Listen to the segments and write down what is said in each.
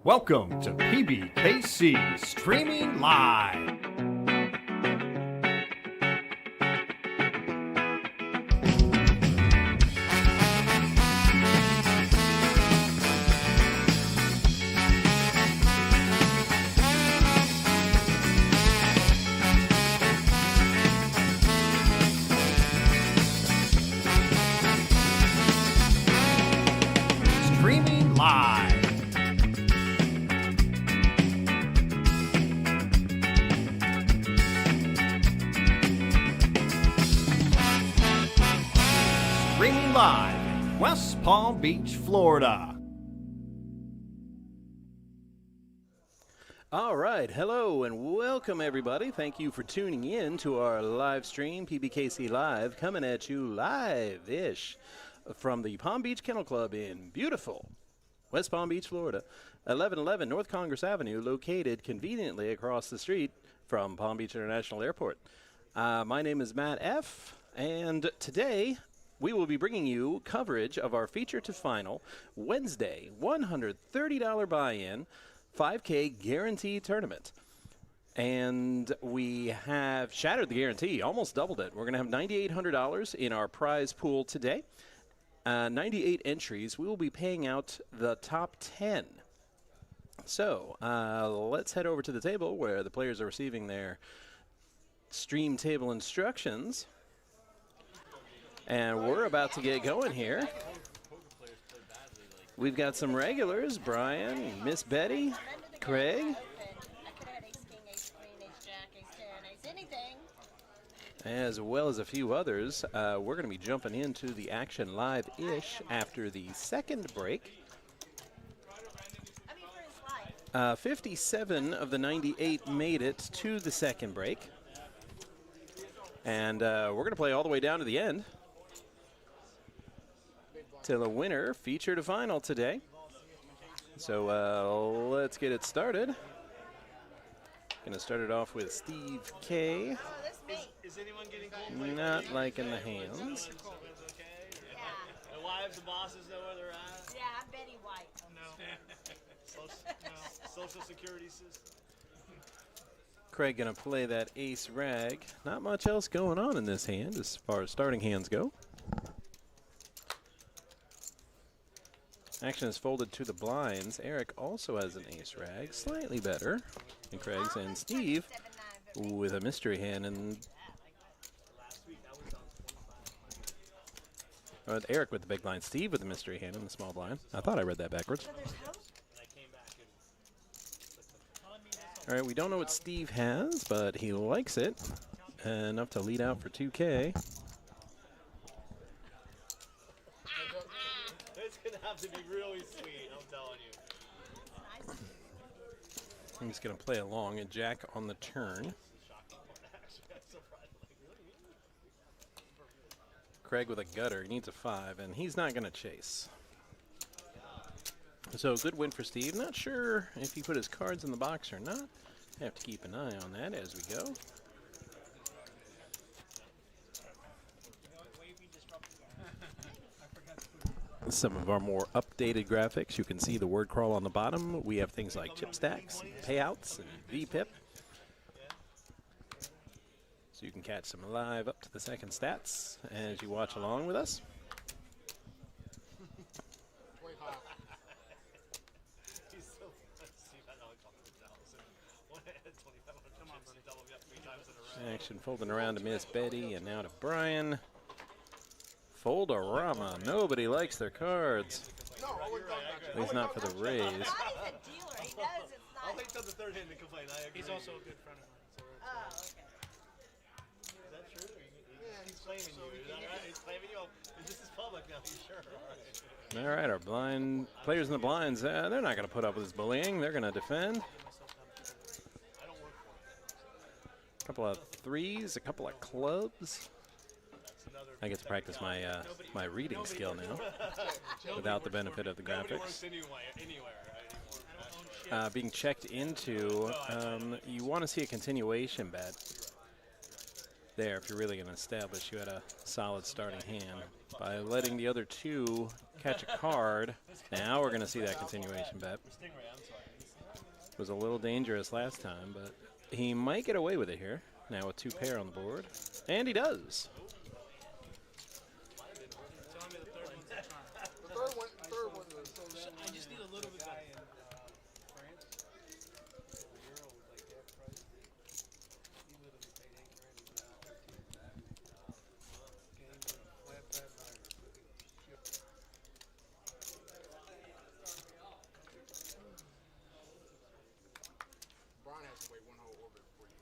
Welcome to PBKC Streaming Live. Streaming Live. Streaming live in West Palm Beach, Florida. All right, hello and welcome everybody. Thank you for tuning in to our live stream, PBKC Live, coming at you live-ish from the Palm Beach Kennel Club in beautiful West Palm Beach, Florida. 1111 North Congress Avenue, located conveniently across the street from Palm Beach International Airport. My name is Matt F., and today we will be bringing you coverage of our feature to final Wednesday $130 buy-in 5K guarantee tournament. And we have shattered the guarantee, almost doubled it. We're going to have $9,800 in our prize pool today. 98 entries. We will be paying out the top 10. So let's head over to the table where the players are receiving their stream table instructions. And we're about to get going here. We've got some regulars, Brian, Miss Betty, Craig, as well as a few others. We're going to be jumping into the action live-ish after the second break. 57 of the 98 made it to the second break. And we're going to play all the way down to the end till a winner feature to final today. So let's get it started. Going to start it off with Steve K. Is anyone getting cold? Not liking the hands. Yeah. The wives and bosses know where they're at? Yeah, I'm Betty White. No. Social security system. Craig going to play that ace rag. Not much else going on in this hand as far as starting hands go. Action is folded to the blinds. Eric also has an ace rag, slightly better than Craig's, and Steve with a mystery hand. And Eric with the big blind, Steve with the mystery hand in the small blind. I thought I read that backwards. All right, we don't know what Steve has, but he likes it enough to lead out for 2K. It's going to have to be really sweet, I'm telling you. He's going to play along, a jack on the turn. Craig with a gutter, he needs a 5, and he's not going to chase. So good win for Steve. Not sure if he put his cards in the box or not. Have to keep an eye on that as we go. Some of our more updated graphics. You can see the word crawl on the bottom. We have things like chip stacks, payouts, and VPIP. So you can catch some live up to the second stats as you watch along with us. Action folding around to Miss Betty and now to Brian. Fold-a-rama. Nobody likes their cards. At least not for the raise. He's a dealer. He knows it's not. I'll wait till the third hand to complain. I agree. He's also a good friend of mine. So Oh, okay. Is that true? Yeah, he's claiming you. Is that right? He's claiming you. This is public now. You sure? All right. All right, our blind players in the blinds, they're not going to put up with this bullying. They're going to defend. A couple of threes, a couple of clubs. I get to practice my my reading skill now without the benefit of the graphics. Being checked into, you want to see a continuation bet there if you're really going to establish you had a solid starting hand. By letting the other two catch a card, now we're going to see that continuation bet. Was a little dangerous last time, but he might get away with it here. Now with 2 pair on the board. And he does. Third one. I just need a little bit better. Brian has to wait 1 whole orbit before you.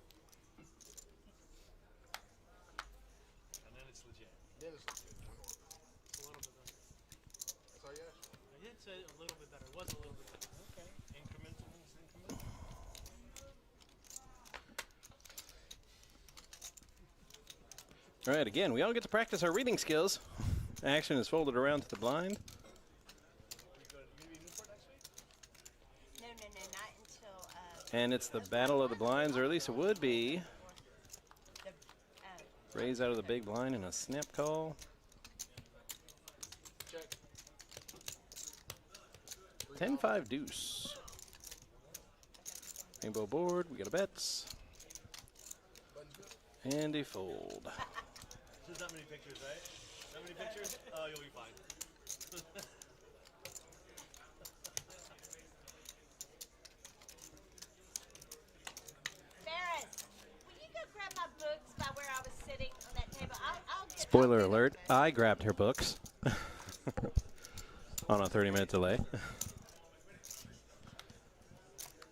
And then it's legit. Then it's legit. 1 orbit. It's a little bit better. That's all you asked for. I did say a little bit better. It was a little bit better. Okay. Incremental. All right, again, we all get to practice our reading skills. Action is folded around to the blind. No, not until. And it's the battle of the blinds, or at least it would be. Raise out of the big blind in a snap call. Check. 10-5 deuce. Rainbow board, we got a bets. And a fold. There's not many pictures, right? Not many pictures? Oh, you'll be fine. Ferris, will you go grab my books by where I was sitting on that table? I'll get. Spoiler I'll get alert, them. I grabbed her books on a 30-minute delay.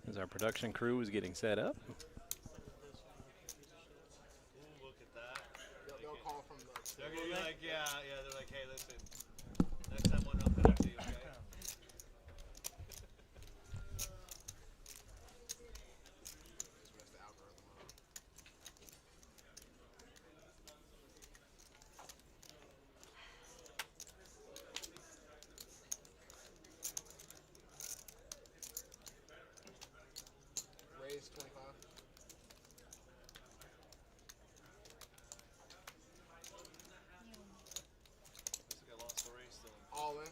As our production crew is getting set up. Ooh, look at that. They'll call from the. They're gonna be like, yeah, they're like, hey, listen, next time one up to you, okay? That's the algorithm. Raise 25. Looks like I lost the race then. All in.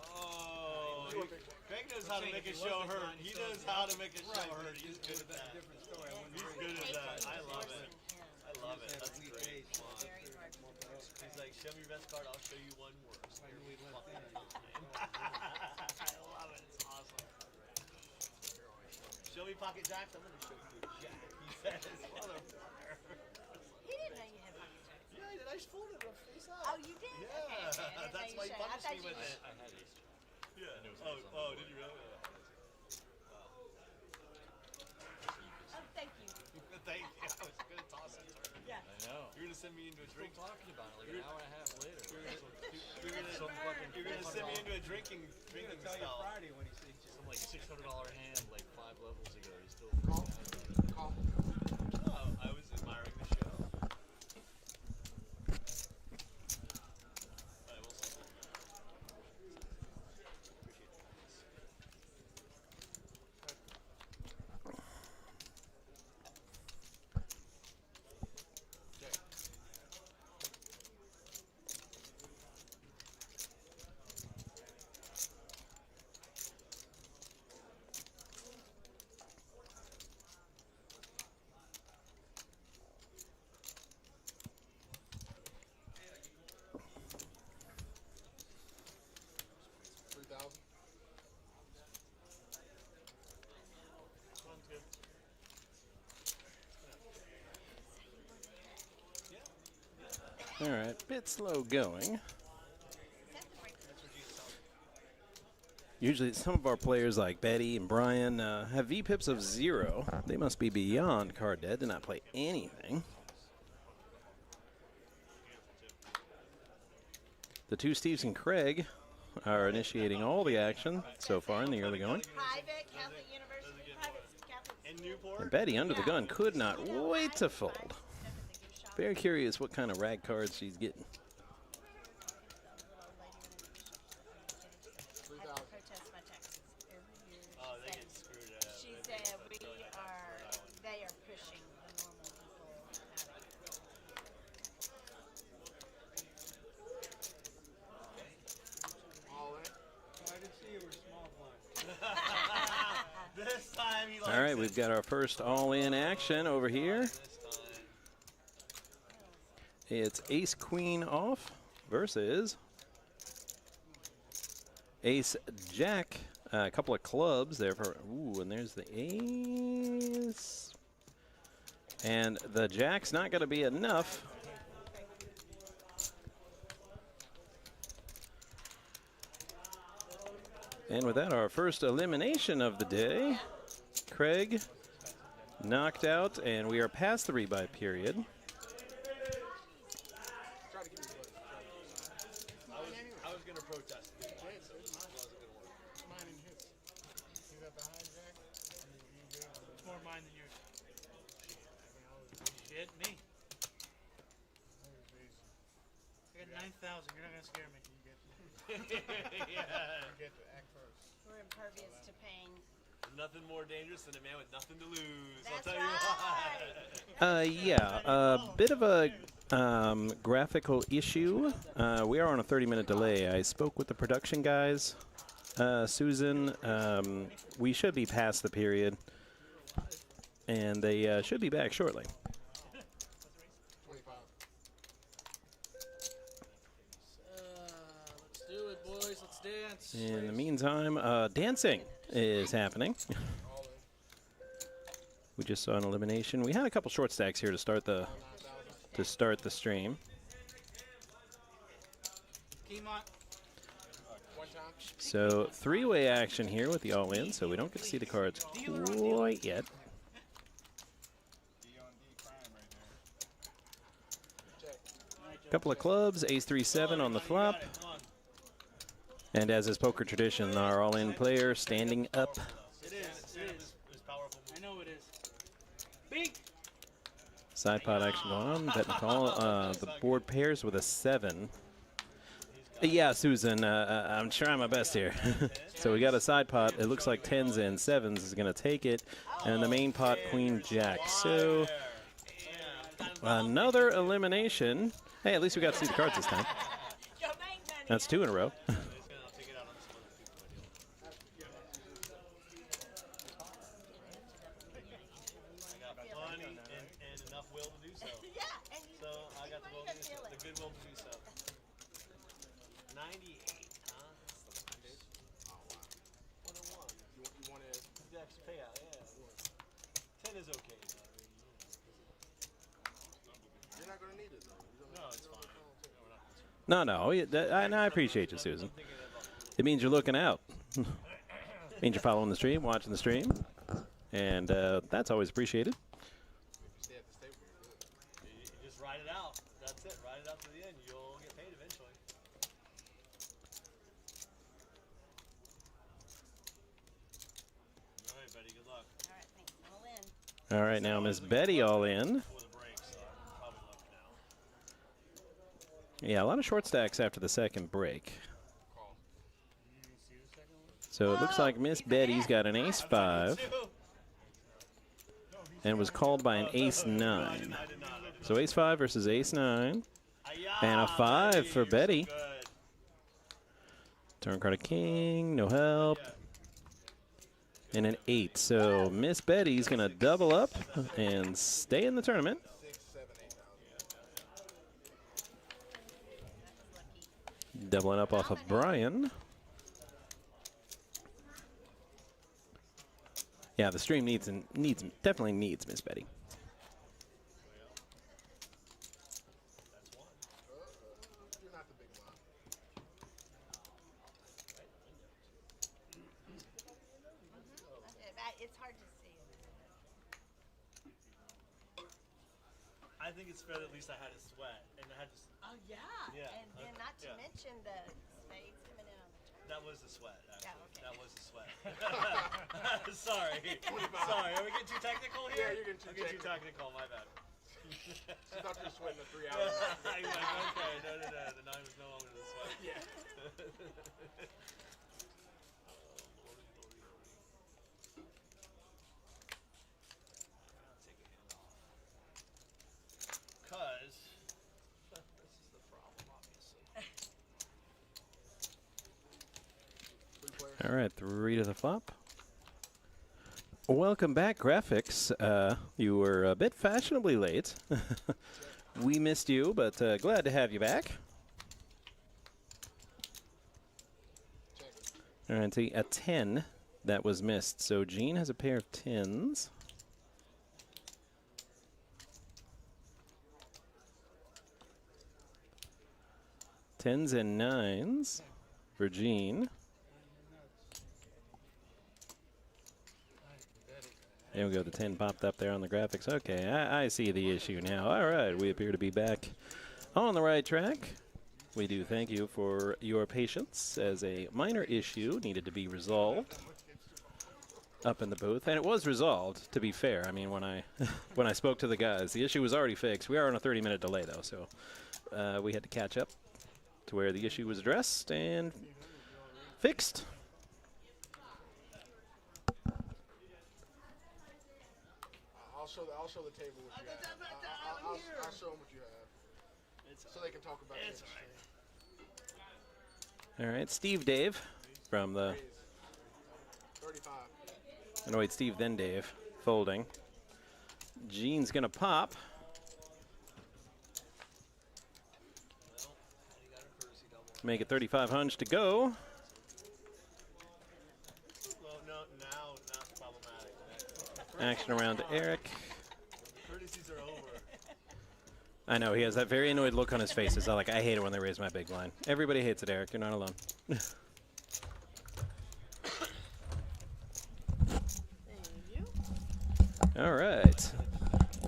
Oh, Greg knows how to make a show hurt. He knows how to make a show hurt. He's good at that. He's good at that. I love it. I love it. That's great. He's like, show me your best card. I'll show you one worse. I love it. It's awesome. Show me pocket jacks. I'm gonna show you a jack. He says, motherfucker. He didn't know you had pocket jacks. Yeah, I did. I just folded it face up. Oh, you did? Yeah, Okay, I didn't that's know why you he said. I punished thought me you with just- it. Yeah. Oh, did you really? Oh, thank you. Thank you. I was gonna toss it to her. Yeah. You're gonna send me into a drink. Talking about it like an hour and a half later. You're gonna send me into a drinking spell. Friday when he said some like $600 hand like 5 levels ago. He's still Call. Call. Oh, I was admiring the show. I will say. All right, bit slow going. Usually some of our players like Betty and Brian have VPIPs of 0. They must be beyond card dead to not play anything. The two Steves and Craig are initiating all the action so far in the early going. Private, Catholic University, private Catholic. In Newport? And Betty under the gun could not wait to fold. Very curious what kind of rag cards she's getting. Protest my taxes every year. Oh, they get screwed up. She said we are right, we've got our first all-in action over here. This time. It's ace queen off versus ace jack. A couple of clubs there for, ooh, and there's the ace. And the jack's not going to be enough. And with that, our first elimination of the day. Craig knocked out, and we are past the rebuy period. Try to keep it close. I was gonna protest. It wasn't gonna work. Mine and his. He's at the hijack. You good? It's more mine than yours. Shit, me. I got 9,000. You're not gonna scare me. Yeah. Get the act first. We're impervious to pain. Nothing more dangerous than a man with nothing to lose. That's I'll tell right. you what. Yeah, a bit of a graphical issue. We are on a 30-minute delay. I spoke with the production guys. Susan, we should be past the period, and they should be back shortly. 25. Let's do it, boys. Let's dance. In the meantime, dancing is happening. All in. We just saw an elimination. We had a couple short stacks here to start the stream. Keymark. One time. So three-way action here with the all-in. So we don't get to see the cards quite yet. Check. Couple of clubs, ace 3-7 on the flop. And as is poker tradition, our all-in player standing up. It is. It's powerful. I know it is. Big. Side pot action going on. Bet and call. The board pairs with a 7. Yeah, Susan, I'm trying my best here. So we got a side pot. It looks like 10s and 7s is going to take it. And the main pot, queen jack. So another elimination. Hey, at least we got to see the cards this time. Domain money. That's 2 in a row. I'll take it out on this one. I got plenty and enough will to do so. Yeah, and you So I got the will to do so. feel it. The goodwill to do so. 98, huh? That's the most. Oh, wow. 101. You wanted. The extra payout, yeah. 10 is okay, though. I mean, You're not going to need it, though. no, it's fine. We're not concerned. No. And I appreciate you, Susan. It means you're looking out. It means you're following the stream, watching the stream. And that's always appreciated. If you stay at the stable, you're good. You just ride it out. That's it. Ride it out to the end. You'll get paid eventually. All right, buddy. Good luck. All right, thanks. All in. All right, now Miss Betty all in. Before the break, so I'm probably left now. Yeah, a lot of short stacks after the second break. Call. So it looks like Miss Betty's got an ace 5 and was called by an ace 9. So ace 5 versus ace 9. And a 5 for Betty. Good. Turn card a king, no help. And an 8. So Miss Betty's going to double up and stay in the tournament. 6, 7, 8,000. Doubling up off of Brian. Yeah, the stream definitely needs Miss Betty. You're not the big one. It's hard to see. I think it's fair that at least I had a sweat and I had to. Oh, yeah. Yeah, And then okay, not to yeah. mention the spades coming in on the turn. That was the sweat. Actually. Yeah, okay. That was the sweat. Sorry. Sorry. Are we getting too technical here? Yeah, you're getting too I'm getting too technical. My bad. She thought you were sweating the 3 hours. I'm like, okay, no. The 9 was no longer the sweat. Yeah. Because this is the problem, obviously. 3 players. All right, 3 to the flop. Welcome back, graphics. You were a bit fashionably late. We missed you, but glad to have you back. All right, see, a 10 that was missed. So Gene has a pair of 10s. Tens and 9s for Gene. There we go, the 10 popped up there on the graphics. Okay, I see the issue now. All right, we appear to be back on the right track. We do thank you for your patience as a minor issue needed to be resolved up in the booth. And it was resolved, to be fair. I mean, when I when I spoke to the guys, the issue was already fixed. We are on a 30-minute delay, though, so we had to catch up to where the issue was addressed and fixed. I'll show the table what you have. I'll show them what you have. So they can talk about it. All right, Steve Dave from the 35. Annoyed Steve, then Dave, folding. Gene's going to pop. Make it 35 hunch to go. Well, no, now it's problematic. Action around to Eric. Courtesies are over. I know, he has that very annoyed look on his face. It's like, I hate it when they raise my big blind. Everybody hates it, Eric. You're not alone. All right.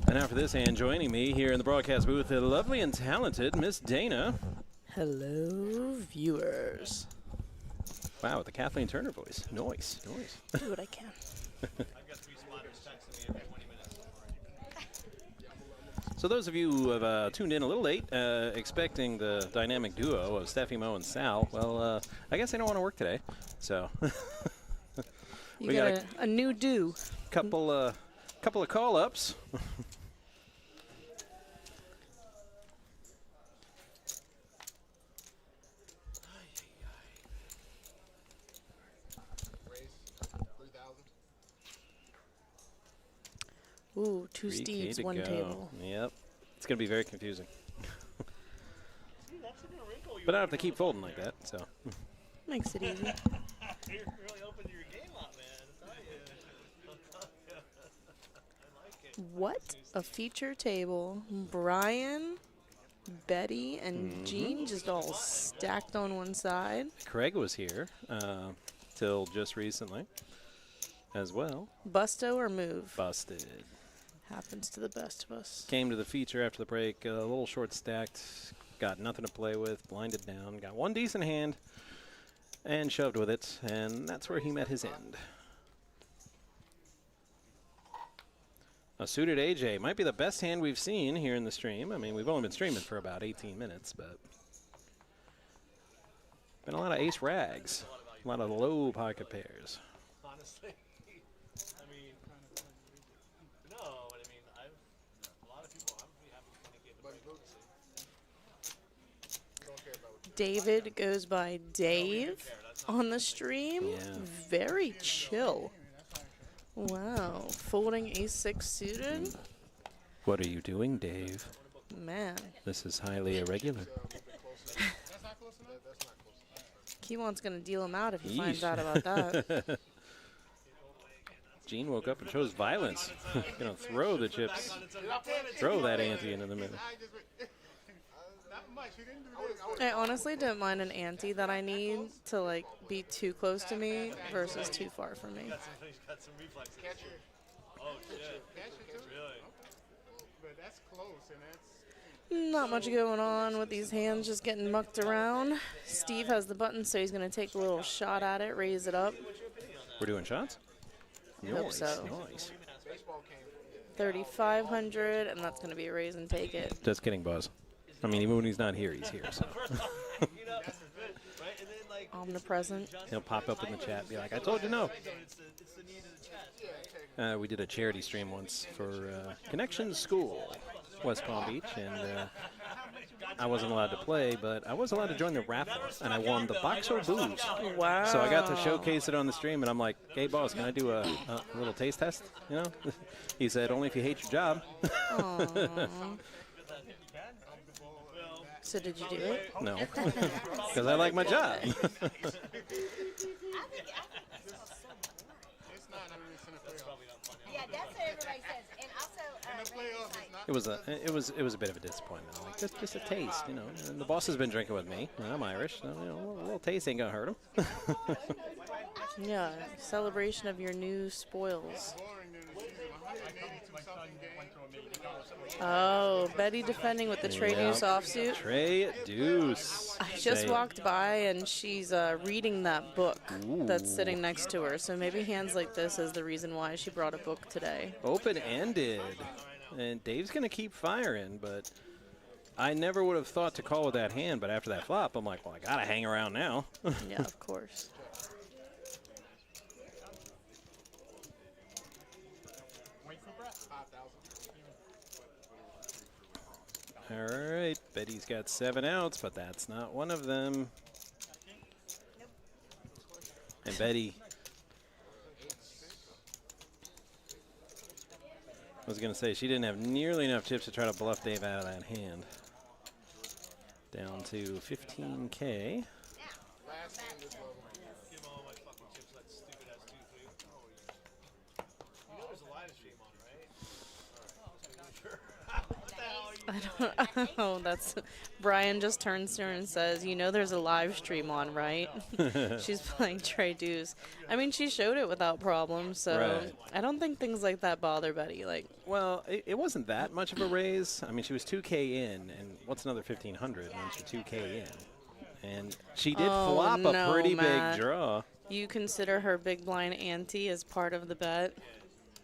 And now for this hand, joining me here in the broadcast booth, the lovely and talented Miss Dana. Hello, viewers. Wow, with the Kathleen Turner voice. Noise. Do what I can. I've got 3 spotters texting me every 20 minutes. So those of you who have tuned in a little late, expecting the dynamic duo of Steffi, Mo, and Sal, well, I guess they don't want to work today. So You got a new do. couple of call-ups. Ooh, 2 3K Steves, to 1 go. table. Yep. It's going to be very confusing. See, that's a new wrinkle you But I don't have to keep folding like that, so. Makes it easy. You really opened your game up, man. I'll tell you. I like it. What a feature table. Brian, Betty, and Jean just all stacked on one side. Craig was here till just recently as well. Busto or move? Busted. Happens to the best of us. Came to the feature after the break, a little short stacked, got nothing to play with, blinded down, got one decent hand, and shoved with it, and that's where he met his end. A suited AJ might be the best hand we've seen here in the stream. I mean, we've only been streaming for about 18 minutes, but been a lot of ace rags, a lot of low pocket pairs. Honestly. I mean, no, but I mean, a lot of people, I'm pretty happy to get the break. David goes by Dave on the stream. Yeah. Very chill. Wow. Folding ace-6 suited. What are you doing, Dave? Man. This is highly irregular. Keywan's going to deal him out if he finds Yeesh. out about that. Gene woke up and chose violence. Gonna throw the chips. Throw that ante into the middle. I honestly don't mind an ante that I need to like be too close to me versus too far from me. He's got some reflexes. Oh, shit. Really? But that's close, and that's Not much going on with these hands just getting mucked around. Steve has the button, so he's going to take a little shot at it, raise it up. We're doing shots? Hope Nice, so. nice. 3,500, and that's going to be a raise and take it. Just kidding, Buzz. I mean, even when he's not here, he's here. So. Omnipresent. He'll pop up in the chat and be like, I told you no. We did a charity stream once for Connections School, West Palm Beach, and I wasn't allowed to play, but I was allowed to join the raffle, and I won the box or booze. Wow. So I got to showcase it on the stream, and I'm like, hey, boss, can I do a little taste test? You know? He said, only if you hate your job. So did you do it? No, because I like my job. It's not. I mean, it's in the playoffs. Yeah, that's what everybody says. And also, In the playoffs, it's not. It was a bit of a disappointment. I'm like, just a taste, you know. And the boss has been drinking with me. And I'm Irish, so you know, a little taste ain't gonna hurt him. Yeah, celebration of your new spoils. Boring during the season. 182-something games. Oh, Betty defending with the Trey Deuce offsuit. Trey Deuce. I just walked by and she's reading that book that's sitting next to her. So maybe hands like this is the reason why she brought a book today. Open-ended. And Dave's going to keep firing, but I never would have thought to call with that hand. But after that flop, I'm like, well, I got to hang around now. Yeah, of course. All right, Betty's got 7 outs, but that's not one of them. And Betty, I was going to say, she didn't have nearly enough chips to try to bluff Dave out of that hand. Down to 15K. Give all my fucking chips that stupid ass 2-3. You know there's a live stream on, right? I don't know. That's Brian just turns to her and says, "You know, there's a live stream on, right?" She's playing Trey Deuce. I mean, she showed it without problem, so Right. I don't think things like that bother Betty. Like, Well, it wasn't that much of a raise. I mean, she was 2K in, and what's another 1,500 once you're 2K in? And she did flop a pretty Matt. big draw. You consider her big blind ante as part of the bet?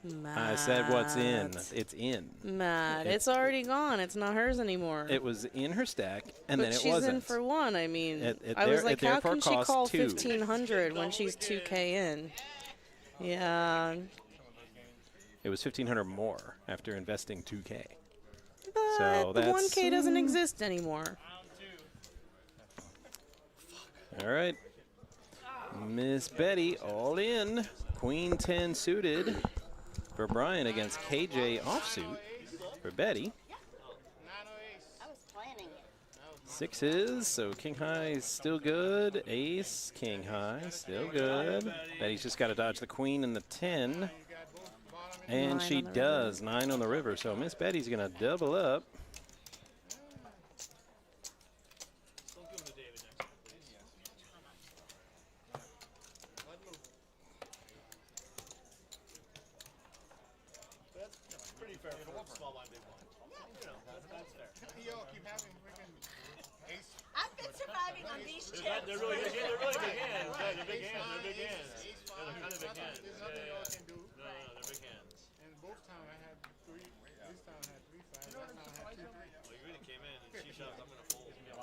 Matt. I said what's in. It's in. Matt, it's already gone. It's not hers anymore. It was in her stack, and but then it she's wasn't. in for one. I mean, It I was there- like, it how therefore can she costs call 2. 1,500 when she's 2K in? Yeah, It was 1,500 more after investing 2K. but So the that's 1K doesn't exist anymore. All right. Miss Betty all in. Queen 10 suited for Brian against KJ offsuit for Betty. I was planning it. 6s, so king high is still good. Ace, king high, still good. Betty's just got to dodge the queen and the 10. And 9 she on the does, 9 on the river. So Miss Betty's going to double up. Don't give him to David next time, please. That's pretty fair for a small line, big one. You know, that's fair. Y'all keep having freaking ace. I've been surviving on these chips. They're really big hands. They're really big hands. Yeah, they're big hands. They're big hands. Yeah, they're kind of big hands. There's nothing y'all can do. No, they're big hands. And both times I had 3. This time I had 3 5. Last time I had 2 3. Well, you really came in and she shoved. I'm gonna fold. Yeah,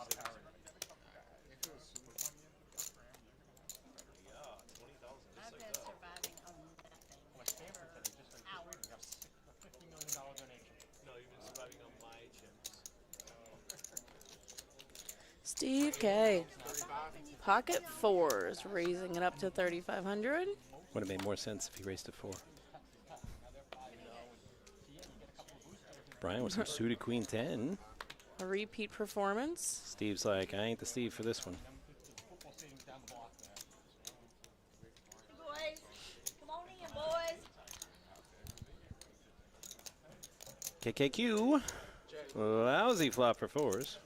20,000. I've been surviving on nothing. Hours. No, you've been surviving on my chips. Steve K. Pocket 4s, raising it up to 3,500. Would have made more sense if he raced to 4. Brian with some suited queen 10. A repeat performance. Steve's like, I ain't the Steve for this one. Boys, come on in, boys. KKQ. Lousy flop for 4s.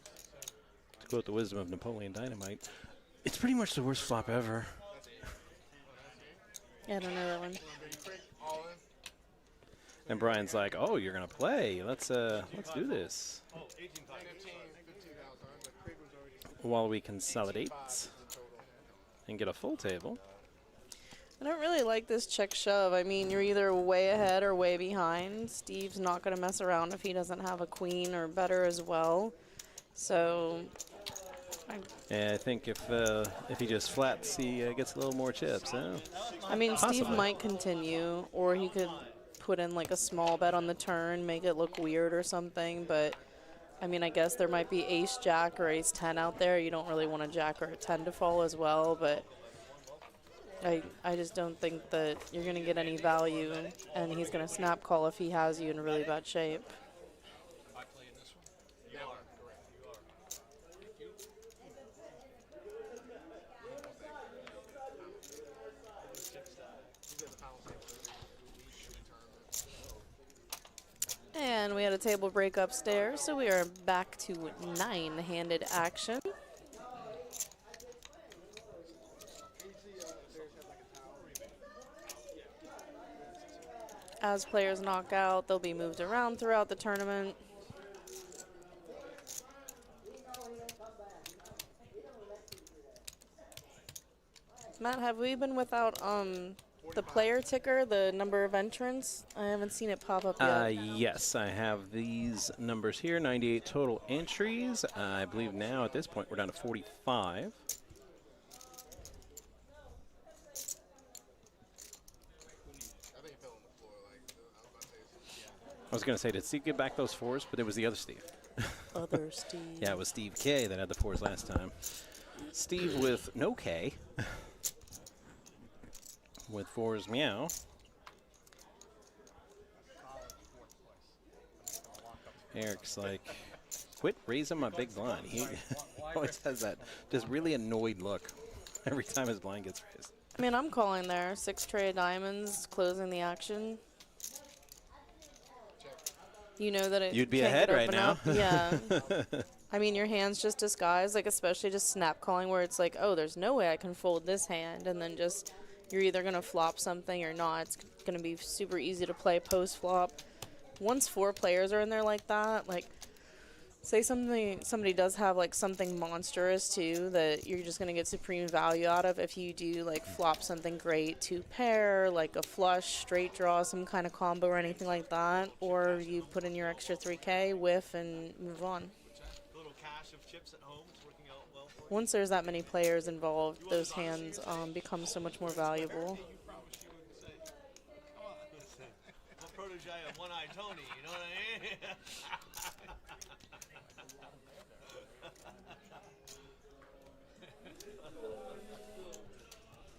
To quote the wisdom of Napoleon Dynamite, it's pretty much the worst flop ever. Yeah, I don't know that one. All in. And Brian's like, oh, you're going to play. Let's do this. Oh, 18,000. 15,000. But Craig was already While we consolidate total. and get a full table. I don't really like this check shove. I mean, you're either way ahead or way behind. Steve's not going to mess around if he doesn't have a queen or better as well. So, Yeah, I think if he just flats, he gets a little more chips. Huh? I mean, Steve Possibly. might continue, or he could put in like a small bet on the turn, make it look weird or something. But I mean, I guess there might be ace jack or ace 10 out there. You don't really want a jack or a 10 to fall as well, but I just don't think that you're going to get any value, and he's going to snap call if he has you in really bad shape. And we had a table break upstairs, so we are back to 9-handed action. As players knock out, they'll be moved around throughout the tournament. Matt, have we been without the player ticker, the number of entrants? I haven't seen it pop up yet. Yes, I have these numbers here, 98 total entries. I believe now at this point we're down to 45. I was going to say, did Steve get back those 4s? But it was the other Steve. Other Steve. Yeah, it was Steve K that had the 4s last time. Steve with no K. With 4s meow. Eric's like, quit raising my big blind. He always has that just really annoyed look every time his blind gets raised. I mean, I'm calling there. 6 tray of diamonds, closing the action. You know that it You'd be can't ahead get right open now. up. Yeah. I mean, your hand's just disguised, like especially just snap calling where it's like, oh, there's no way I can fold this hand, and then just you're either going to flop something or not. It's going to be super easy to play post flop. Once 4 players are in there like that, like say somebody does have like something monstrous too that you're just going to get supreme value out of if you do like flop something great, 2 pair, like a flush, straight draw, some kind of combo or anything like that, or you put in your extra 3K, whiff, and move on. A little cache of chips at home. It's working out well for you. Once there's that many players involved, those hands become so much more valuable. A protege of One-Eye Tony, you know what I mean?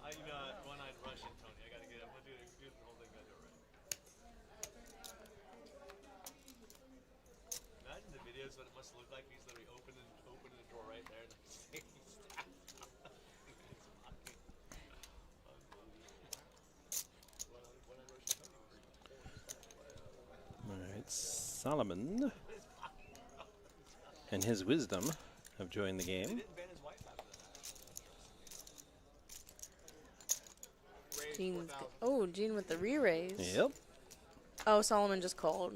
I'm One-Eyed Russian Tony. I gotta get him. We'll do the whole thing. Gotta do it right. Imagine the videos what it must look like. He's literally opening the door right there. And All right, Solomon and his wisdom have joined the game. Gene with the re-raise. Yep. Oh, Solomon just called.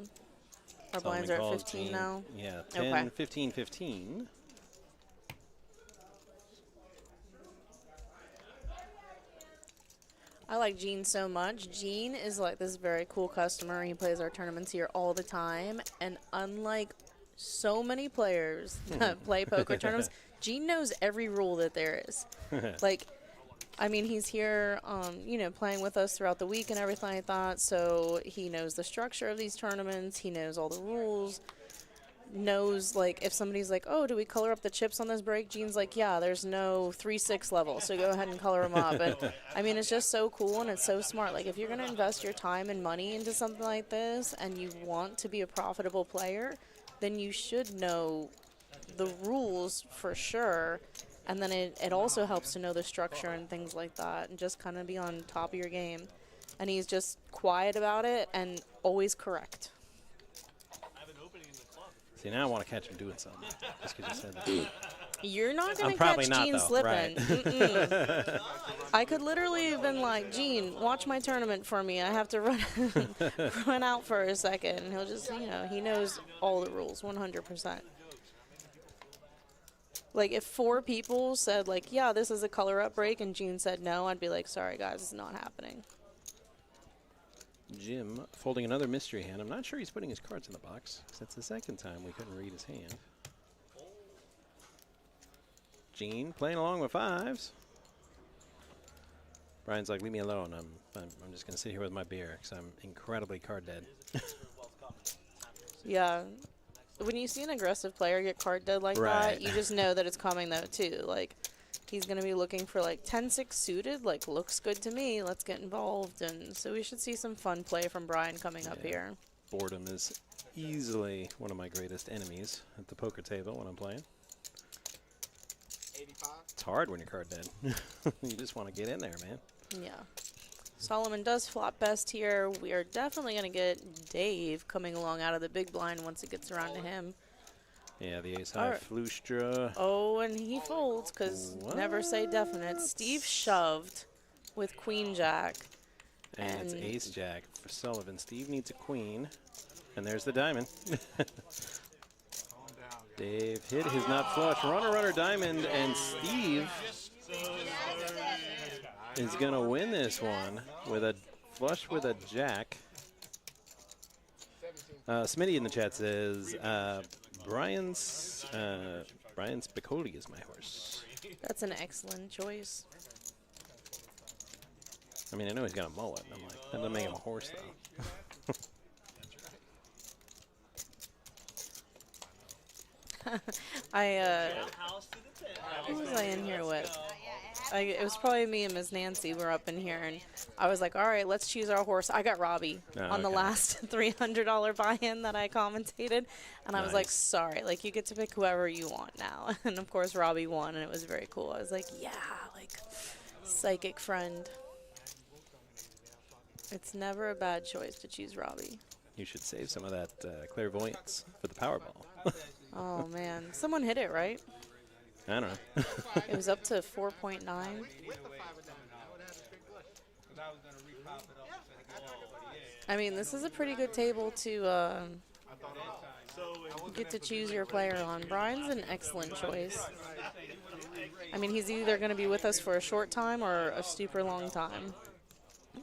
Our Solomon blinds are at calls 15 Gene. now. Yeah, 10, Okay. 15, 15. I like Gene so much. Gene is like this very cool customer. He plays our tournaments here all the time. And unlike so many players that play poker tournaments, Gene knows every rule that there is. Like, I mean, he's here, you know, playing with us throughout the week and everything like that. So he knows the structure of these tournaments. He knows all the rules. Knows, like, if somebody's like, oh, do we color up the chips on this break? Gene's like, yeah, there's no 3-6 level, so go ahead and color them up. And I mean, it's just so cool and it's so smart. Like, if you're going to invest your time and money into something like this and you want to be a profitable player, then you should know the rules for sure. And then it also helps to know the structure and things like that and just kind of be on top of your game. And he's just quiet about it and always correct. See, now I want to catch him doing something. Just because you said that. You're not going I'm to probably catch not, Gene though, slipping. right. I could literally have been like, Gene, watch my tournament for me. I have to run out for a second. And he'll just, you know, he knows all the rules 100%. Like, if 4 people said, like, yeah, this is a color-up break, and Gene said no, I'd be like, sorry, guys, it's not happening. Jim folding another mystery hand. I'm not sure he's putting his cards in the box, 'cause that's the second time we couldn't read his hand. Gene playing along with 5s. Brian's like, leave me alone. I'm just going to sit here with my beer, because I'm incredibly card dead. Yeah. when you see an aggressive player get card dead like Right. that, you just know that it's coming though too. Like he's gonna be looking for like 10-6 suited. Like looks good to me. Let's get involved. And so we should see some fun play from Brian coming up here. Boredom is easily one of my greatest enemies at the poker table when I'm playing. 85. It's hard when you're card dead. You just want to get in there, man. Yeah. Solomon does flop best here. We are definitely going to get Dave coming along out of the big blind once it gets around to him. Yeah, the ace high Alright. Flustra. Oh, and he folds because never say definite. Steve shoved with queen jack. And it's And- ace jack for Sullivan. Steve needs a queen. And there's the diamond. Dave hit his not flush. Runner, diamond. And Steve is going to win this one with a flush with a jack. Smitty in the chat says, Brian Spicoli is my horse. That's an excellent choice. I mean, I know he's got a mullet. I'm like, that doesn't make him a horse, though. Who was I in here with? It was probably me and Miss Nancy were up in here, and I was like, all right, let's choose our horse. I got Robbie on the okay. last $300 buy-in that I commentated, and I was like, Nice. sorry, like, you get to pick whoever you want now. And, of course, Robbie won, and it was very cool. I was like, yeah, like, psychic friend. It's never a bad choice to choose Robbie. You should save some of that clairvoyance for the Powerball. Oh, man. Someone hit it, right? I don't know. It was up to 4.9. I mean, this is a pretty good table to get to choose your player on. Brian's an excellent choice. I mean, he's either going to be with us for a short time or a super long time.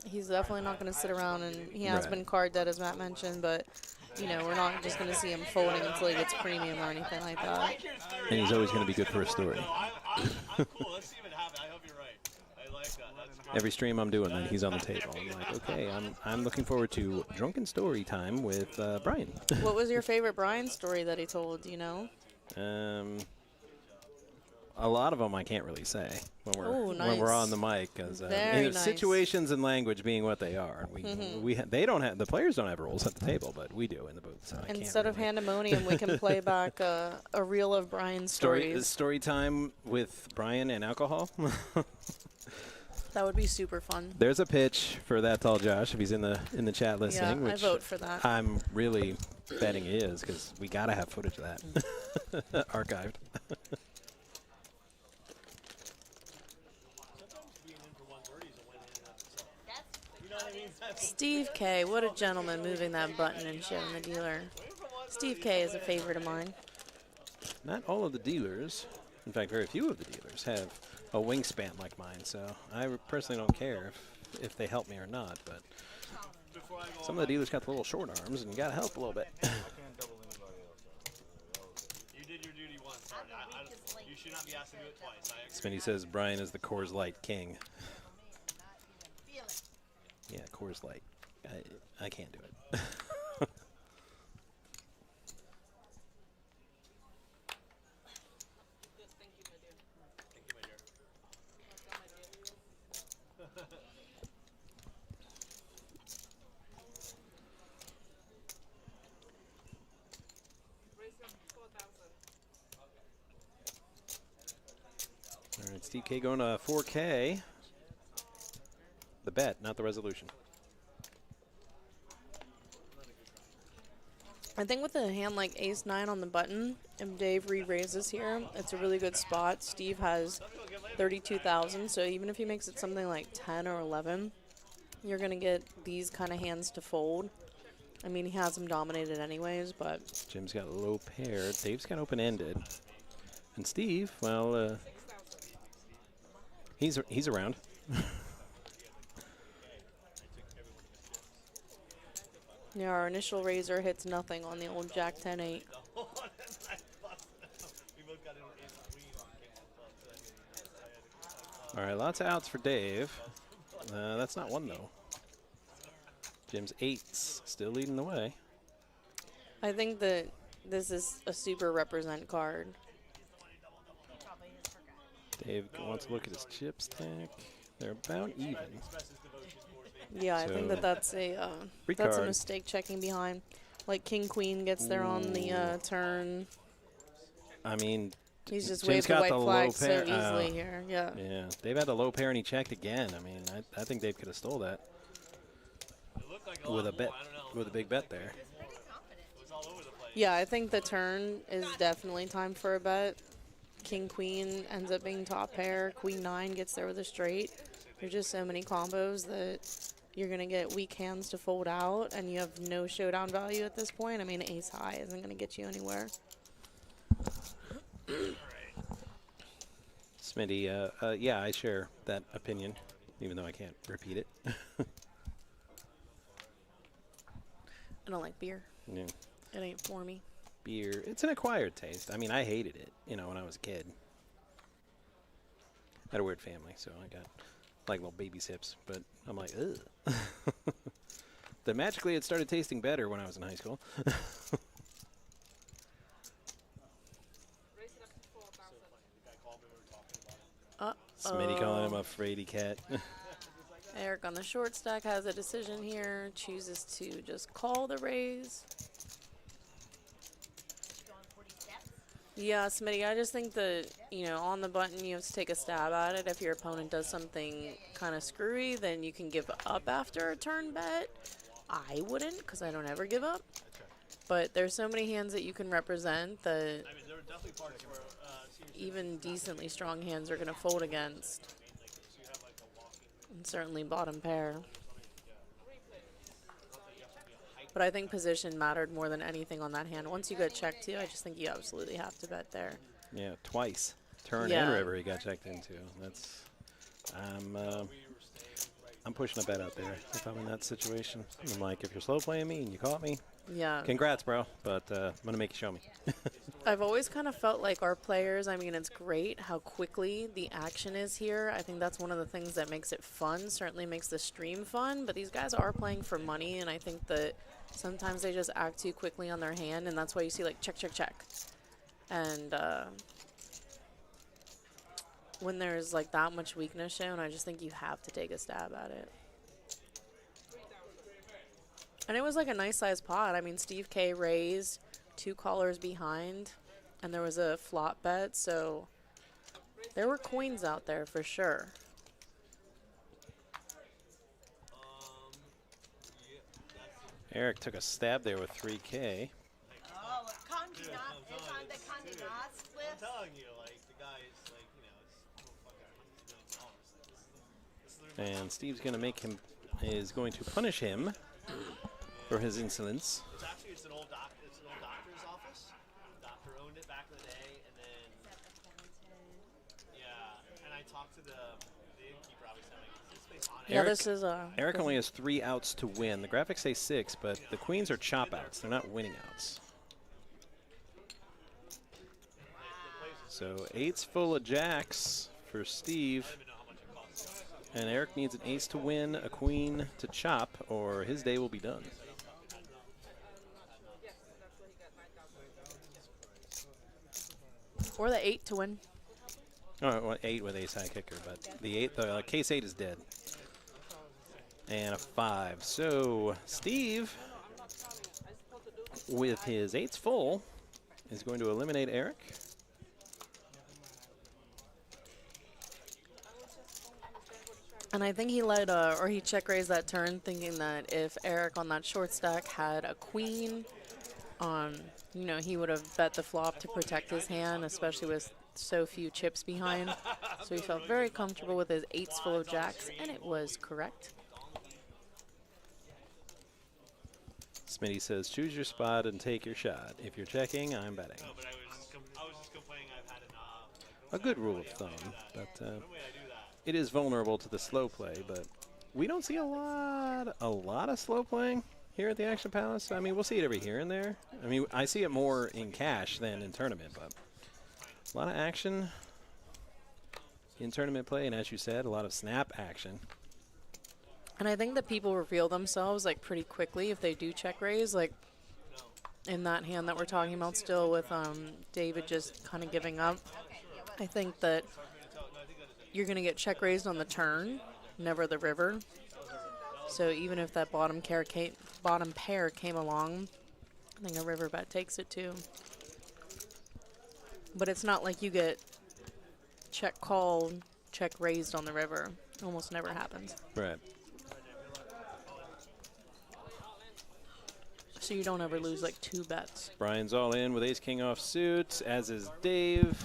He's definitely not going to sit around, and he has Right. been card dead, as Matt mentioned, but, you know, we're not just going to see him folding until he gets premium or anything like that. And he's always going to be good for a story. I'm cool. Let's see if it happens. I hope you're right. I like that. That's great. Every stream I'm doing, he's on the table. I'm like, okay, I'm looking forward to drunken story time with Brian. What was your favorite Brian story that he told, do you know? A lot of them I can't really say when Ooh, when we're nice. on the mic, because Very nice. situations and language being what they are. They don't have, the players don't have rules at the table, but we do in the booth. So I can't Instead of really. Handemonium, we can play back a reel of Brian's stories. Story time with Brian and alcohol. That would be super fun. There's a pitch for that tall Josh if he's in the chat listening. Yeah, I which vote for that. I'm really betting he is, because we gotta have footage of that archived. Steve K, what a gentleman, moving that button and showing the dealer. Steve K is a favorite of mine. Not all of the dealers, in fact, very few of the dealers have a wingspan like mine, so I personally don't care if they help me or not, but some of the dealers got the little short arms and got to help a little bit. You did your duty once. You should not be asked to do it twice. Smitty says Brian is the Coors Light king. Yeah, Coors Light. I can't do it. All right, Steve K going to 4K. The bet, not the resolution. I think with a hand like ace-9 on the button, if Dave re-raises here, it's a really good spot. Steve has 32,000, so even if he makes it something like 10 or 11, you're going to get these kind of hands to fold. I mean, he has them dominated anyways, but... Jim's got a low pair. Dave's got open-ended. And Steve, well, he's around. Yeah, our initial raiser hits nothing on the old Jack 10-8. All right, lots of outs for Dave. That's not one, though. Jim's 8s still leading the way. I think that this is a super represent card. Dave wants to look at his chip stack. They're about even. Yeah, I think So, that's a mistake checking behind. Like King Queen gets there on the turn. I mean, He's just Jim's waved the got white the flag low so pair. easily here. Yeah. Yeah, Dave had the low pair and he checked again. I mean, I think Dave could have stole that with a bet, with a big bet there. Yeah, I think the turn is definitely time for a bet. King Queen ends up being top pair. Queen 9 gets there with a straight. There's just so many combos that you're going to get weak hands to fold out, and you have no showdown value at this point. I mean, ace high isn't going to get you anywhere. Smitty, yeah, I share that opinion, even though I can't repeat it. I don't like beer. Yeah. It ain't for me. Beer, it's an acquired taste. I mean, I hated it, you know, when I was a kid. I had a weird family, so I got like little baby sips, but I'm like, ugh. Then magically it started tasting better when I was in high school. Smitty calling him a fraidy cat. Eric on the short stack has a decision here. Chooses to just call the raise. Yeah, Smitty, I just think that, you know, on the button you have to take a stab at it. If your opponent does something kind of screwy, then you can give up after a turn bet. I wouldn't, because I don't ever give up. But there's so many hands that you can represent that even decently strong hands are going to fold against. And certainly bottom pair. But I think position mattered more than anything on that hand. Once you got checked too, I just think you absolutely have to bet there. Yeah, twice. Turn Yeah. and river he got checked into. That's I'm pushing a bet out there if I'm in that situation. I'm like, if you're slow playing me and you caught me, Yeah. congrats, bro. But I'm gonna make you show me. I've always kind of felt like our players, I mean, it's great how quickly the action is here. I think that's one of the things that makes it fun, certainly makes the stream fun. But these guys are playing for money, and I think that sometimes they just act too quickly on their hand, and that's why you see, like, check, check, check. And when there's, like, that much weakness shown, I just think you have to take a stab at it. And it was, like, a nice-sized pot. I mean, Steve K raised 2 callers behind, and there was a flop bet, so there were coins out there for sure. Eric took a stab there with 3K. Oh, Condé Nast, it's on the Condé Nast I'm list. telling you, like, the guy's, like, you know, it's $1 million. And Steve's gonna make him, is going to punish him for his insolence. It's actually, it's an old doctor's office. The doctor owned it back in the day, and then, yeah, and I talked to the innkeeper, obviously, I'm like, is this space on it? Yeah, Eric- this is Eric only has 3 outs to win. The graphics say 6, but the queens are chop outs. They're not winning outs. So 8's full of jacks for Steve. And Eric needs an ace to win, a queen to chop, or his day will be done. or the 8 to win. Oh, well, 8 with ace high kicker, but the case 8 is dead. And a 5. So Steve, with his 8s full, is going to eliminate Eric. And I think he let, or he check raised that turn, thinking that if Eric on that short stack had a queen, you know, he would have bet the flop to protect his hand, especially with so few chips behind. So he felt very comfortable with his 8s full of jacks, and it was correct. Smitty says, choose your spot and take your shot. If you're checking, I'm betting. No, but I was just complaining I've had enough. A good rule of thumb, but it is vulnerable to the slow play, but we don't see a lot of slow playing here at the Action Palace. I mean, we'll see it every here and there. I mean, I see it more in cash than in tournament, but a lot of action in tournament play, and as you said, a lot of snap action. And I think that people reveal themselves, like, pretty quickly if they do check raise. Like, in that hand that we're talking about still with David just kind of giving up. I think that you're going to get check raised on the turn, never the river. So even if that bottom pair came along, I think a river bet takes it too. But it's not like you get check call, check raised on the river. Almost never happens. Right. So you don't ever lose like 2 bets. Brian's all in with ace king off suit, as is Dave.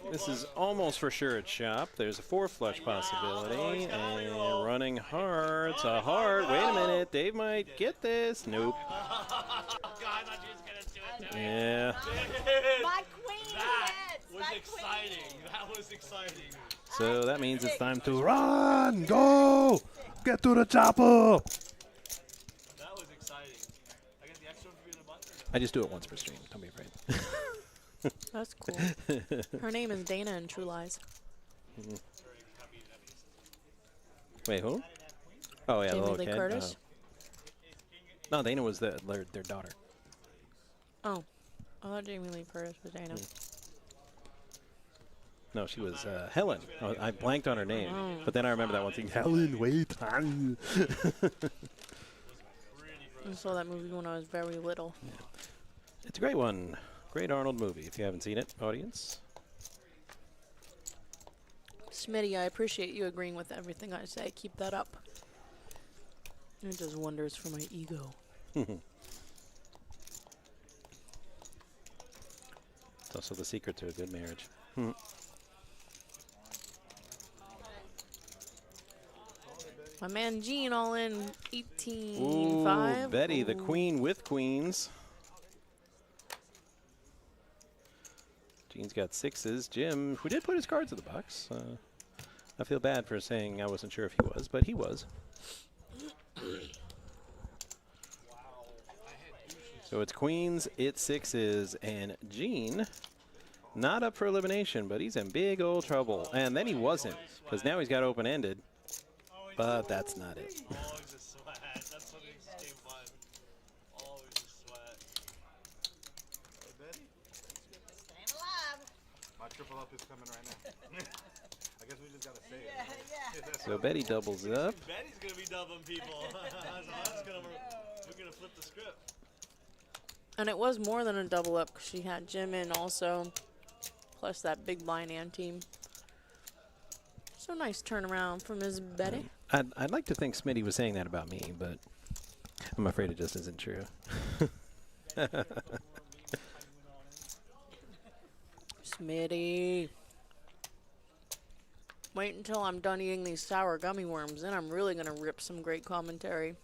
This is almost for sure a chop. There's a 4 flush possibility, and running hearts, a heart. Wait a minute, Dave might get this. Nope. Yeah. My queen hits. Was exciting. That was exciting. So that means it's time to run, go, get to the chopper. That was exciting. I got the extra one for you in the button. I just do it once per stream. Don't be afraid. That's cool. Her name is Dana in True Lies. Wait, who? Oh yeah, the Jamie little Lee kid. Curtis. No, Dana was their daughter. Oh, I thought Jamie Lee Curtis was Dana. No, she was Helen. Oh, I blanked on her name, but then I remember that one thing. Helen, wait. I saw that movie when I was very little. Yeah. It's a great one. Great Arnold movie. If you haven't seen it, audience. Smitty, I appreciate you agreeing with everything I say. Keep that up. It does wonders for my ego. It's also the secret to a good marriage. My man Gene all in 18-5. Ooh, Betty, the queen with queens. Gene's got 6s. Jim, who did put his cards in the box. I feel bad for saying I wasn't sure if he was, but he was. So it's queens, it's 6s, and Gene, not up for elimination, but he's in big old trouble. And then he wasn't, because now he's got open-ended. But that's not it. Always a sweat. That's what makes this game fun. Always a sweat. Hey, Betty, Staying alive. my triple up is coming right now. I guess we just gotta say it. So Betty doubles up. Betty's gonna be doubling people. We're gonna flip the script. And it was more than a double up because she had Jim in also, plus that big blind and team. So nice turnaround for Ms. Betty. I'd like to think Smitty was saying that about me, but I'm afraid it just isn't true. Smitty. Wait until I'm done eating these sour gummy worms, then I'm really going to rip some great commentary.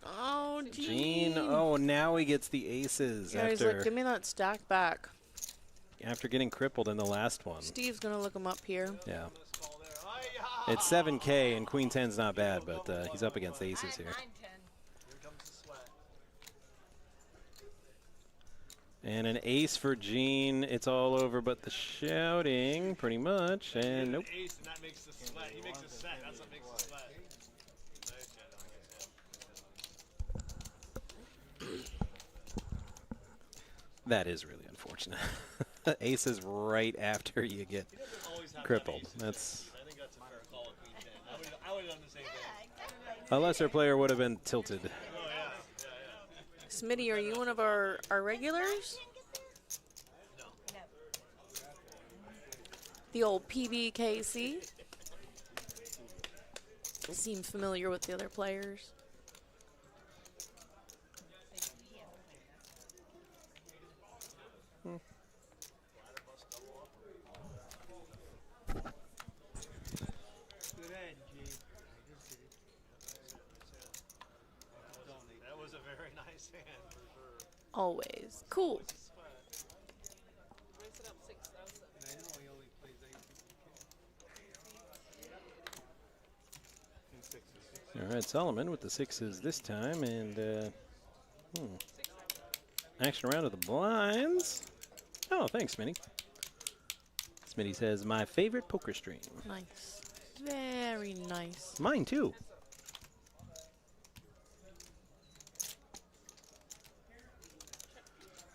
Oh, Gene, oh, now he gets the aces yeah, he's like, after give me that stack back. getting crippled in the last one. Steve's going to look him up here. Yeah. It's 7K, and Queen 10's not bad, but he's up against aces here. 9-10. Here comes the sweat. And an ace for Gene. It's all over but the shouting, pretty much. And nope. Ace, and that makes the sweat. He makes a set. That's what makes the sweat. That is really unfortunate. Ace is right after you get crippled. That's I think that's a fair call at Queen 10. I would have done the same thing. a lesser player would have been tilted. Oh, yeah. Smitty, are you one of our regulars? No. The old PBKC? Seem familiar with the other players. That was a very nice hand for sure. Always. Cool. All right, Solomon with the 6s this time, and action around to the blinds. Oh, thanks, Minnie. Smitty says, my favorite poker stream. Nice. Very nice. Mine, too.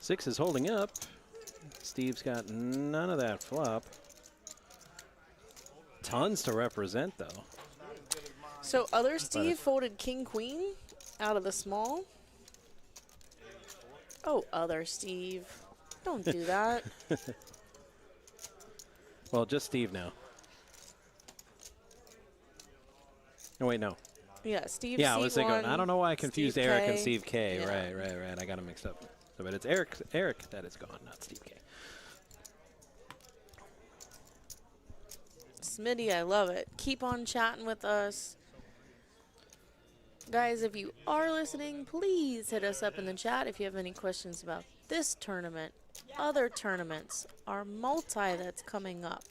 Six is holding up. Steve's got none of that flop. Tons to represent, though. So other Steve folded king queen out of the small. Oh, other Steve. Don't do that. Well, just Steve now. No, wait, no. Yeah, Steve. Yeah, I was thinking, C1, I don't know why I confused Steve Eric K. and Steve K. Yeah. Right. I got them mixed up. So, but it's Eric that is gone, not Steve K. Smitty, I love it. Keep on chatting with us. Guys, if you are listening, please hit us up in the chat if you have any questions about this tournament, other tournaments, our multi that's coming up.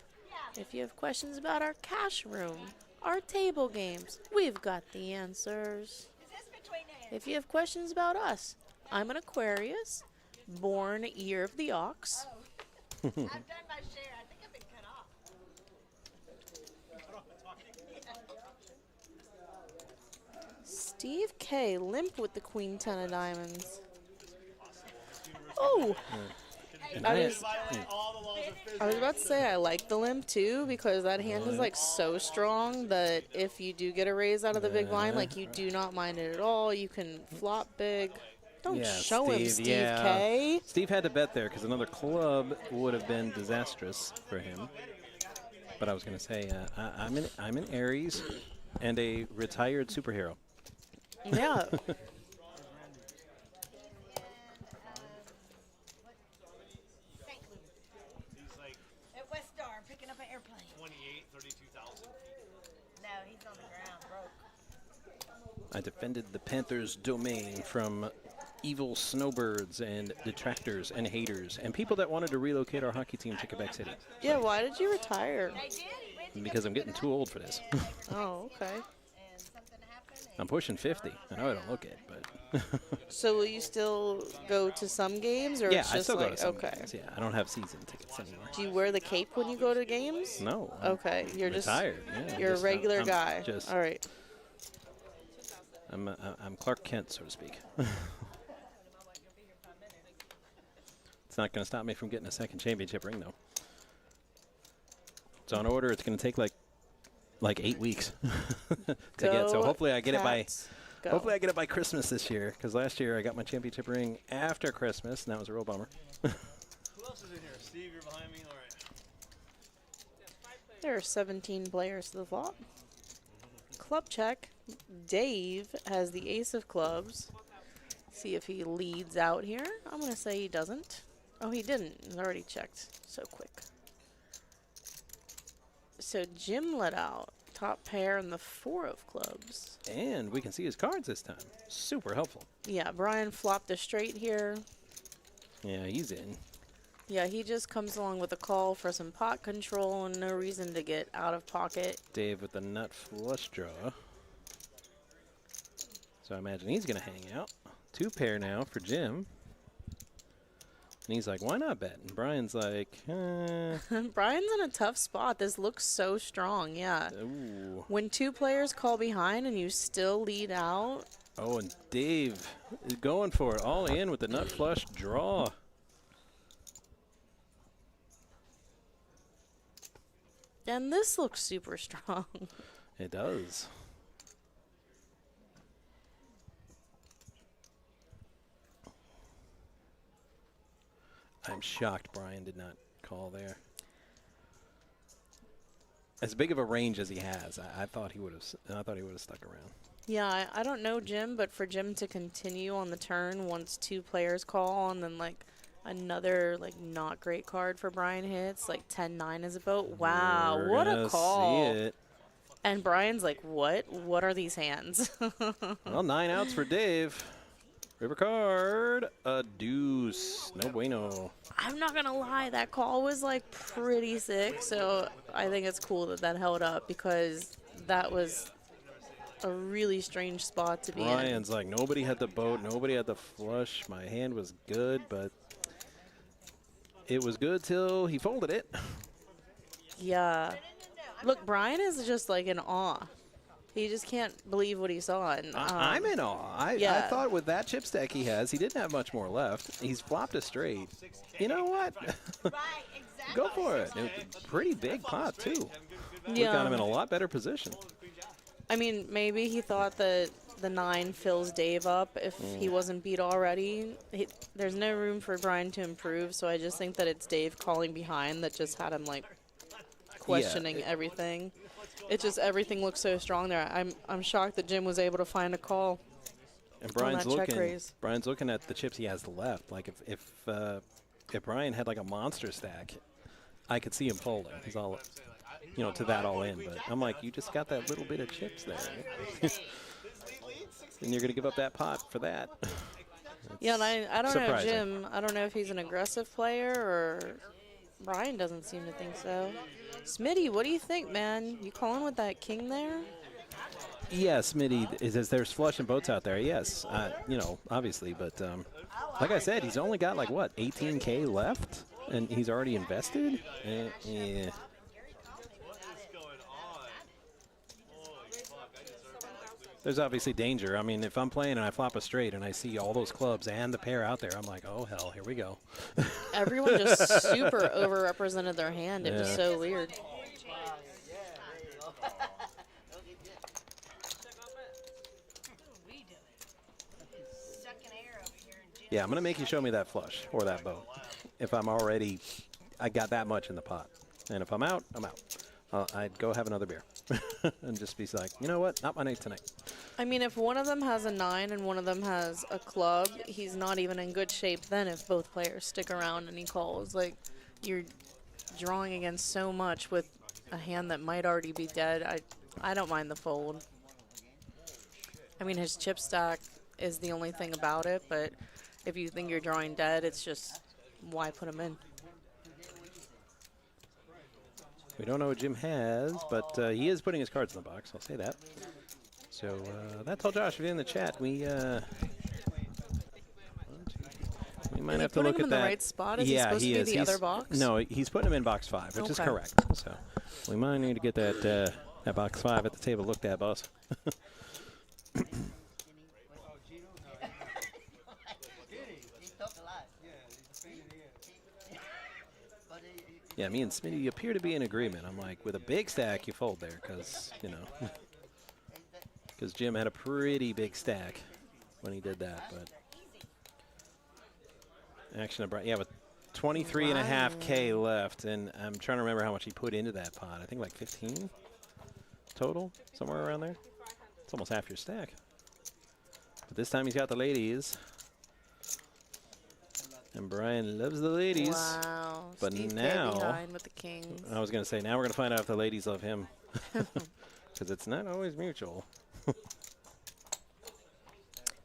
If you have questions about our cash room, our table games, we've got the answers. Is this between hands? If you have questions about us, I'm an Aquarius, born year of the ox. I've done my share. I think I've been cut off. Steve K, limp with the queen 10 of diamonds. Oh! And I I was- All the laws of I was about to say I like the limp too because that hand is like so strong that if you do get a raise out of the big blind, like you do not mind it at all. You can flop big. Don't Yeah, show him, Steve, Steve yeah. K. Steve had to bet there because another club would have been disastrous for him. But I was going to say, I'm an Aries and a retired superhero. Yeah. He's like At West Star, picking up an airplane. 32,000 feet. No, he's on the ground, broke. I defended the Panthers' domain from evil snowbirds and detractors and haters and people that wanted to relocate our hockey team to Quebec City. Yeah, why did you retire? They did. He went to Because go I'm pick getting it too up, old for this. Oh, okay. and something happened. And I'm pushing 50. I know I don't look it, but So will you still go to some games or yeah, it's I just still like go to some okay. games. Yeah, I don't have season tickets anymore. Do you wear the cape when you go to games? No. I'm Okay, you're just retired. Yeah, you're just- a regular I'm guy. Just, All right. I'm Clark Kent, so to speak. It's not going to stop me from getting a second championship ring, though. It's on order. It's going to take like 8 weeks to get. So Go hopefully I get it by. Cats, go. Hopefully I get it by Christmas this year, because last year I got my championship ring after Christmas, and that was a real bummer. Who else is in here? Steve, you're behind me? All right. There are 17 players to the flop. Club check. Dave has the ace of clubs. See if he leads out here. I'm going to say he doesn't. Oh, he didn't. He's already checked. So quick. So Jim let out. Top pair and the 4 of clubs. And we can see his cards this time. Super helpful. Yeah, Brian flopped a straight here. Yeah, he's in. Yeah, he just comes along with a call for some pot control and no reason to get out of pocket. Dave with the nut flush draw. So I imagine he's going to hang out. 2 pair now for Jim. And he's like, why not bet? And Brian's like, Brian's in a tough spot. This looks so strong, yeah. ooh. When 2 players call behind and you still lead out. Oh, and Dave is going for it. All in with the nut flush draw. And this looks super strong. It does. I'm shocked Brian did not call there. As big of a range as he has, I thought he would have. I thought he would have stuck around. Yeah, I don't know Jim, but for Jim to continue on the turn once 2 players call and then like another like not great card for Brian hits, like 10-9 is a boat. Wow, We're what gonna a call. See it. And Brian's like, what? What are these hands? Well, 9 outs for Dave. River card, a deuce. No bueno. I'm not going to lie, that call was like pretty sick, so I think it's cool that that held up because that was a really strange spot to be in. Brian's like, nobody had the boat, nobody had the flush. My hand was good, but it was good till he folded it. Yeah. Look, Brian is just like in awe. He just can't believe what he saw. And I'm in awe. I yeah. thought with that chip stack he has, he didn't have much more left. He's flopped a straight. You know what? Right, exactly. Go for it. Pretty big pot, too. We Yeah. got him in a lot better position. I mean, maybe he thought that the 9 fills Dave up if he wasn't beat already. There's no room for Brian to improve, so I just think that it's Dave calling behind that just had him, like, questioning everything. It just, everything looks so strong there. I'm shocked that Jim was able to find a call. And Brian's looking. raise. Brian's looking at the chips he has left. Like if Brian had like a monster stack, I could see him folding. He's all, to that all in. But I'm like, you just got that little bit of chips there, and you're gonna give up that pot for that. Yeah, and I don't know, surprising. Jim. I don't know if he's an aggressive player or Brian doesn't seem to think so. Smitty, what do you think, man? You calling with that king there? Yeah, Smitty, there's flush and boats out there. Yes, obviously, but like I said, he's only got like what 18K left, and he's already invested. Yeah. There's obviously danger. I mean, if I'm playing and I flop a straight and I see all those clubs and the pair out there, I'm like, oh hell, here we go. Everyone just super overrepresented their hand. It was so weird. Yeah, I'm going to make you show me that flush or that boat. If I got that much in the pot. And if I'm out, I'm out. I'd go have another beer and just be like, you know what? Not my night tonight. I mean, if one of them has a 9 and one of them has a club, he's not even in good shape then if both players stick around and he calls. Like, you're drawing against so much with a hand that might already be dead. I don't mind the fold. I mean, his chip stack is the only thing about it, but if you think you're drawing dead, it's just, why put him in? We don't know what Jim has, but he is putting his cards in the box. I'll say that. So that's all, Josh. If you're in the chat, we might have to look at that. Putting him in the right spot? Is he supposed to be the other box? No, he's putting him in box 5, which is correct. So we might need to get that box 5 at the table looked at, boss. Yeah, me and Smitty appear to be in agreement. I'm like, with a big stack, you fold there because, because Jim had a pretty big stack when he did that. But action, yeah, with 23.5K left, and I'm trying to remember how much he put into that pot. I think like 15 total, somewhere around there. It's almost half your stack. But this time he's got the ladies. And Brian loves the ladies. Wow. But Steve now, behind with the kings. I was going to say, now we're going to find out if the ladies love him. Because it's not always mutual.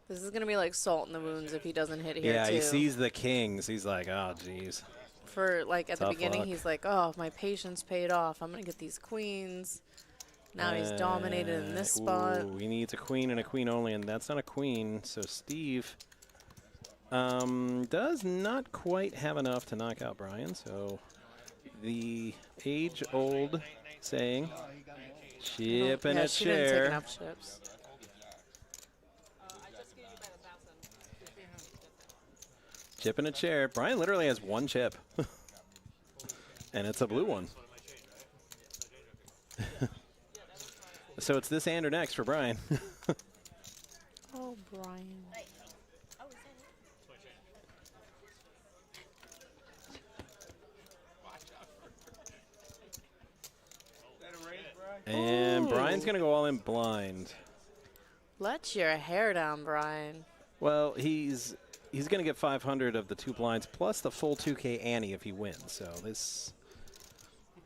This is going to be like salt in the wounds if he doesn't hit here, Yeah, too. he sees the kings. He's like, oh, geez. For, like, at the Tough beginning, luck. he's like, oh, my patience paid off. I'm going to get these queens. Now he's dominated in this spot. Ooh, he needs a queen and a queen only, and that's not a queen. So Steve does not quite have enough to knock out Brian. So the age-old saying, chip and a she didn't take chair. enough chips. Chip and a chair. Brian literally has one chip. And it's a blue one. So it's this hand or next for Brian. Oh, Brian. And Brian's going to go all in blind. Let your hair down, Brian. Well, he's going to get 500 of the 2 blinds plus the full 2K ante if he wins. So this,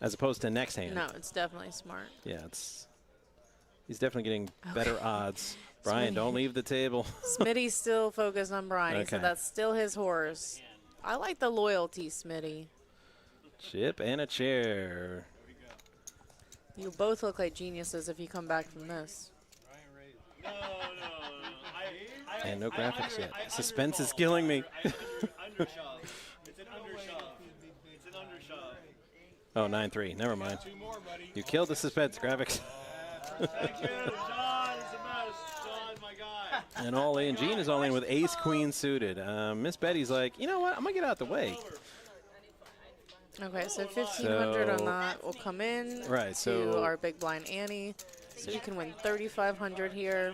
as opposed to next hand. No, it's definitely smart. Yeah, he's definitely getting better odds. Brian, don't leave the table. Smitty's still focused on Brian. He Okay. said that's still his horse. I like the loyalty, Smitty. Chip and a chair. You both look like geniuses if you come back from this. No. And no graphics yet. Suspense is killing me. Undershove. It's an undershove. It's an undershove. Oh, 9-3. Never mind. Two more, buddy. You killed the suspense graphics. Thank you. John is the best. John, my guy. And all in. Gene is all in with ace queen suited. Miss Betty's like, you know what? I'm going to get out the way. Okay, so 1,500 on that will come in Right, to so- our big blind Annie. So you can win 3,500 here.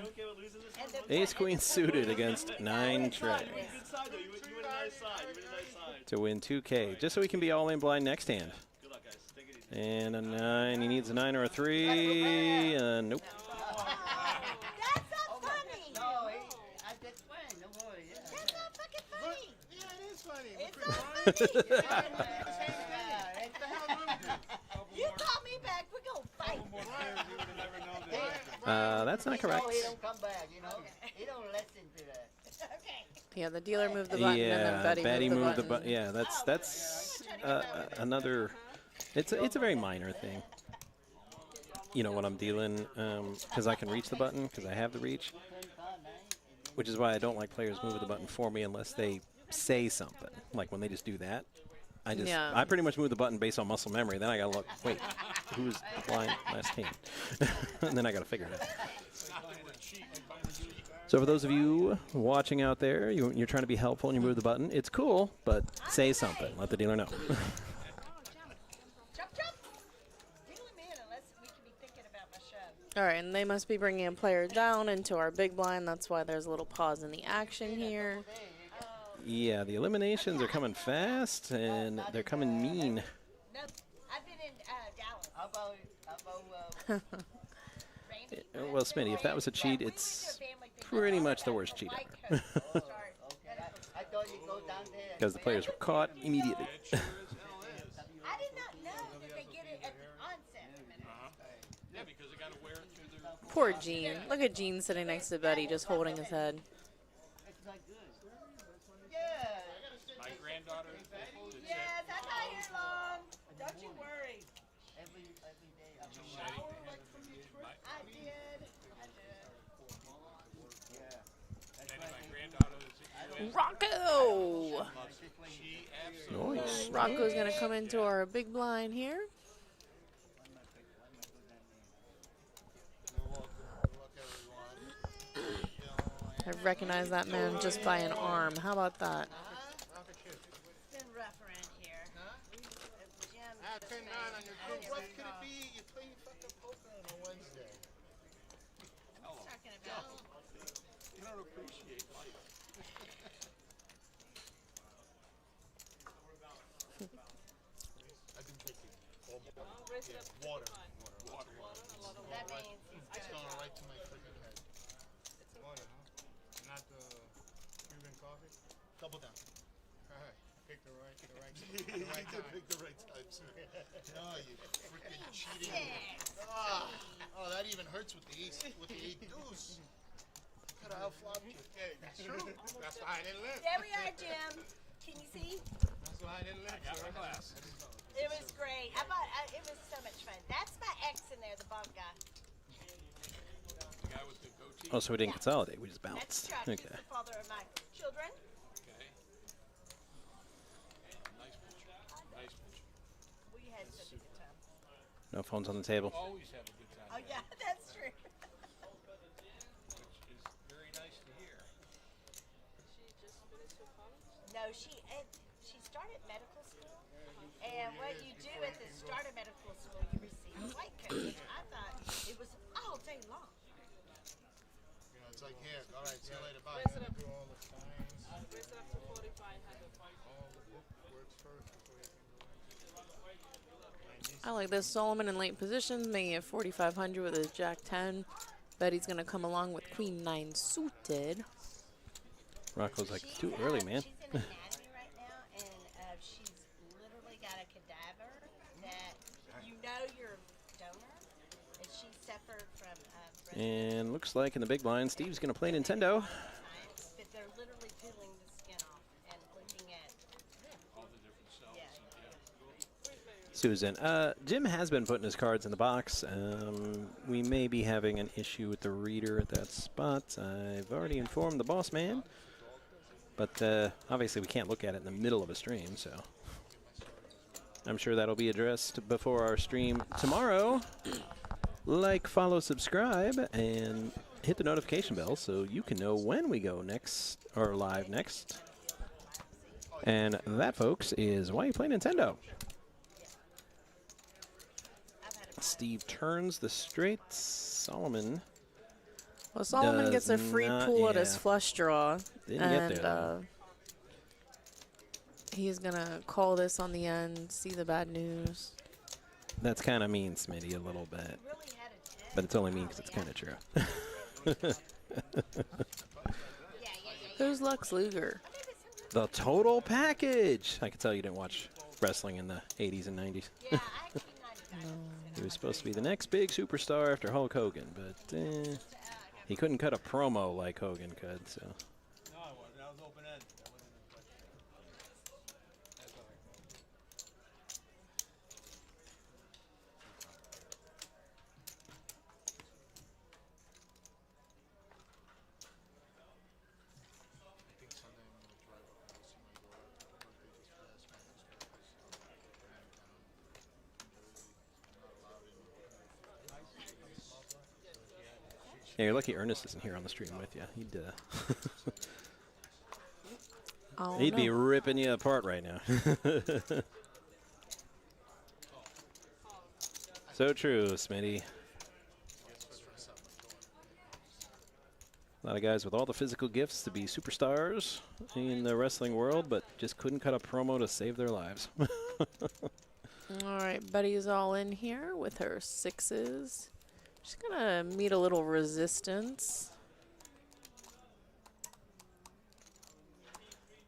Ace queen suited against 9 tray Good side, though. You went a nice side. You went a nice side. to win 2K. Just so we can be all in blind next hand. Good luck, guys. Take it easy. And a 9. He needs a 9 or a 3. Nope. That's not funny. No, I did fine. Don't worry. Yeah. That's not fucking funny. Yeah, it is funny. It's not funny. It's the hell You call me back, we're gonna fight. That's not correct. No, he don't come back, you know. He don't listen to that. Okay. Yeah, the dealer moved the button and then Yeah, Betty moved the moved button. Yeah, that's another. It's a very minor thing. You know what I'm dealing, because I can reach the button because I have the reach, which is why I don't like players moving the button for me unless they say something. Like when they just do that, Yeah. I pretty much move the button based on muscle memory. Then I gotta look. Wait, who's blind last team? And then I gotta figure it out. So for those of you watching out there, you're trying to be helpful and you move the button. It's cool, but say something. Let the dealer know. Jump, jump. Deal him in unless we can be thinking about my show. All right, and they must be bringing a player down into our big blind. That's why there's a little pause in the action here. Yeah, the eliminations are coming fast and they're coming mean. Nope. I've been in Dallas. How about Randy. Well, Smitty, if that was a cheat, it's pretty much the worst cheat ever. okay. I thought you'd go down there. Because the players were caught immediately. I did not know that they get it at the onset. Yeah, because they got to wear it through their. Poor Gene. Look at Gene sitting next to Betty just holding his head. It's not good. Yeah. My granddaughter. Yes, I'm not here long. Don't you worry. Every day. I did. My granddaughter is Rocco! she absolutely. Nice. Rocco's going to come into our big blind here. I recognize that man just by an arm. How about that? It's been rough around here. Jim, Ah, 10-9 on your group. What could it be? You play fucking poker on a Wednesday. talking about. You don't appreciate life. I've been drinking water. That means It's going right to my freaking head. Water, huh? Not the Cuban coffee? Double down. All right. Pick the right time. Pick the right time, sir. Oh, you freaking cheating. Oh, that even hurts with the eight deuce. Could have outflopped you. Hey, that's true. That's why I didn't live. there we are, Jim. Can you see? That's why I didn't live, Got sir. my glasses. It was great. It was so much fun. That's my ex in there, the bald guy. The guy with the goatee. Oh, so we didn't consolidate. We just That's bounced. Chuck. He's Okay. the father of my children. Okay. Nice picture. Nice picture. We had such a good time. No phones on the table. Always have a good time. Oh yeah, that's true. Which is very nice to hear. No, she started medical school, and what you do at the start of medical school, you receive a white coat, which I thought it was all day long. You know, it's like, here, all right, see you later, bye. Do all the signs. All the book works first before you can do I like this. Solomon in late positions, making it 4,500 with his Jack 10. Betty's going to come along with Queen 9 suited. Rocco's like, She's, too early, man. She's in anatomy right now, and she's literally got a cadaver that you know your donor, and she suffered from breast And looks like in the big blind, Steve's going to play Nintendo. science, but they're literally peeling the skin off and looking at, All the different cells. yeah. Susan. Jim has been putting his cards in the box. We may be having an issue with the reader at that spot. I've already informed the boss man. But obviously we can't look at it in the middle of a stream, so. I'm sure that'll be addressed before our stream tomorrow. Like, follow, subscribe, and hit the notification bell so you can know when we go next or live next. And that, folks, is Why You Play Nintendo. Steve turns the straights. Solomon. Well, Solomon gets a free pull at his flush draw. Didn't get there. He's going to call this on the end, see the bad news. That's kind of mean, Smitty, a little bit. But it's only mean because it's kind of true. Who's Lex Luger? The total package. I could tell you didn't watch wrestling in the 80s and 90s. He was supposed to be the next big superstar after Hulk Hogan, but he couldn't cut a promo like Hogan could, so. No, I wasn't. That was open end. That wasn't a question. That's all right. I think Sunday I'm gonna drive up and see my daughter. Birthday just passed. My sister was ran down in Jersey. I'm not allowed in. Yeah, you're lucky Ernest isn't here on the stream with you. He'd be ripping you apart right now. So true, Smitty. A lot of guys with all the physical gifts to be superstars in the wrestling world, but just couldn't cut a promo to save their lives. All right, Betty's all in here with her sixes. She's going to meet a little resistance.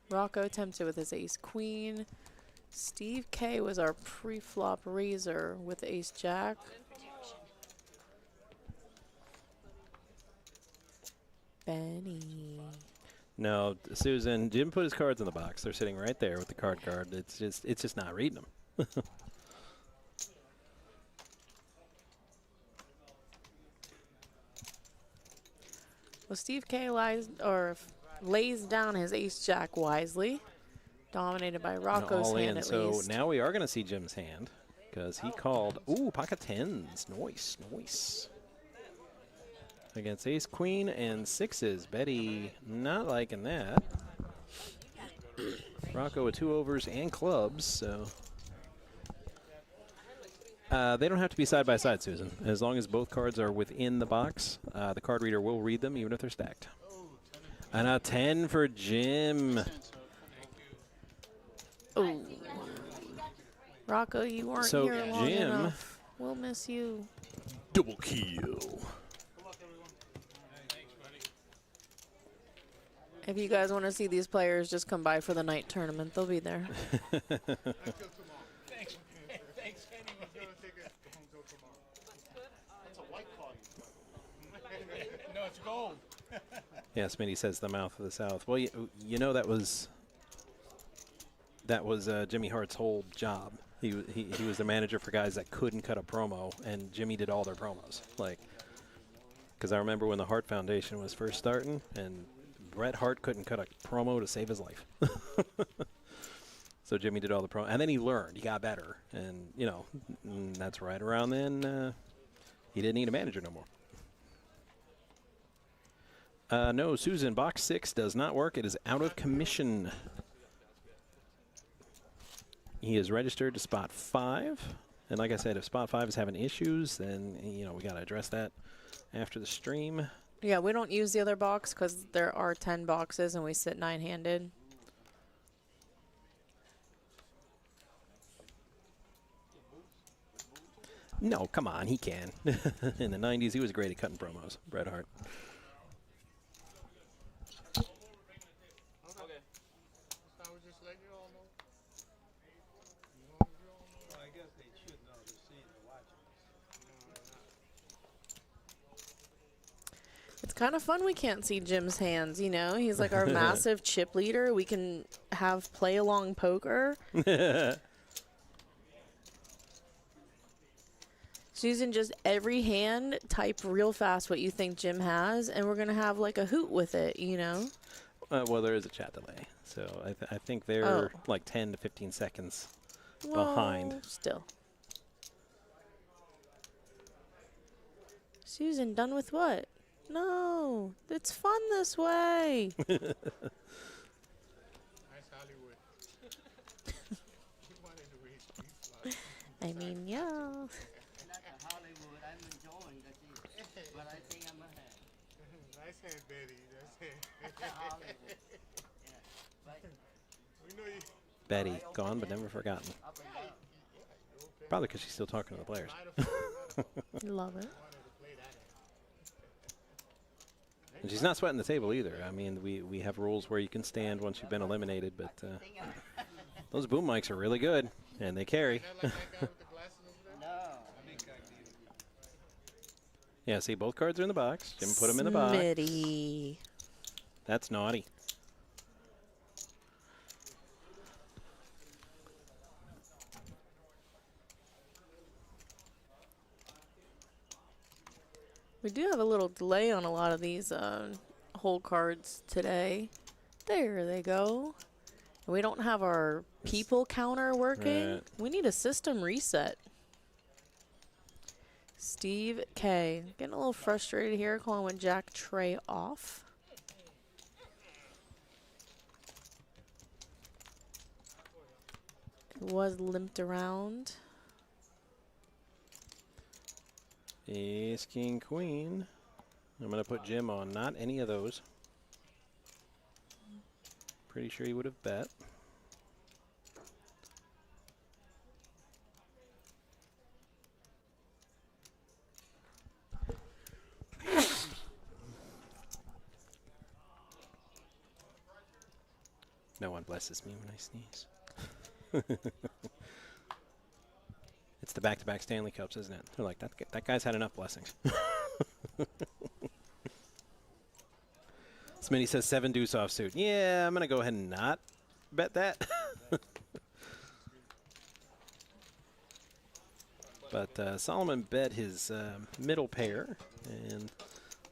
Rocco tempted with his ace-queen. Steve K was our pre-flop raiser with ace-jack. Benny. No, Susan, Jim put his cards in the box. They're sitting right there with the card. It's just not reading them. Well, Steve K lays down his ace-jack wisely, dominated by Rocco's hand at least. So now we are going to see Jim's hand because he called, ooh, pocket tens. Nice, nice. Against ace, queen, and sixes. Betty not liking that. Rocco with 2 overs and clubs, so. They don't have to be side by side, Susan. As long as both cards are within the box, the card reader will read them even if they're stacked. And a 10 for Jim. Oh, Rocco, you weren't So here long Jim, enough. We'll miss you. double kill. If you guys want to see these players, just come by for the night tournament. They'll be there. Thanks anyway. I'm gonna take it home till tomorrow. That's a white card. No, it's gold. Yeah, Smitty says the mouth of the South. Well, you know that was Jimmy Hart's whole job. He was the manager for guys that couldn't cut a promo, and Jimmy did all their promos. Like, because I remember when the Hart Foundation was first starting, and Bret Hart couldn't cut a promo to save his life. So Jimmy did all the promo, and then he learned. He got better, and that's right around then he didn't need a manager no more. No, Susan, box 6 does not work. It is out of commission. He is registered to spot 5. And like I said, if spot 5 is having issues, then, we got to address that after the stream. Yeah, we don't use the other box because there are 10 boxes and we sit 9-handed. No, come on, he can. In the 90s, he was great at cutting promos, Bret Hart. I was just letting you all know. Well, I guess they should know. They're seeing, they're watching. It's kind of fun we can't see Jim's hands, He's like our massive chip leader. We can have play-along poker. Susan, just every hand, type real fast what you think Jim has, and we're going to have like a hoot with it, Well, there is a chat delay. So I think they're like 10 to 15 seconds behind. Whoa, still. Susan, done with what? No, it's fun this way. Nice Hollywood. He wanted to reach street fly. I mean, yeah. Not the Hollywood. I'm enjoying the thing. But I think I'm ahead. Nice hand, Betty. Nice hand. Hollywood. Yeah. Right We know you. Betty, gone but never forgotten. up and down. Probably because she's still talking to the players. Love it. And she's not sweating the table either. I mean, we have rules where you can stand once you've been eliminated, but those boom mics are really good, and they carry. Like that guy with the glasses over there? No. Yeah, see, both cards are in the box. Jim put them in the box. Smitty. That's naughty. We do have a little delay on a lot of these hole cards today. There they go. We don't have our people counter working. Right. We need a system reset. Steve K. Getting a little frustrated here, calling with Jack Trey off. It was limped around. Ace, king, queen. I'm going to put Jim on not any of those. Pretty sure he would have bet. No one blesses me when I sneeze. It's the back-to-back Stanley Cups, isn't it? They're like, that guy's had enough blessings. Smitty says 7 deuce offsuit. Yeah, I'm going to go ahead and not bet that. But Solomon bet his middle pair, and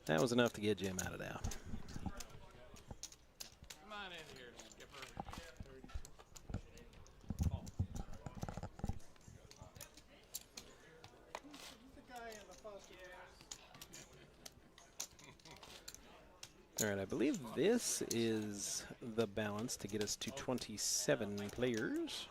that was enough to get Jim out of there. Come on in here, Skipper. All right, I believe this is the balance to get us to 27 players.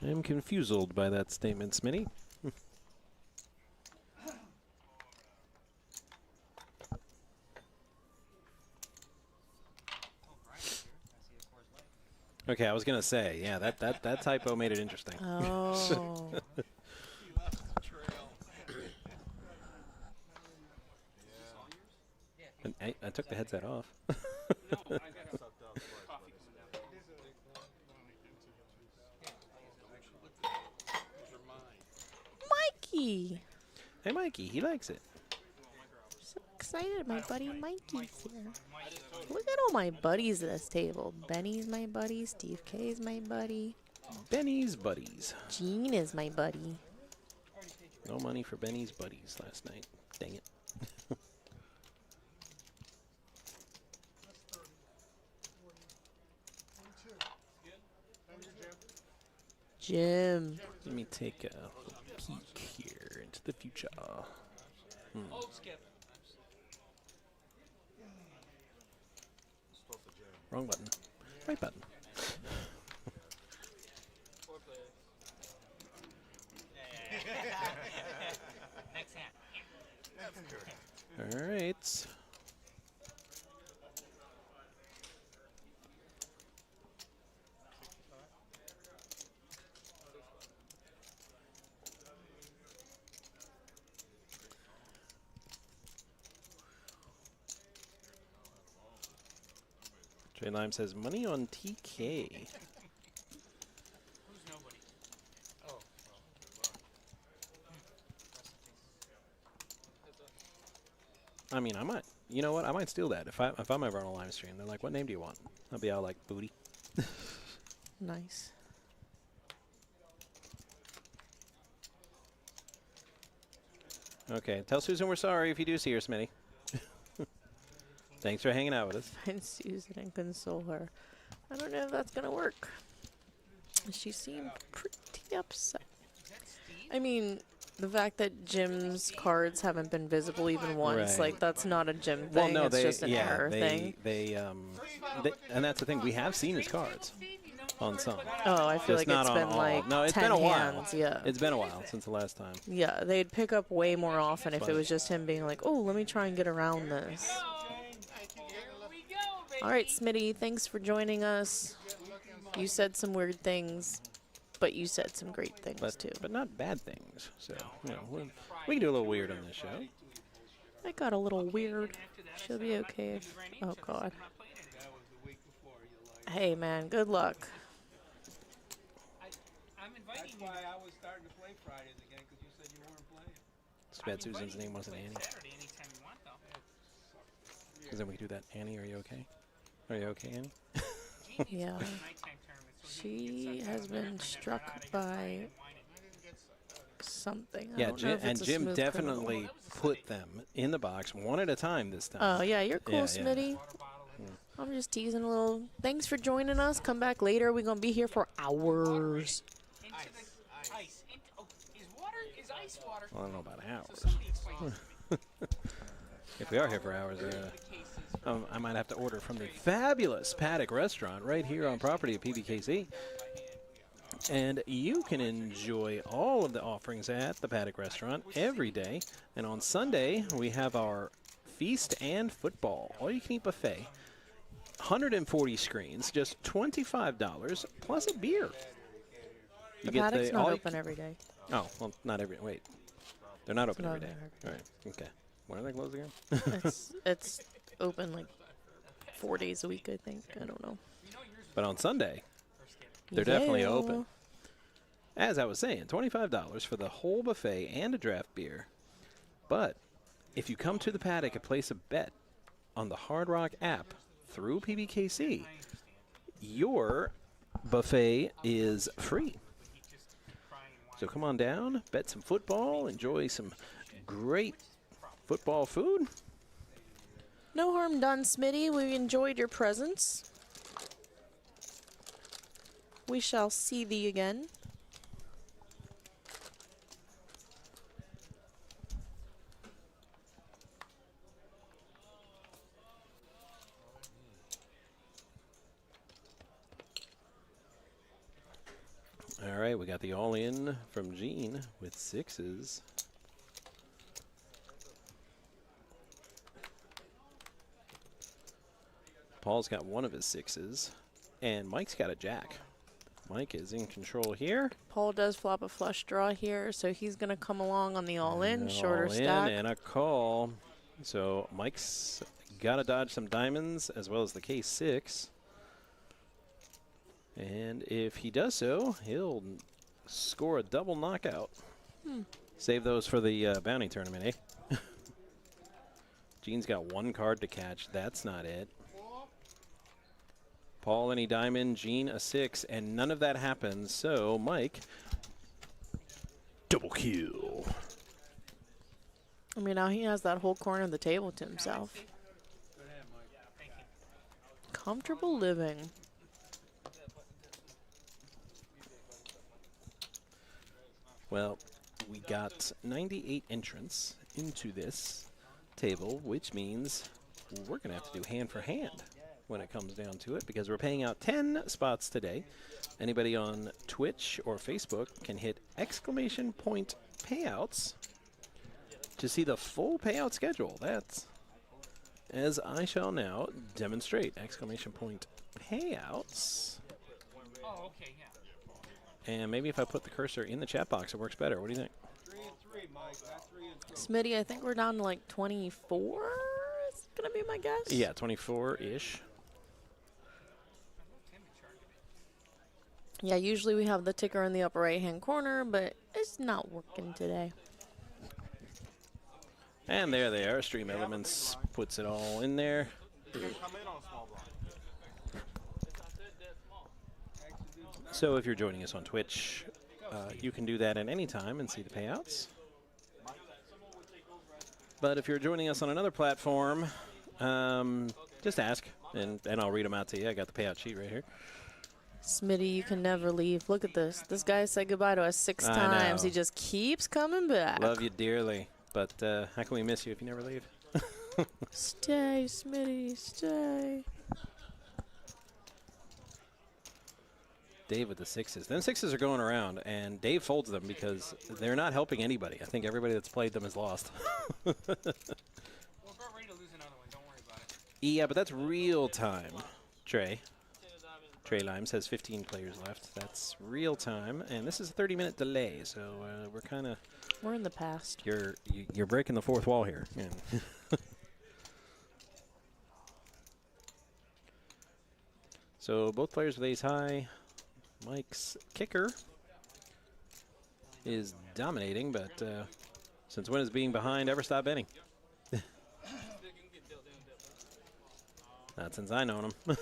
I'm confused by that statement, Smitty. Okay, I was gonna say, yeah, that typo made it interesting. Oh. And I took the headset off. Mikey. Hey, Mikey, he likes it. So excited, my buddy Mikey's here. Look at all my buddies at this table. Benny's my buddy. Steve K's my buddy. Benny's buddies. Gene is my buddy. No money for Benny's buddies last night. Dang it. Jim. Let me take a peek here into the future. Oh, Skip. Wrong button. Right button. Four players. Next hand. All right. Jay Lime says money on TK. Who's nobody? Oh, I mean, I might. You know what? I might steal that if I'm ever on a live stream. They're like, "What name do you want?" I'll be all like, "Booty." Nice. Okay. Tell Susan we're sorry if you do see her, Smitty. Thanks for hanging out with us. Find Susan and console her. I don't know if that's gonna work. She seemed pretty upset. I mean, the fact that Jim's cards haven't been visible even once, Right. like that's not a Jim thing. Well, no, it's just an error thing. They, and that's the thing. We have seen his cards on some. Oh, I feel Just like not it's on been all. like No, it's 10 been a while. hands. Yeah. It's been a while since the last time. Yeah, they'd pick up way more often if it was just him being like, oh, let me try and get around this. All right, Smitty, thanks for joining us. You said some weird things, but you said some great things, too. But not bad things. So, you know, we can do a little weird on this show. I got a little weird. She'll be okay if... Oh, God. Hey, man, good luck. That's why I was starting to play Fridays again, because you said you weren't playing. Too bad Susan's name wasn't Annie. Because then we could do that. Annie, are you okay? Are you okay, Annie? Yeah. She has been struck by something. I Yeah, don't know if it's a Jim smooth definitely criminal. put them in the box one at a time this time. Oh, yeah, you're cool, Yeah, yeah. Smitty. I'm just teasing a little. Thanks for joining us. Come back later. We're going to be here for hours. Well, I don't know about hours. If we are here for hours, I might have to order from the fabulous Paddock Restaurant right here on property of PBKC. And you can enjoy all of the offerings at the Paddock Restaurant every day. And on Sunday, we have our Feast and Football all-you-can-eat buffet. 140 screens, just $25 plus a beer. The Paddock's not open every day. Oh, well, not every. Wait, they're not open not every day. every All right. Okay. When are they closed again? It's open like 4 days a week, I think. I don't know. But on Sunday, they're definitely Yeah. open. As I was saying, $25 for the whole buffet and a draft beer. But if you come to the Paddock and place a bet on the Hard Rock app through PBKC, your buffet is free. So come on down, bet some football, enjoy some great football food. No harm done, Smitty. We enjoyed your presence. We shall see thee again. All right, we got the all-in from Gene with sixes. Paul's got one of his sixes, and Mike's got a jack. Mike is in control here. Paul does flop a flush draw here, so he's going to come along on the all-in, shorter All in stack. and a call. So Mike's got to dodge some diamonds as well as the K6. And if he does so, he'll score a double knockout. Save those for the bounty tournament, eh? Gene's got one card to catch. That's not it. Paul, any diamond, Gene, a 6, and none of that happens. So, Mike, double kill. I mean, now he has that whole corner of the table to himself. Comfortable living. Well, we got 98 entrants into this table, which means we're going to have to do hand for hand when it comes down to it, because we're paying out 10 spots today. Anybody on Twitch or Facebook can hit exclamation point payouts to see the full payout schedule. That's, as I shall now demonstrate, exclamation point payouts. Oh, okay, yeah. And maybe if I put the cursor in the chat box, it works better. What do you think? 3 and 3, Mike. Not 3 and 2. Smitty, I think we're down to like 24 is going to be my guess. Yeah, 24-ish. Yeah, usually we have the ticker in the upper right-hand corner, but it's not working today. And there they are. Stream Elements puts it all in there. So if you're joining us on Twitch, you can do that at any time and see the payouts. But if you're joining us on another platform, just ask, and I'll read them out to you. I got the payout sheet right here. Smitty, you can never leave. Look at this. This guy said goodbye to us 6 I times. know. He just keeps coming back. Love you dearly, but how can we miss you if you never leave? Stay, Smitty, stay. Dave with the 6s. Them 6s are going around, and Dave folds them because they're not helping anybody. I think everybody that's played them has lost. We're about ready to lose another one. Don't worry about it. Yeah, but that's real time. Trey Limes has 15 players left. That's real time, and this is a 30-minute delay, so We're in the past. you're breaking the fourth wall here. And so both players with ace high. Mike's kicker is dominating, but since when is being behind ever stop betting? Not since I known him.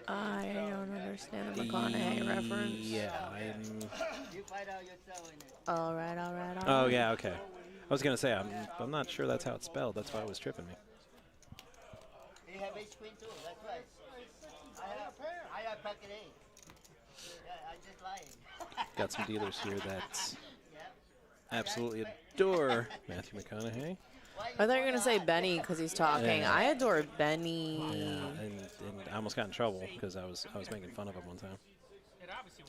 I don't understand the McConaughey reference. Yeah, You find out yourself in it. All right, all right, all right. oh yeah, okay. I was gonna say I'm not sure that's how it's spelled. That's why it was tripping me. They have ace queen too. That's right. I have pocket ace. Yeah, I'm just lying. Got some dealers here that absolutely adore Matthew McConaughey. I thought you were going to say Benny because he's talking. Yeah. I adore Benny. Yeah, and I almost got in trouble because I was making fun of him one time.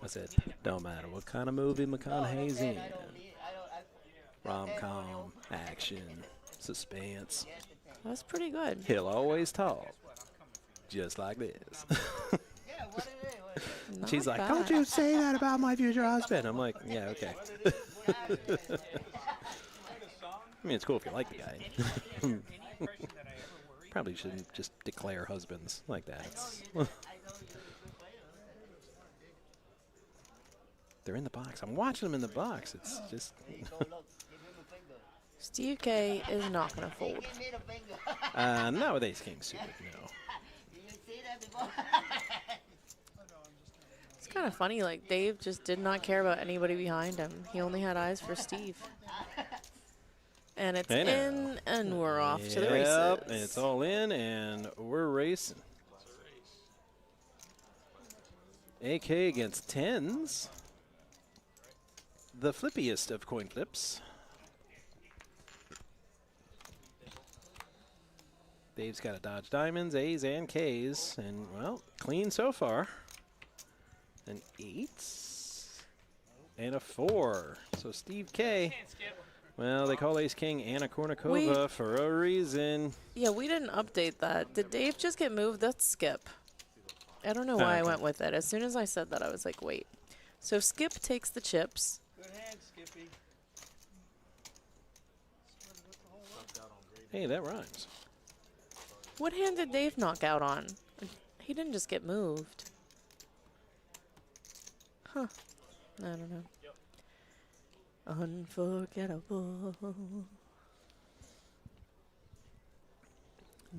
I said, don't matter what kind of movie McConaughey's in. Rom-com, action, suspense. That's pretty good. He'll always talk just like this. Not She's like, bad. don't you say that about my future husband. I'm like, yeah, okay. I mean, it's cool if you like the guy. Probably shouldn't just declare husbands like that. They're in the box. I'm watching them in the box. It's just... Steve K is not going to fold. not with ace king suited, no. It's kind of funny. Like, Dave just did not care about anybody behind him. He only had eyes for Steve. And it's Hey, now. in, and we're off to the races. Yep, and it's all in, and we're racing. AK against tens. The flippiest of coin flips. Dave's got to dodge diamonds, A's, and K's, and, well, clean so far. An 8 and a 4. So Steve K. Well, they call Ace King Anna Kournikova for a reason. Yeah, we didn't update that. Did Dave just get moved? That's Skip. I don't know why I went with it. As soon as I said that, I was like, wait. So Skip takes the chips. Good hand, Skippy. Hey, that rhymes. What hand did Dave knock out on? He didn't just get moved. Huh. I don't know. Unforgettable.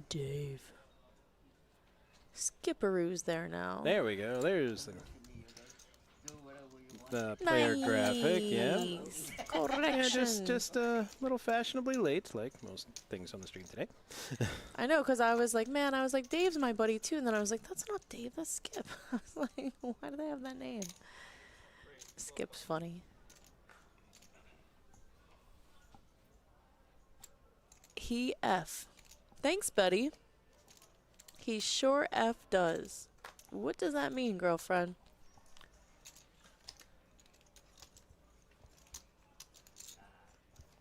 Dave. Skipperoo's there now. There we go. There's the player graphic. Yeah. Correction. Yeah, just a little fashionably late, like most things on the stream today. I know, because I was like, man, I was like, Dave's my buddy too. And then I was like, that's not Dave, that's Skip. I was like, why do they have that name? Skip's funny. He F. Thanks, buddy. He sure F does. What does that mean, girlfriend?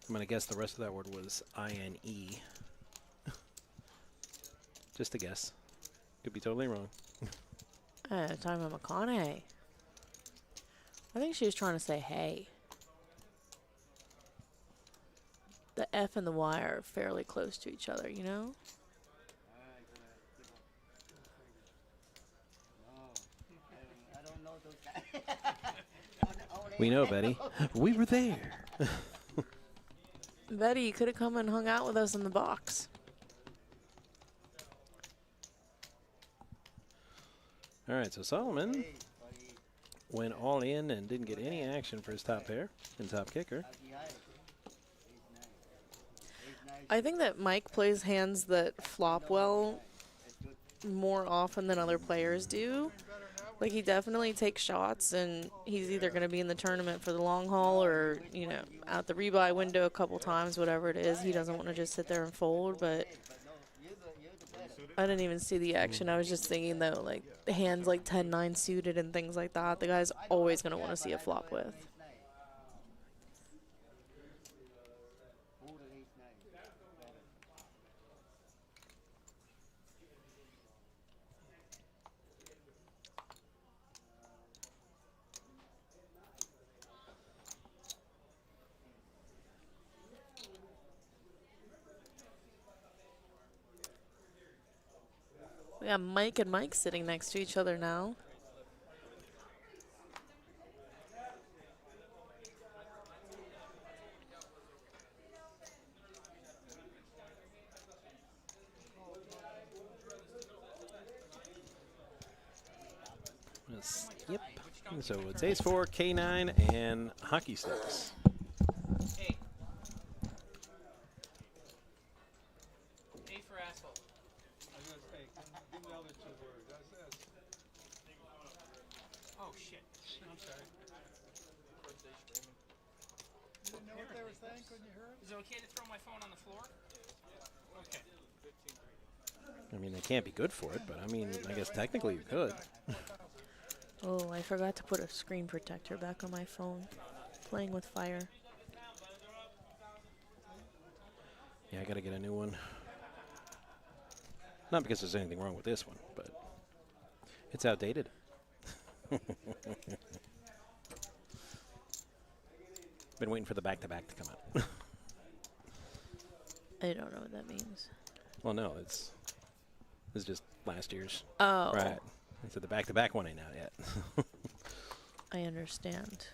I'm going to guess the rest of that word was I-N-E. Just a guess. Could be totally wrong. Talking about McConaughey. I think she was trying to say hey. The F and the Y are fairly close to each other, you know? I don't know those guys. We know, Betty. We were there. Betty, you could have come and hung out with us in the box. All right, so Solomon went all in and didn't get any action for his top pair and top kicker. I think that Mike plays hands that flop well more often than other players do. Like, he definitely takes shots, and he's either going to be in the tournament for the long haul or, you know, out the rebuy window a couple times, whatever it is. He doesn't want to just sit there and fold, but I didn't even see the action. I was just thinking, though, like, hands like 10-9 suited and things like that, the guy's always going to want to see a flop with. We got Mike and Mike sitting next to each other now. Skip. So it's ace 4, K9, and hockey sticks. Hey. A for asshole. I was gonna say, give me the other 2 words. That's this. Oh shit. I'm sorry. You didn't know what they were saying? Couldn't you hear it? Is it okay to throw my phone on the floor? Okay. I mean, they can't be good for it, but I mean, I guess technically you could. Oh, I forgot to put a screen protector back on my phone. Playing with fire. Yeah, I gotta get a new one. Not because there's anything wrong with this one, but it's outdated. Been waiting for the back-to-back to come out. I don't know what that means. Well, no, it's just last year's. Oh. Right. So the back-to-back one ain't out yet. I understand.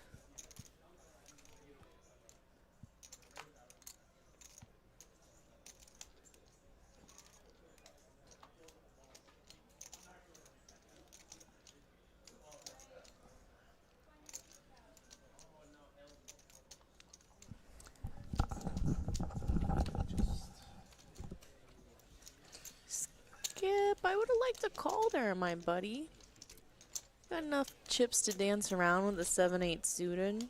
Skip, I would have liked a call there, my buddy. Got enough chips to dance around with the 7-8 suited.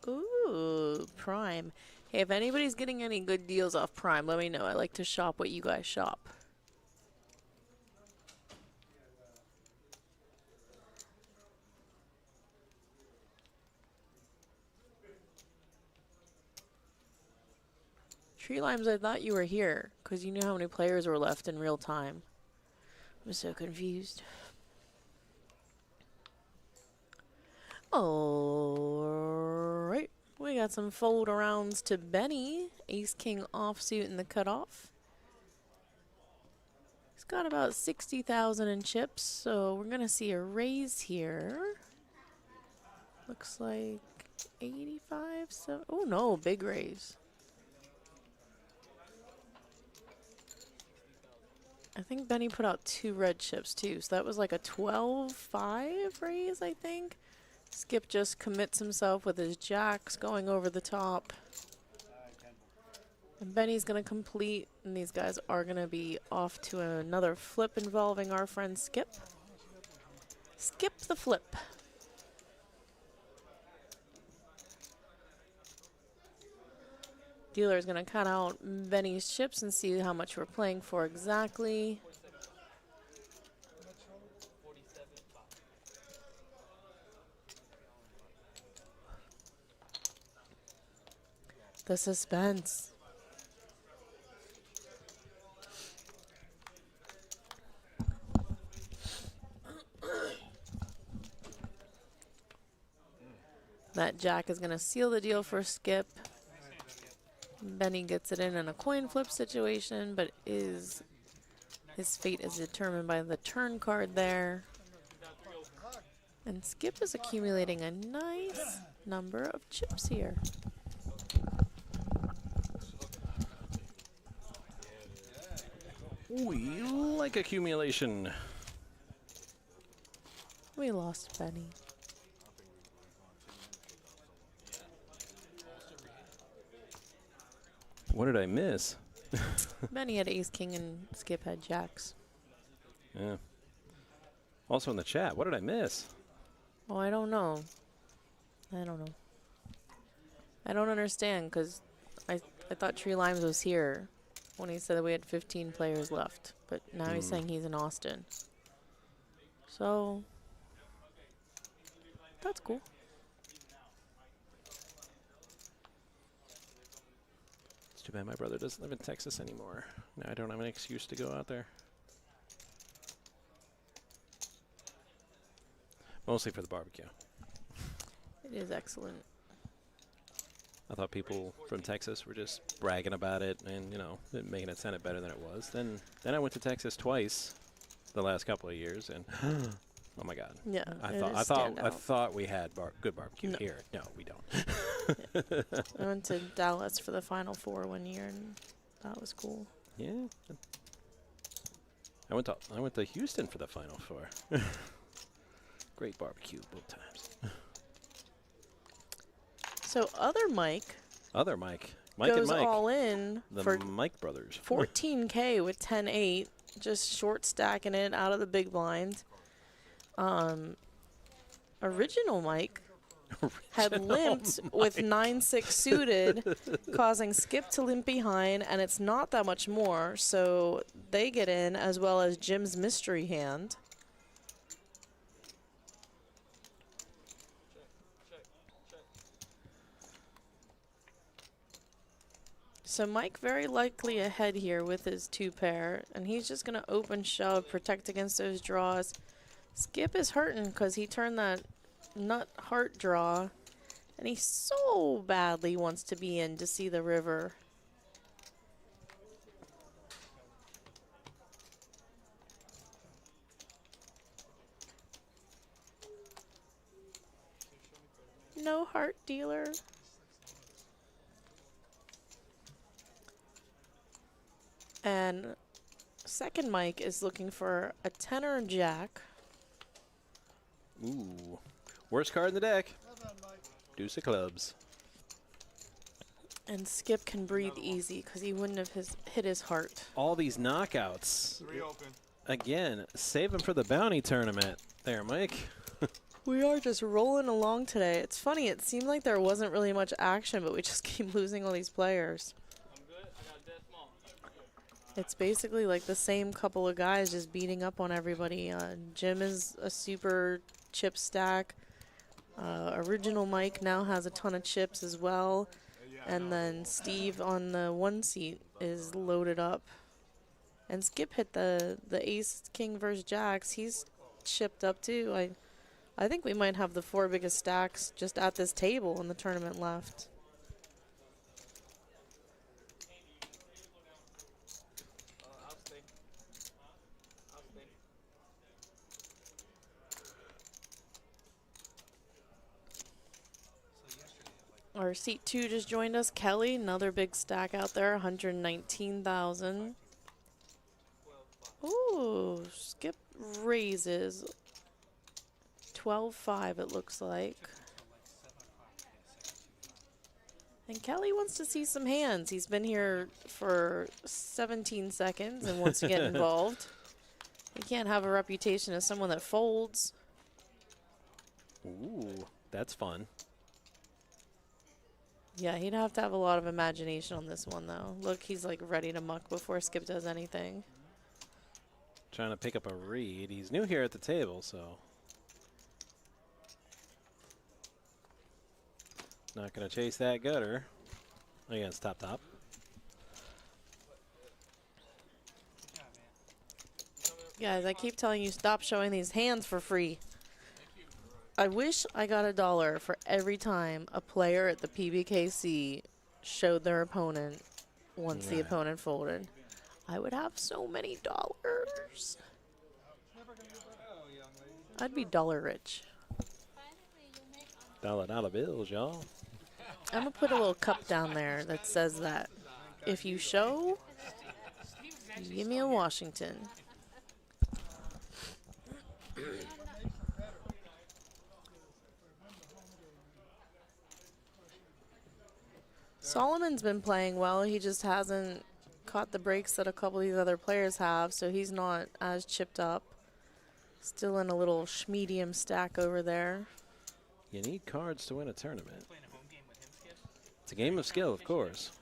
Ooh, Prime. Hey, if anybody's getting any good deals off Prime, let me know. I like to shop what you guys shop. Tree Limes, I thought you were here, because you knew how many players were left in real time. I'm so confused. Alright, we got some fold arounds to Benny. Ace-King offsuit in the cutoff. He's got about 60,000 in chips, so we're going to see a raise here. Looks like 85, so... Oh no, big raise. I think Benny put out 2 red chips too, so that was like a 12-5 raise, I think. Skip just commits himself with his jacks going over the top. And Benny's going to complete, and these guys are going to be off to another flip involving our friend Skip. Skip the flip. Dealer is going to cut out Benny's chips and see how much we're playing for exactly. The suspense. That jack is going to seal the deal for Skip. Benny gets it in a coin flip situation, but his fate is determined by the turn card there. And Skip is accumulating a nice number of chips here. We like accumulation. We lost Benny. What did I miss? Benny had ace king and Skip had jacks. Yeah. Also in the chat, what did I miss? Oh, I don't know. I don't know. I don't understand because I thought Tree Limes was here when he said that we had 15 players left, but now he's saying he's in Austin. So that's cool. It's too bad my brother doesn't live in Texas anymore. Now I don't have an excuse to go out there. Mostly for the barbecue. It is excellent. I thought people from Texas were just bragging about it and, you know, making it sound better than it was. Then I went to Texas twice the last couple of years, and oh my God! Yeah, I thought we had good barbecue here. No, we don't. I went to Dallas for the Final Four one year, and that was cool. Yeah. I went to Houston for the Final Four. Great barbecue both times. So other Mike Mike goes and Mike, all in the for Mike brothers. 14K with 10-8, just short stacking it out of the big blind. Original Mike had limped with 9-6 suited, causing Skip to limp behind, and it's not that much more, so they get in, as well as Jim's mystery hand. So Mike very likely ahead here with his 2-pair, and he's just going to open shove, protect against those draws. Skip is hurting because he turned that nut heart draw, and he so badly wants to be in to see the river. No heart dealer. And second Mike is looking for a 10 or a jack. Ooh, worst card in the deck. Deuce of clubs. And Skip can breathe easy because he wouldn't have hit his heart. All these knockouts. 3 open. Again, save them for the bounty tournament. There, Mike. We are just rolling along today. It's funny, it seemed like there wasn't really much action, but we just keep losing all these players. I'm good. I got dead small. It's basically like the same couple of guys just beating up on everybody. Jim is a super chip stack. Original Mike now has a ton of chips as well. And then Steve on the 1 seat is loaded up. And Skip hit the ace, king versus jacks. He's chipped up too. I think we might have the 4 biggest stacks just at this table in the tournament left. I'll stay. I'll stay. Our seat 2 just joined us. Kelly, another big stack out there, 119,000. Ooh, Skip raises 12-5 it looks like. And Kelly wants to see some hands. He's been here for 17 seconds and wants to get involved. He can't have a reputation as someone that folds. Ooh, that's fun. Yeah, he'd have to have a lot of imagination on this one, though. Look, he's like ready to muck before Skip does anything. Trying to pick up a read. He's new here at the table, so not going to chase that gutter against top. Guys, I keep telling you, stop showing these hands for free. I wish I got $1 for every time a player at the PBKC showed their opponent once the opponent folded. I would have so many dollars. I'd be dollar rich. Dollar bills, y'all. I'm going to put a little cup down there that says that if you show, Give me a Washington. Solomon's been playing well. He just hasn't caught the breaks that a couple of these other players have, so he's not as chipped up. Still in a little medium stack over there. You need cards to win a tournament. It's a game of skill, of course,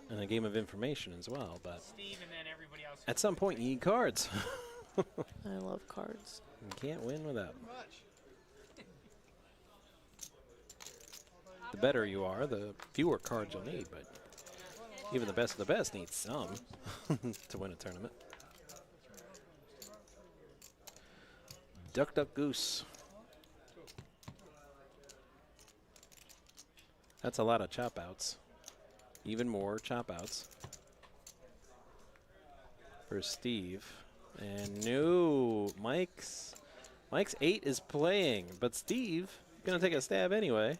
and a game of information as well, but at some point you need cards. I love cards. You can't win without them. The better you are, the fewer cards you'll need, but even the best of the best needs some to win a tournament. Duck, duck, goose. That's a lot of chop outs. Even more chop outs for Steve. And no, Mike's 8 is playing, but Steve gonna take a stab anyway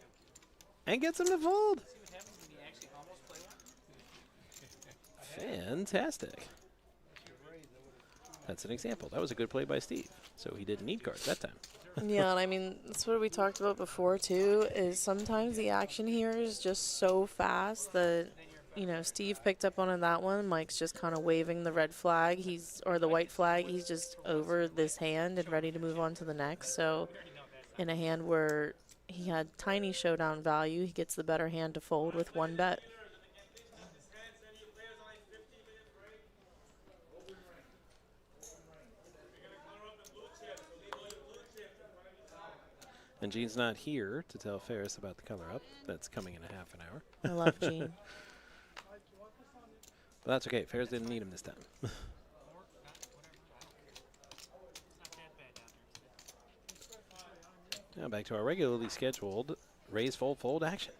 and gets him to fold. Fantastic. That's an example. That was a good play by Steve. So he didn't need cards that time. Yeah, and I mean, that's what we talked about before, too, is sometimes the action here is just so fast that, you know, Steve picked up on that one. Mike's just kind of waving the red flag, or the white flag. He's just over this hand and ready to move on to the next. So in a hand where he had tiny showdown value, he gets the better hand to fold with one bet. And Gene's not here to tell Ferris about the color up. That's coming in a half an hour. I love Gene. But that's okay. Ferris didn't need him this time. Now back to our regularly scheduled raise, fold, fold action.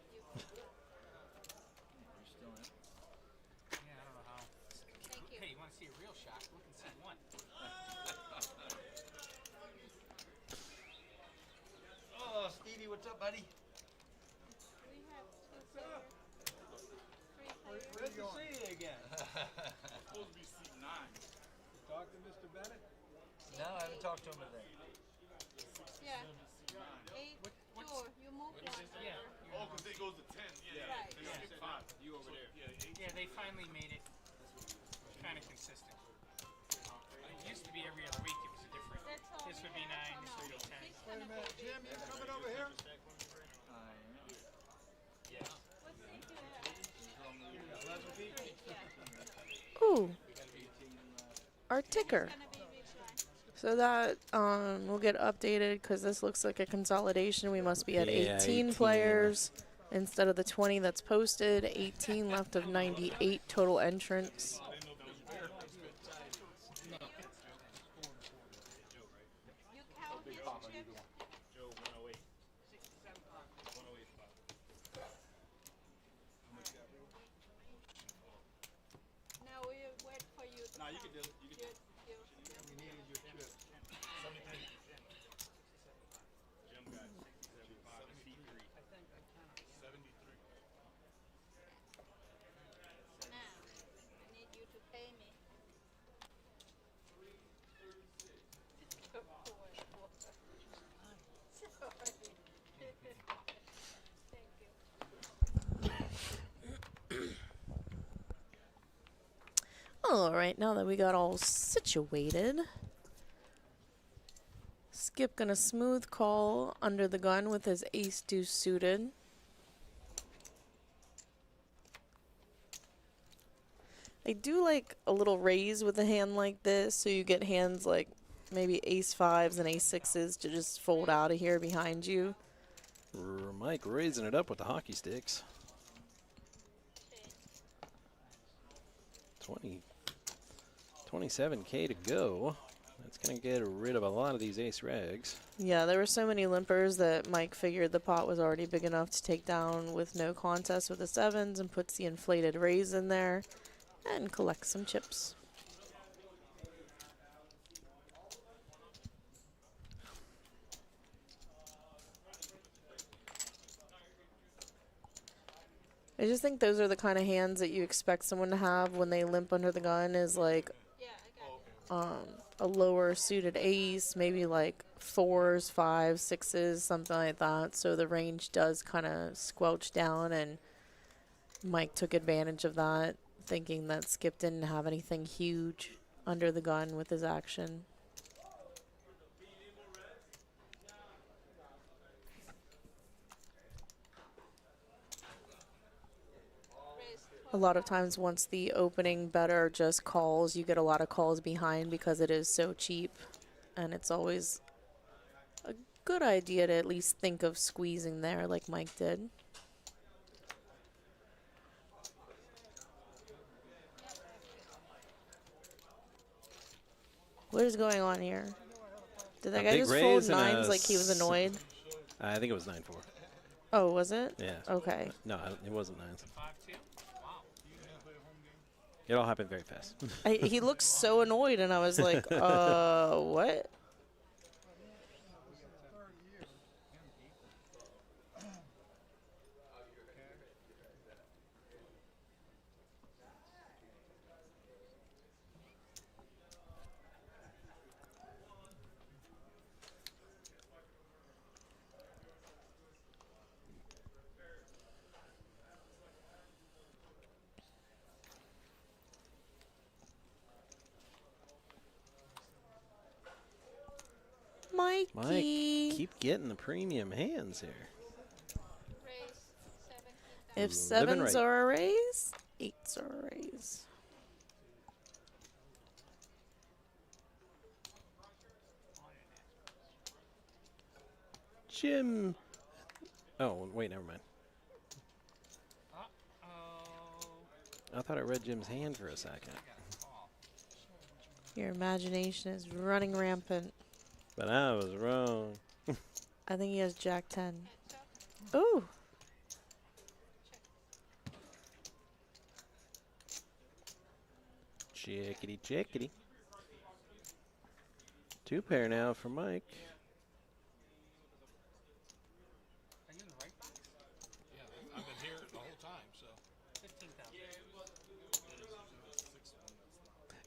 Oh, Stevie, what's up, buddy? Good to see you again. Supposed to be seat 9. Talk to Mr. Bennett? No, I haven't talked to him today. Yeah. 8, 2, you move one. Yeah. Oh, because it goes to 10. Yeah. Right. They skip 5. You over there. Yeah, they finally made it kind of consistent. It used to be every other week it was a different. That's all This we would be have 9, for this now. would be 10. He's gonna go big. Jim, you coming over here? What seat do you have? Yeah. Ooh, our ticker. Gonna be which one? So that will get updated because this looks like a consolidation. We must be at Yeah, 18 18. players instead of the 20 that's posted. 18 left of 98 total entrants. You count his chips? No, we wait for you. No, you can do it. You can do it. You. We needed your trip. 73. Jim got 65. 73. Now, I need you to pay me. Sorry. Thank you. All right, now that we got all situated, Skip gonna smooth call under the gun with his ace deuce suited. I do like a little raise with a hand like this, so you get hands like maybe ace fives and ace sixes to just fold out of here behind you. Mike raising it up with the hockey sticks. 27K to go. That's going to get rid of a lot of these ace rags. Yeah, there were so many limpers that Mike figured the pot was already big enough to take down with no contest with the sevens and puts the inflated raise in there and collects some chips. I just think those are the kind of hands that you expect someone to have when they limp under the gun, is like a lower suited ace, maybe like 4s, 5s, 6s, something like that. So the range does kind of squelch down, and Mike took advantage of that, thinking that Skip didn't have anything huge under the gun with his action. A lot of times once the opening better just calls, you get a lot of calls behind because it is so cheap, and it's always a good idea to at least think of squeezing there like Mike did. What is going on here? Did that guy just fold 9s like he was annoyed? I think it was 9-4. Oh, was it? Yeah. Okay. No, it wasn't 9s. 5-2. Wow. It all happened very fast. He looked so annoyed, and I was like, what? Mikey. Mike, keep getting the premium hands here. If Living 7s right. are a raise, 8s are a raise. Jim. Oh, wait, never mind. I thought I read Jim's hand for a second. Your imagination is running rampant. But I was wrong. I think he has Jack 10. Ooh. Chickity, chickity. 2 pair now for Mike. Are you in the right box? Yeah, I've been here the whole time, so. 15,000.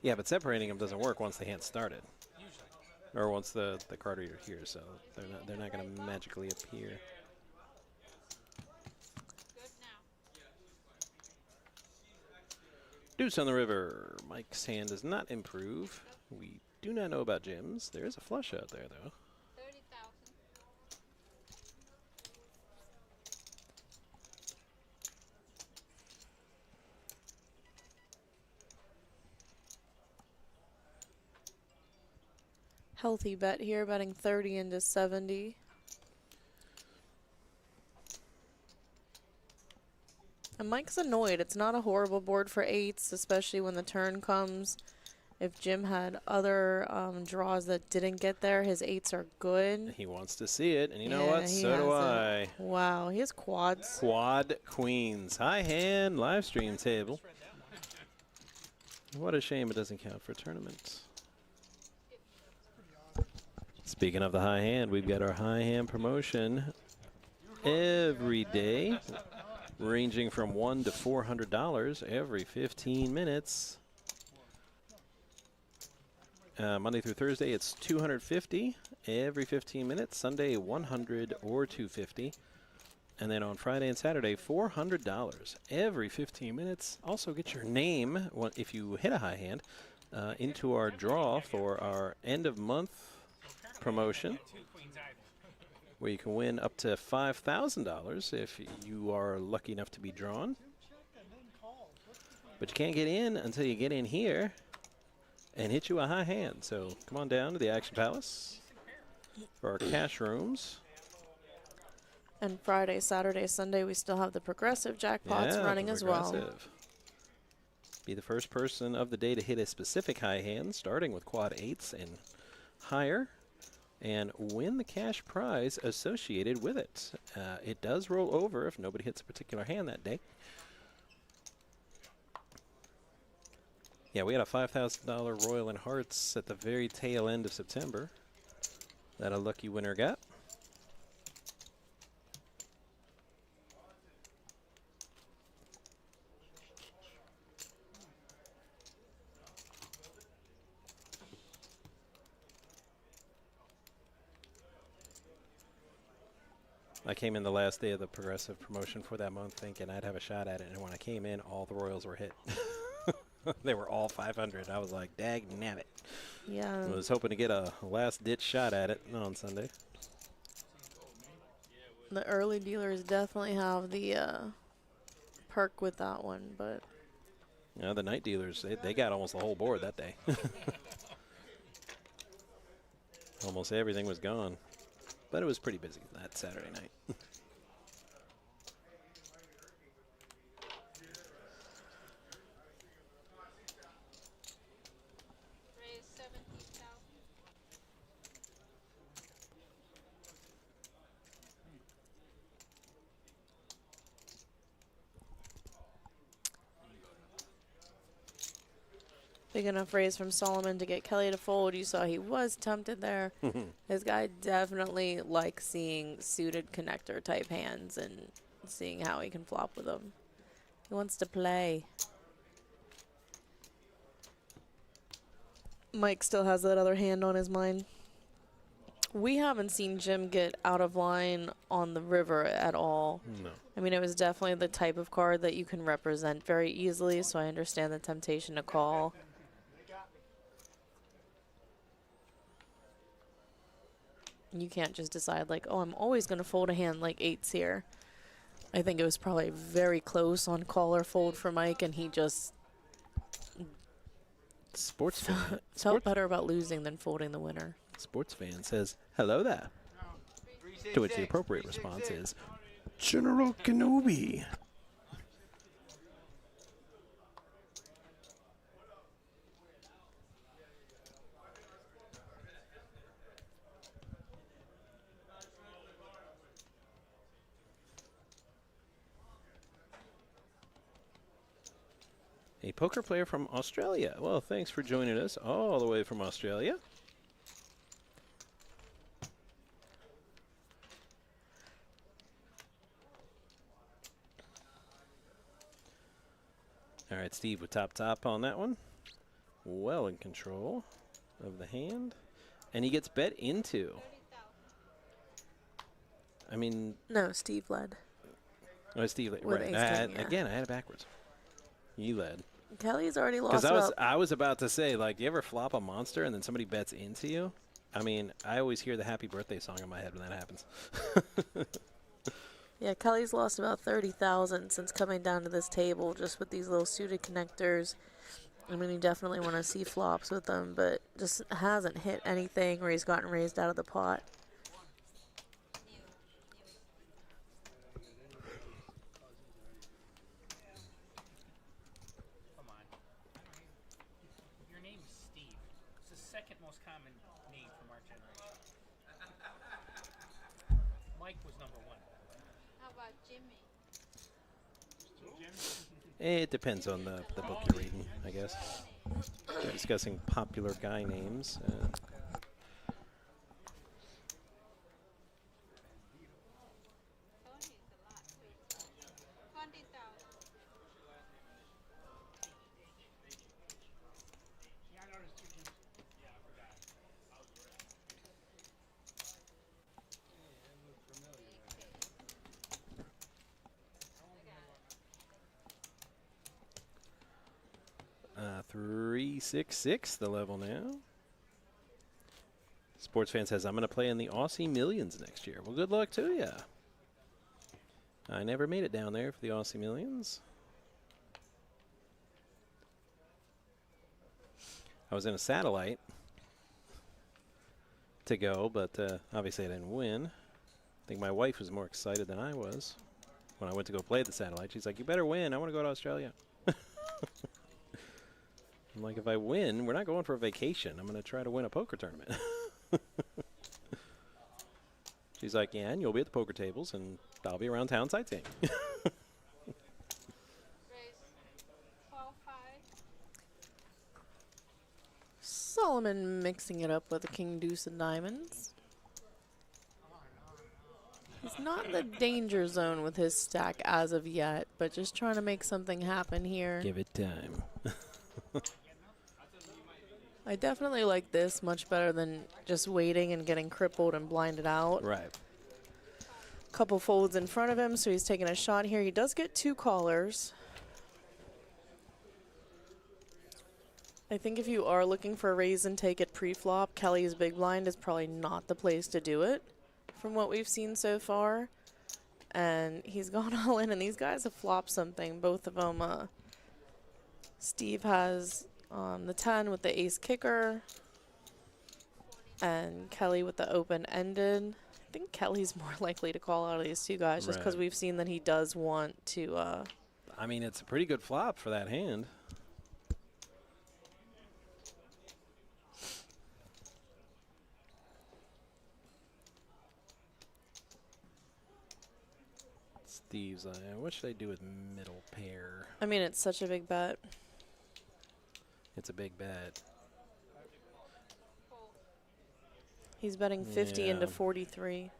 Yeah, but separating them doesn't work once the hand started, Usually. or once the card reader here. So they're not going to magically appear. Good now. Deuce on the river. Mike's hand does not improve. We do not know about Jim's. There is a flush out there, though. 30,000. Healthy bet here, betting 30 into 70. And Mike's annoyed. It's not a horrible board for 8s, especially when the turn comes. If Jim had other draws that didn't get there, his 8s are good. He wants to see it, and you know Yeah, what? he So do has I. it. Wow, he has quads. Quad queens. High hand live stream table. What a shame it doesn't count for tournaments. Speaking of the high hand, we've got our high hand promotion every day, ranging from $1 to $400 every 15 minutes. Monday through Thursday, it's $250 every 15 minutes. Sunday, $100 or $250. And then on Friday and Saturday, $400 every 15 minutes. Also get your name, if you hit a high hand, into our draw for our end of month promotion, where you can win up to $5,000 if you are lucky enough to be drawn. But you can't get in until you get in here and hit you a high hand. So come on down to the Action Palace for our cash rooms. And Friday, Saturday, Sunday, we still have the progressive jackpots running as well. Be the first person of the day to hit a specific high hand, starting with quad 8s and higher, and win the cash prize associated with it. It does roll over if nobody hits a particular hand that day. Yeah, we had a $5,000 Royal in Hearts at the very tail end of September that a lucky winner got. I came in the last day of the progressive promotion for that month thinking I'd have a shot at it, and when I came in, all the Royals were hit. They were all 500. I was like, dag nabbit. Yeah. I was hoping to get a last-ditch shot at it on Sunday. The early dealers definitely have the perk with that one, but Yeah, the night dealers, they got almost the whole board that day. Almost everything was gone. But it was pretty busy that Saturday night. Raise 17,000. big enough raise from Solomon to get Kelly to fold. You saw he was tempted there. This guy definitely likes seeing suited connector type hands and seeing how he can flop with them. He wants to play. Mike still has that other hand on his mind. We haven't seen Jim get out of line on the river at all. No. I mean, it was definitely the type of card that you can represent very easily, so I understand the temptation to call. You can't just decide, like, oh, I'm always going to fold a hand like eights here. I think it was probably very close on call or fold for Mike, and he just Sports fan. felt better about losing than folding the winner. Sports fan says, hello there. To which the appropriate response is, General Kenobi. A poker player from Australia. Well, thanks for joining us all the way from Australia. All right, Steve with top on that one. Well in control of the hand. And he gets bet into. I mean... No, Steve led. Oh, Steve led. With Right. ace-king, yeah. Again, I had it backwards. You led. Kelly's already lost Because about... I was about to say, like, do you ever flop a monster and then somebody bets into you? I mean, I always hear the happy birthday song in my head when that happens. Yeah, Kelly's lost about 30,000 since coming down to this table just with these little suited connectors. I mean, you definitely want to see flops with them, but just hasn't hit anything where he's gotten raised out of the pot. Come on. Your name's Steve. It's the second most common name from our generation. Mike was number one. How about Jimmy? It depends on the book you're reading, I guess. We're discussing popular guy names. Tony's a lot. 20,000. Yeah, I noticed you, Jim. Yeah, I forgot. Uh, 366, the level now. Sports fan says, I'm going to play in the Aussie Millions next year. Well, good luck to you. I never made it down there for the Aussie Millions. I was in a satellite to go, but obviously I didn't win. I think my wife was more excited than I was when I went to go play the satellite. She's like, you better win. I want to go to Australia. I'm like, if I win, we're not going for a vacation. I'm going to try to win a poker tournament. She's like, yeah, and you'll be at the poker tables, and I'll be around town sightseeing. Raise 12,500. Solomon mixing it up with a king deuce of diamonds. He's not in the danger zone with his stack as of yet, but just trying to make something happen here. Give it time. I definitely like this much better than just waiting and getting crippled and blinded out. Right. couple folds in front of him, so he's taking a shot here. He does get 2 callers. I think if you are looking for a raise and take it pre-flop, Kelly's big blind is probably not the place to do it from what we've seen so far. And he's gone all in, and these guys have flopped something. Both of them, Steve has the 10 with the ace kicker, and Kelly with the open-ended. I think Kelly's more likely to call out of these two guys just because we've seen that he does want to. I mean, it's a pretty good flop for that hand. Steve's, what should I do with middle pair? I mean, it's such a big bet. It's a big bet. He's betting 50 into 43.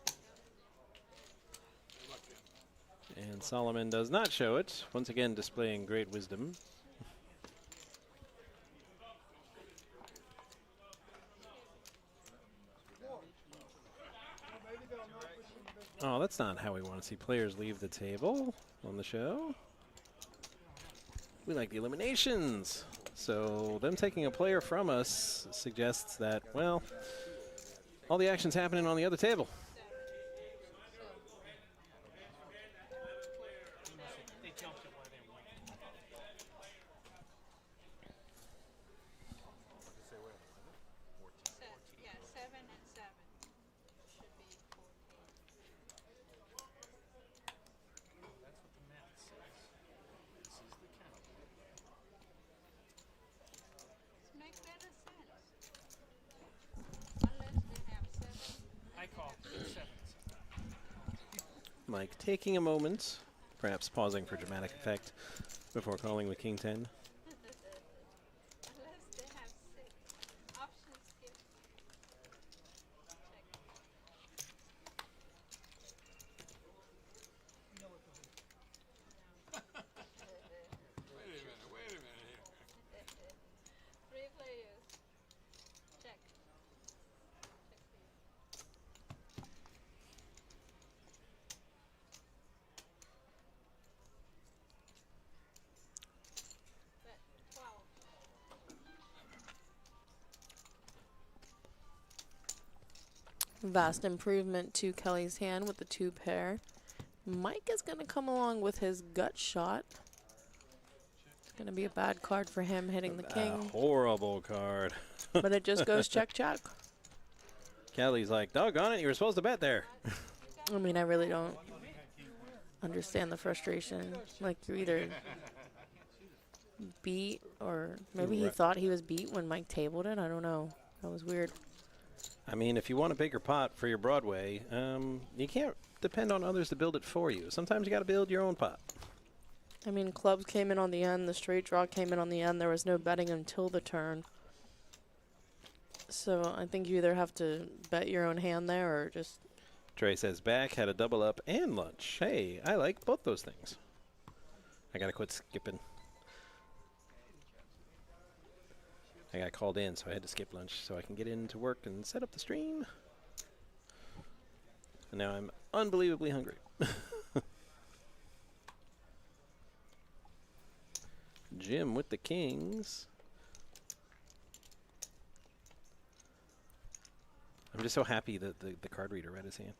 And Solomon does not show it, once again displaying great wisdom. Oh, that's not how we want to see players leave the table on the show. We like the eliminations. So them taking a player from us suggests that, well, all the action's happening on the other table. They jumped it while they were waiting. Yeah, 7 and 7. Should be 14. That's what the math says. This is the count. This makes better sense. Unless they have 7. I call 7. Mike taking a moment, perhaps pausing for dramatic effect before calling with King 10. Unless they have 6. Option skip. Check. Wait a minute here. 3 players. Check. Check please. Bet 12. Vast improvement to Kelly's hand with the 2 pair. Mike is going to come along with his gut shot. It's going to be a bad card for him hitting the A king, horrible card. but it just goes check, check. Kelly's like, doggone it, you were supposed to bet there. I mean, I really don't understand the frustration. Like, you either beat or maybe he thought he was beat when Mike tabled it. I don't know. That was weird. I mean, if you want a bigger pot for your Broadway, you can't depend on others to build it for you. Sometimes you got to build your own pot. I mean, clubs came in on the end. The straight draw came in on the end. There was no betting until the turn. So I think you either have to bet your own hand there or just... Trey says back, had a double up and lunch. Hey, I like both those things. I got to quit skipping. I got called in, so I had to skip lunch so I can get into work and set up the stream. And now I'm unbelievably hungry. Jim with the kings. I'm just so happy that the card reader read his hand.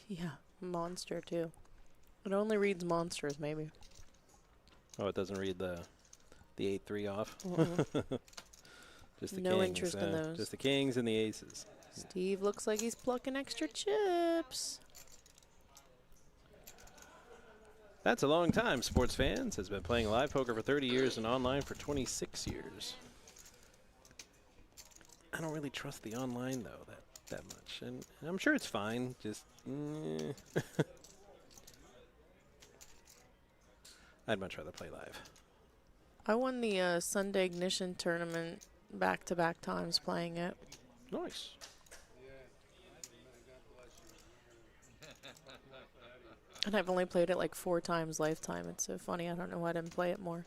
Yeah, monster too. It only reads monsters, maybe. Oh, it doesn't read the 8-3 off? Just the No kings, interest in those. Just the kings and the aces. Steve looks like he's plucking extra chips. That's a long time, sports fans. Has been playing live poker for 30 years and online for 26 years. I don't really trust the online, though, that much. And I'm sure it's fine, just... I'd much rather play live. I won the Sunday Ignition tournament back-to-back times playing it. Nice. And I've only played it like 4 times lifetime. It's so funny. I don't know why I didn't play it more.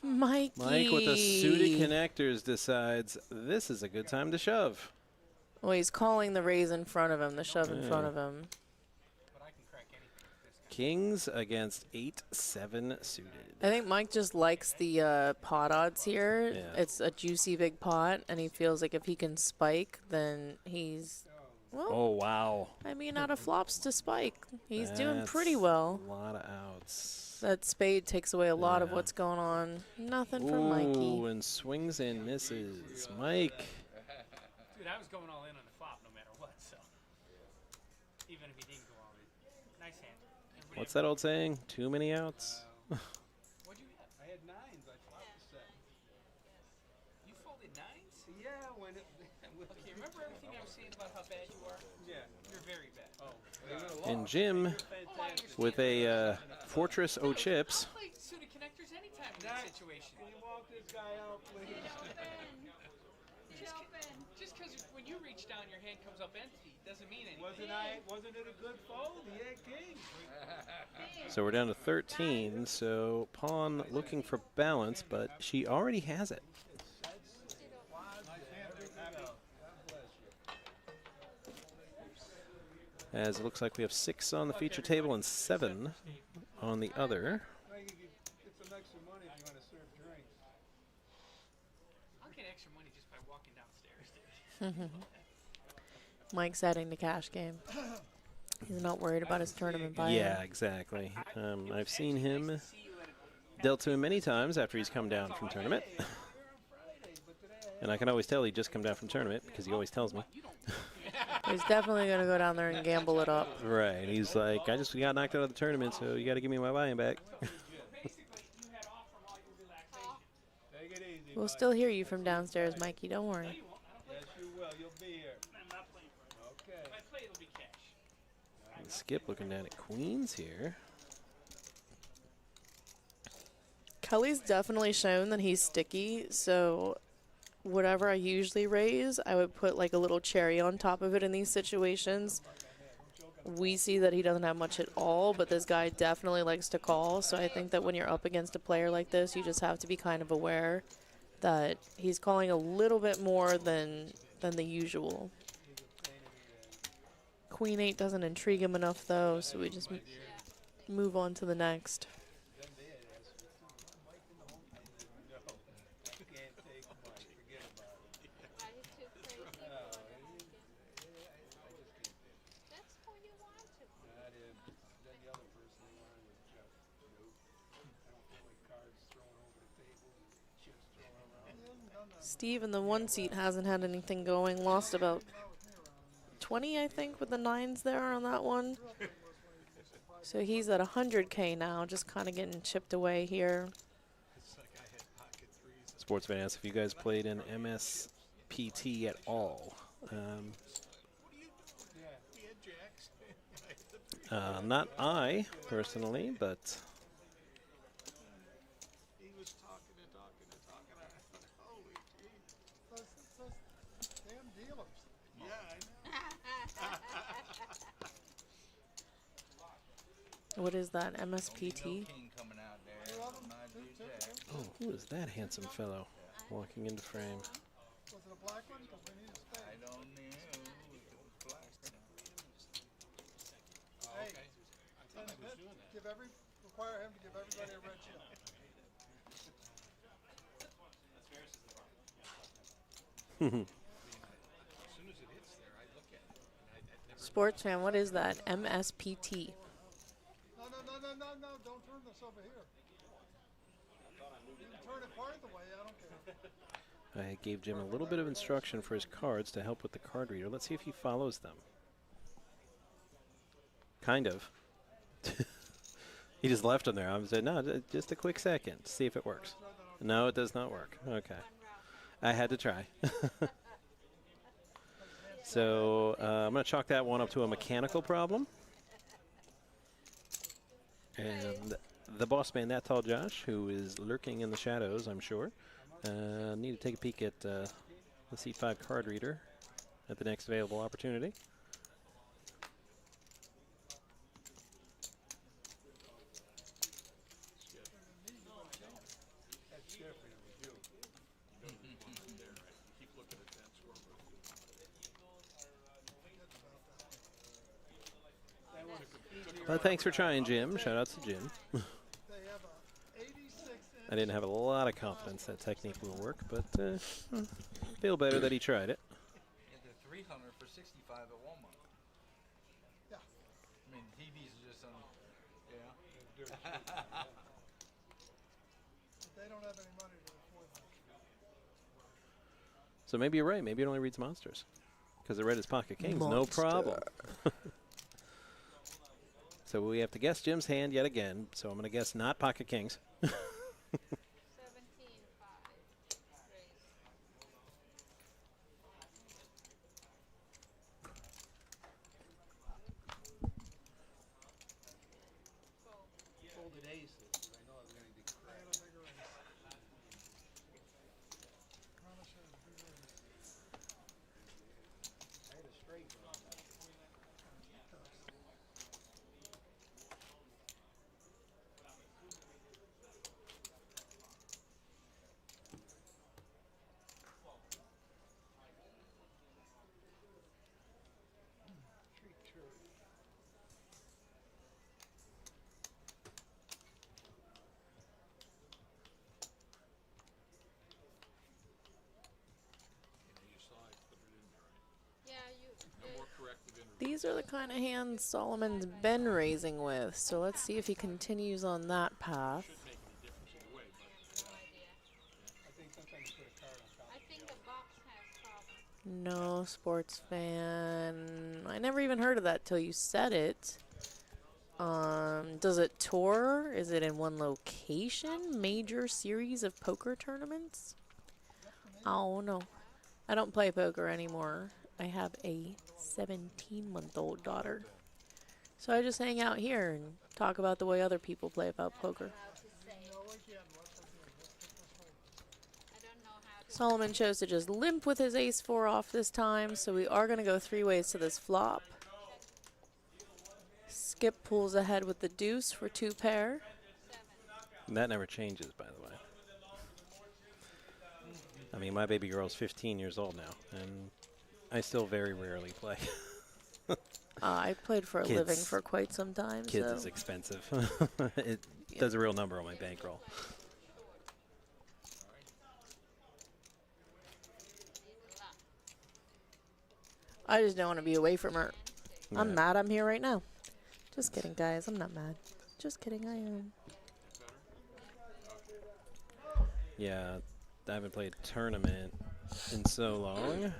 Mikey. Mike with the suited connectors decides this is a good time to shove. Well, he's calling the raise in front of him, the shove in front of him. But I can crack anything with this guy. Kings against 8-7 suited. I think Mike just likes the pot odds here. Yeah. It's a juicy big pot, and he feels like if he can spike, then he's, well, Oh, wow. I mean, out of flops to spike. He's doing That's pretty well. A lot of outs. That spade takes away a lot of Yeah. what's going on. Nothing for Ooh, Mikey. and swings and misses. Mike. Dude, I was going all in on the flop no matter what, so. Even if he didn't go all in. Nice hand. Everybody What's that old saying? Too many outs? What'd you have? I had 9s. I flopped a set. You folded 9s? Yeah, when it. Okay, remember everything I was saying about how bad you are? Yeah. You're very bad. Oh. And Jim with a Fortress O chips. I'll play suited connectors anytime in that situation. Can you walk this guy out, please? Just because when you reach down, your hand comes up empty doesn't mean anything. Wasn't it a good fold? He had king. So we're down to 13. So Pawn looking for balance, but she already has it. As it looks like we have 6 on the feature table and 7 on the other. Get some extra money if you want to serve drinks. I'll get extra money just by walking downstairs. Mike's adding the cash game. He's not worried about his tournament buy-in. Yeah, exactly. I've seen him dealt to him many times after he's come down from tournament. And I can always tell he just come down from tournament because he always tells me. He's definitely going to go down there and gamble it up. Right. He's like, I just got knocked out of the tournament, so you got to give me my buy-in back. Take it easy. We'll still hear you from downstairs, Mikey. Don't worry. Yes, you will. You'll be here. Okay. If I play, it'll be cash. And Skip looking down at queens here. Kelly's definitely shown that he's sticky, so whatever I usually raise, I would put like a little cherry on top of it in these situations. We see that he doesn't have much at all, but this guy definitely likes to call, so I think that when you're up against a player like this, you just have to be kind of aware that he's calling a little bit more than the usual. Queen 8 doesn't intrigue him enough, though, so we just move on to the next. Steve in the 1 seat hasn't had anything going. Lost about 20, I think, with the 9s there on that one. So he's at 100K now, just kind of getting chipped away here. Sportsman asks if you guys played in MSPT at all. Not I, personally, but... He was talking and talking and talking. I thought, holy geez. Those damn dealers. Yeah, I know. What is that, MSPT? Oh, who is that handsome fellow walking into frame? Was it a black one? Because we need a spade. I don't know. Hey, require him to give everybody a red chip. Sports fan, what is that? MSPT. No, don't turn this over here. You can turn it part of the way, I don't care. I gave Jim a little bit of instruction for his cards to help with the card reader. Let's see if he follows them. Kind of. He just left them there. I said, no, just a quick second. See if it works. No, it does not work. Okay. I had to try. So I'm going to chalk that one up to a mechanical problem. And the boss man, that tall Josh, who is lurking in the shadows, I'm sure, need to take a peek at the C5 card reader at the next available opportunity. But thanks for trying, Jim. Shout out to Jim. I didn't have a lot of confidence that technique will work, but feel better that he tried it. Yeah, they're 300 for 65 at Walmart. Yeah. I mean, TVs are just on. Yeah. They don't have any money to afford them. So maybe you're right. Maybe it only reads monsters. Because the red is Pocket Kings. No problem. So we have to guess Jim's hand yet again. So I'm going to guess not Pocket Kings. 17-5. Folded aces. I know I'm going to be I correct. had a bigger ace. Promise you I had a bigger ace. I had a straight one. Treat two. Yeah, you. These are the kind of hands Solomon's been raising with, so let's see if he continues on that path. I think sometimes you put a card on top. I think the box has problems. No, sports fan. I never even heard of that till you said it. Does it tour? Is it in one location? Major series of poker tournaments? Oh no. I don't play poker anymore. I have a 17-month-old daughter. So I just hang out here and talk about the way other people play about poker. No, again, what's the deal? Let's put this way. I don't know how to. Solomon chose to just limp with his ace-4 off this time, so we are going to go 3 ways to this flop. Skip pulls ahead with the deuce for 2 pair. And that never changes, by the way. I mean, my baby girl's 15 years old now, and I still very rarely play. I played for a Kids. living for quite some time. Kids so. is expensive. It does a real number on my bankroll. I just don't want to be away from her. I'm Yeah. mad I'm here right now. Just kidding, guys. I'm not mad. Just kidding, I am. Yeah, I haven't played tournament in so long.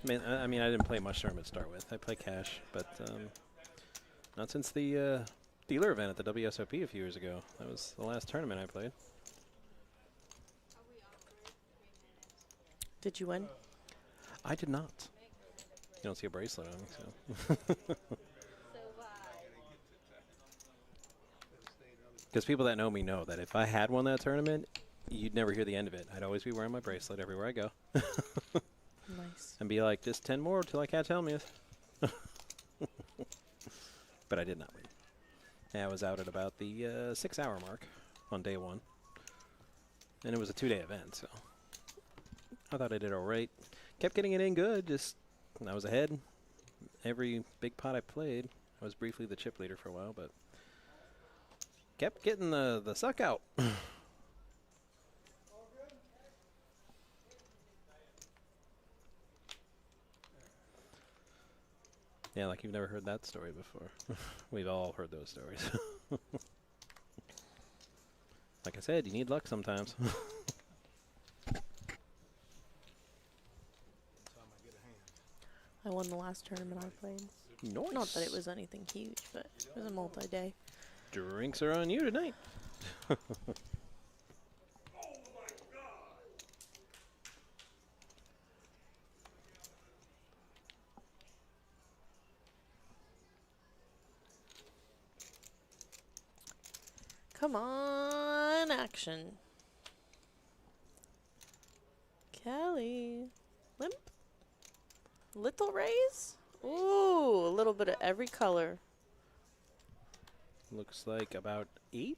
I mean, I didn't play much tournament to start with. I play cash, but not since the dealer event at the WSOP a few years ago. That was the last tournament I played. Did you win? I did not. You don't see a bracelet on me, so. Because people that know me know that if I had won that tournament, you'd never hear the end of it. I'd always be wearing my bracelet everywhere I go. Nice. And be like, just 10 more till I catch Helmuth. But I did not win. Yeah, I was out at about the 6-hour mark on day 1. And it was a 2-day event, so I thought I did all right. Kept getting it in good, just I was ahead. Every big pot I played, I was briefly the chip leader for a while, but kept getting the suck out. Yeah, like you've never heard that story before. We've all heard those stories. Like I said, you need luck sometimes. I won the last tournament I played. Nice. Not that it was anything huge, but it was a multi-day. Drinks are on you tonight. Come on, action. Kelly. Limp. Little raise? Ooh, a little bit of every color. Looks like about 8?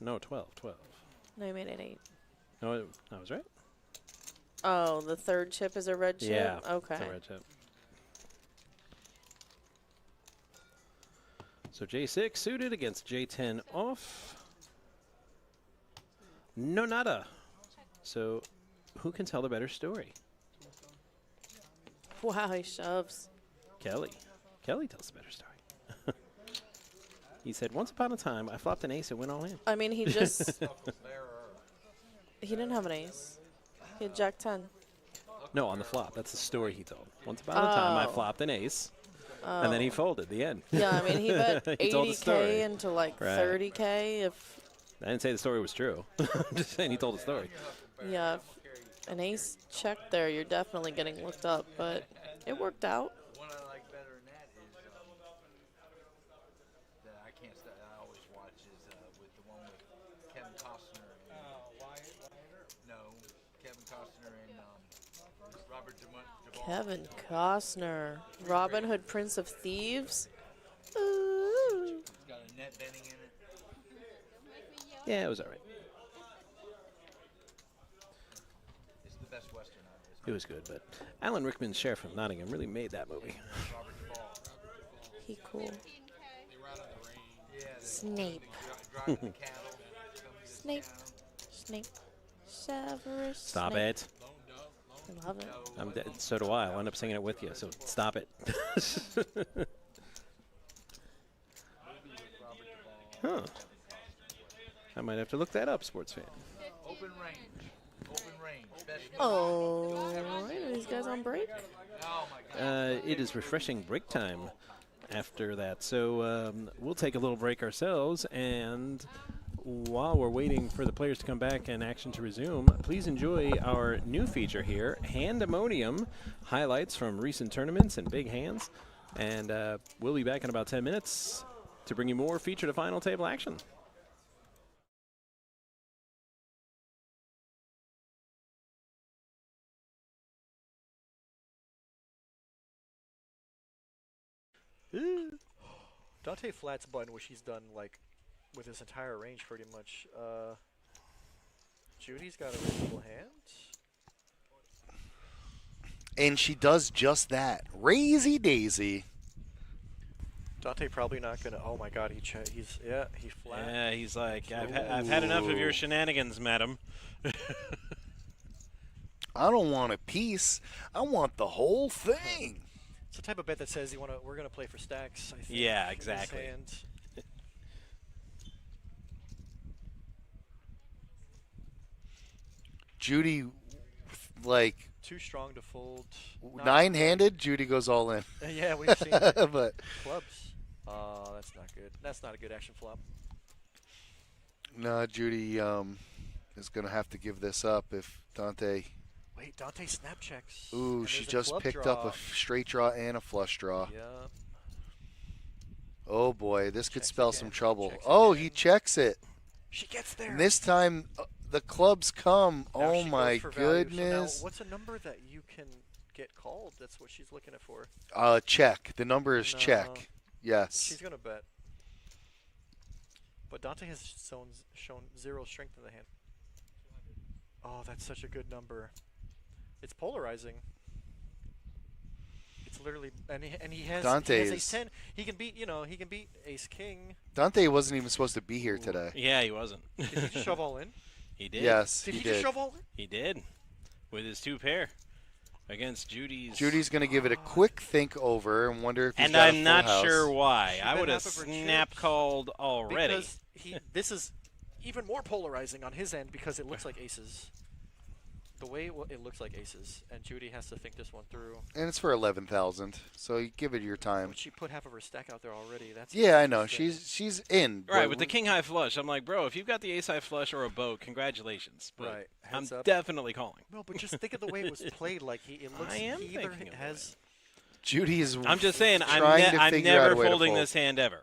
No, 12. No, you made it 8. No, I was right? Oh, the third chip is a red chip? Yeah, Okay. it's a red chip. So J6 suited against J10 off. No nada. So who can tell the better story? Wow, he shoves. Kelly. Kelly tells the better story. He said, once upon a time, I flopped an ace and went all in. I mean, he just... he didn't have an ace. He had Jack 10. No, on the flop. That's the story he told. Once upon a time, I flopped an ace, and then he folded the end. Yeah, I mean, he bet He told the story. 80K into like Right. 30K. If I didn't say the story was true. I'm just saying he told the story. Yeah, if an ace checked there, you're definitely getting looked up, but it worked out. One I like better than that is that I can't stop. I always watch is with the one with Kevin Costner and Kevin Costner and Robert Duvall. Kevin Costner, Robin Hood, Prince of Thieves. Ooh. It's got a net bending in it. Yeah, it was all right. It's the best Western out of this. It was good, but Alan Rickman's Sheriff of Nottingham really made that movie. Robert Duvall. He cool. Yeah, Snape. driving the cattle. Snape. Snape. Severus. Stop Snape. it. I love it. I'm dead. So do I. I'll end up singing it with you, so stop it. Huh. I might have to look that up, sports fan. Open range. Open range. Best Oh, are these guys on break? Oh my God. It is refreshing break time after that. So we'll take a little break ourselves, and while we're waiting for the players to come back and action to resume, please enjoy our new feature here, Handemonium, highlights from recent tournaments and big hands. And we'll be back in about 10 minutes to bring you more feature to final table action. Dante flats button, which he's done like with his entire range pretty much. Judy's got a reasonable hand. And she does just that. Raisy daisy. Dante probably not gonna. Oh my God, he flat. Yeah, he's like, I've had enough of your shenanigans, madam. I don't want a piece. I want the whole thing. It's the type of bet that says we're gonna play for stacks. I think. Yeah, in this exactly. hand. Judy, like Too strong to fold. nine-handed. Judy goes all in. Yeah, we've seen it. But Clubs. Oh, that's not good. That's not a good action flop. no, Judy is gonna have to give this up if Dante. Wait, Dante snap checks. Ooh, and she there's a just club picked draw. up a straight draw and a flush draw. Yeah. Oh boy, this could Checks spell again. some trouble. Checks Oh, again. he checks it. She gets there. And this time, the clubs come. Now Oh she goes my for value. So now goodness. what's a number that you can get called? That's what she's looking at for. Check. The number is No. check. Yes. She's gonna bet. But Dante has shown zero strength in the hand. Oh, that's such a good number. It's polarizing. It's literally, and he has Dante he has is- ace 10. He can beat, he can beat ace king. Dante wasn't even supposed to be here today. Yeah, he wasn't. Did he just shove all in? He did. Yes, Did he he did. just shove all in? He did. With his two pair against Judy's. Judy's going to give it a quick think over and wonder if he's And got a I'm full not house. sure why. She I bet would have half of her snap chips called already. Because this is even more polarizing on his end because it looks like aces. The way it looks like aces, and Judy has to think this one through. And it's for 11,000, so you give it your time. But she put half of her stack out there already. That's Yeah, I know. interesting. She's in. Right, but with the king high flush, I'm like, bro, if you've got the ace high flush or a boat, congratulations. But Right, I'm heads up. definitely calling. No, but just think of the way it was played. Like it looks. I am he either thinking of the has. Judy is. I'm just saying, trying to I'm figure out never a way to folding fold. this hand ever.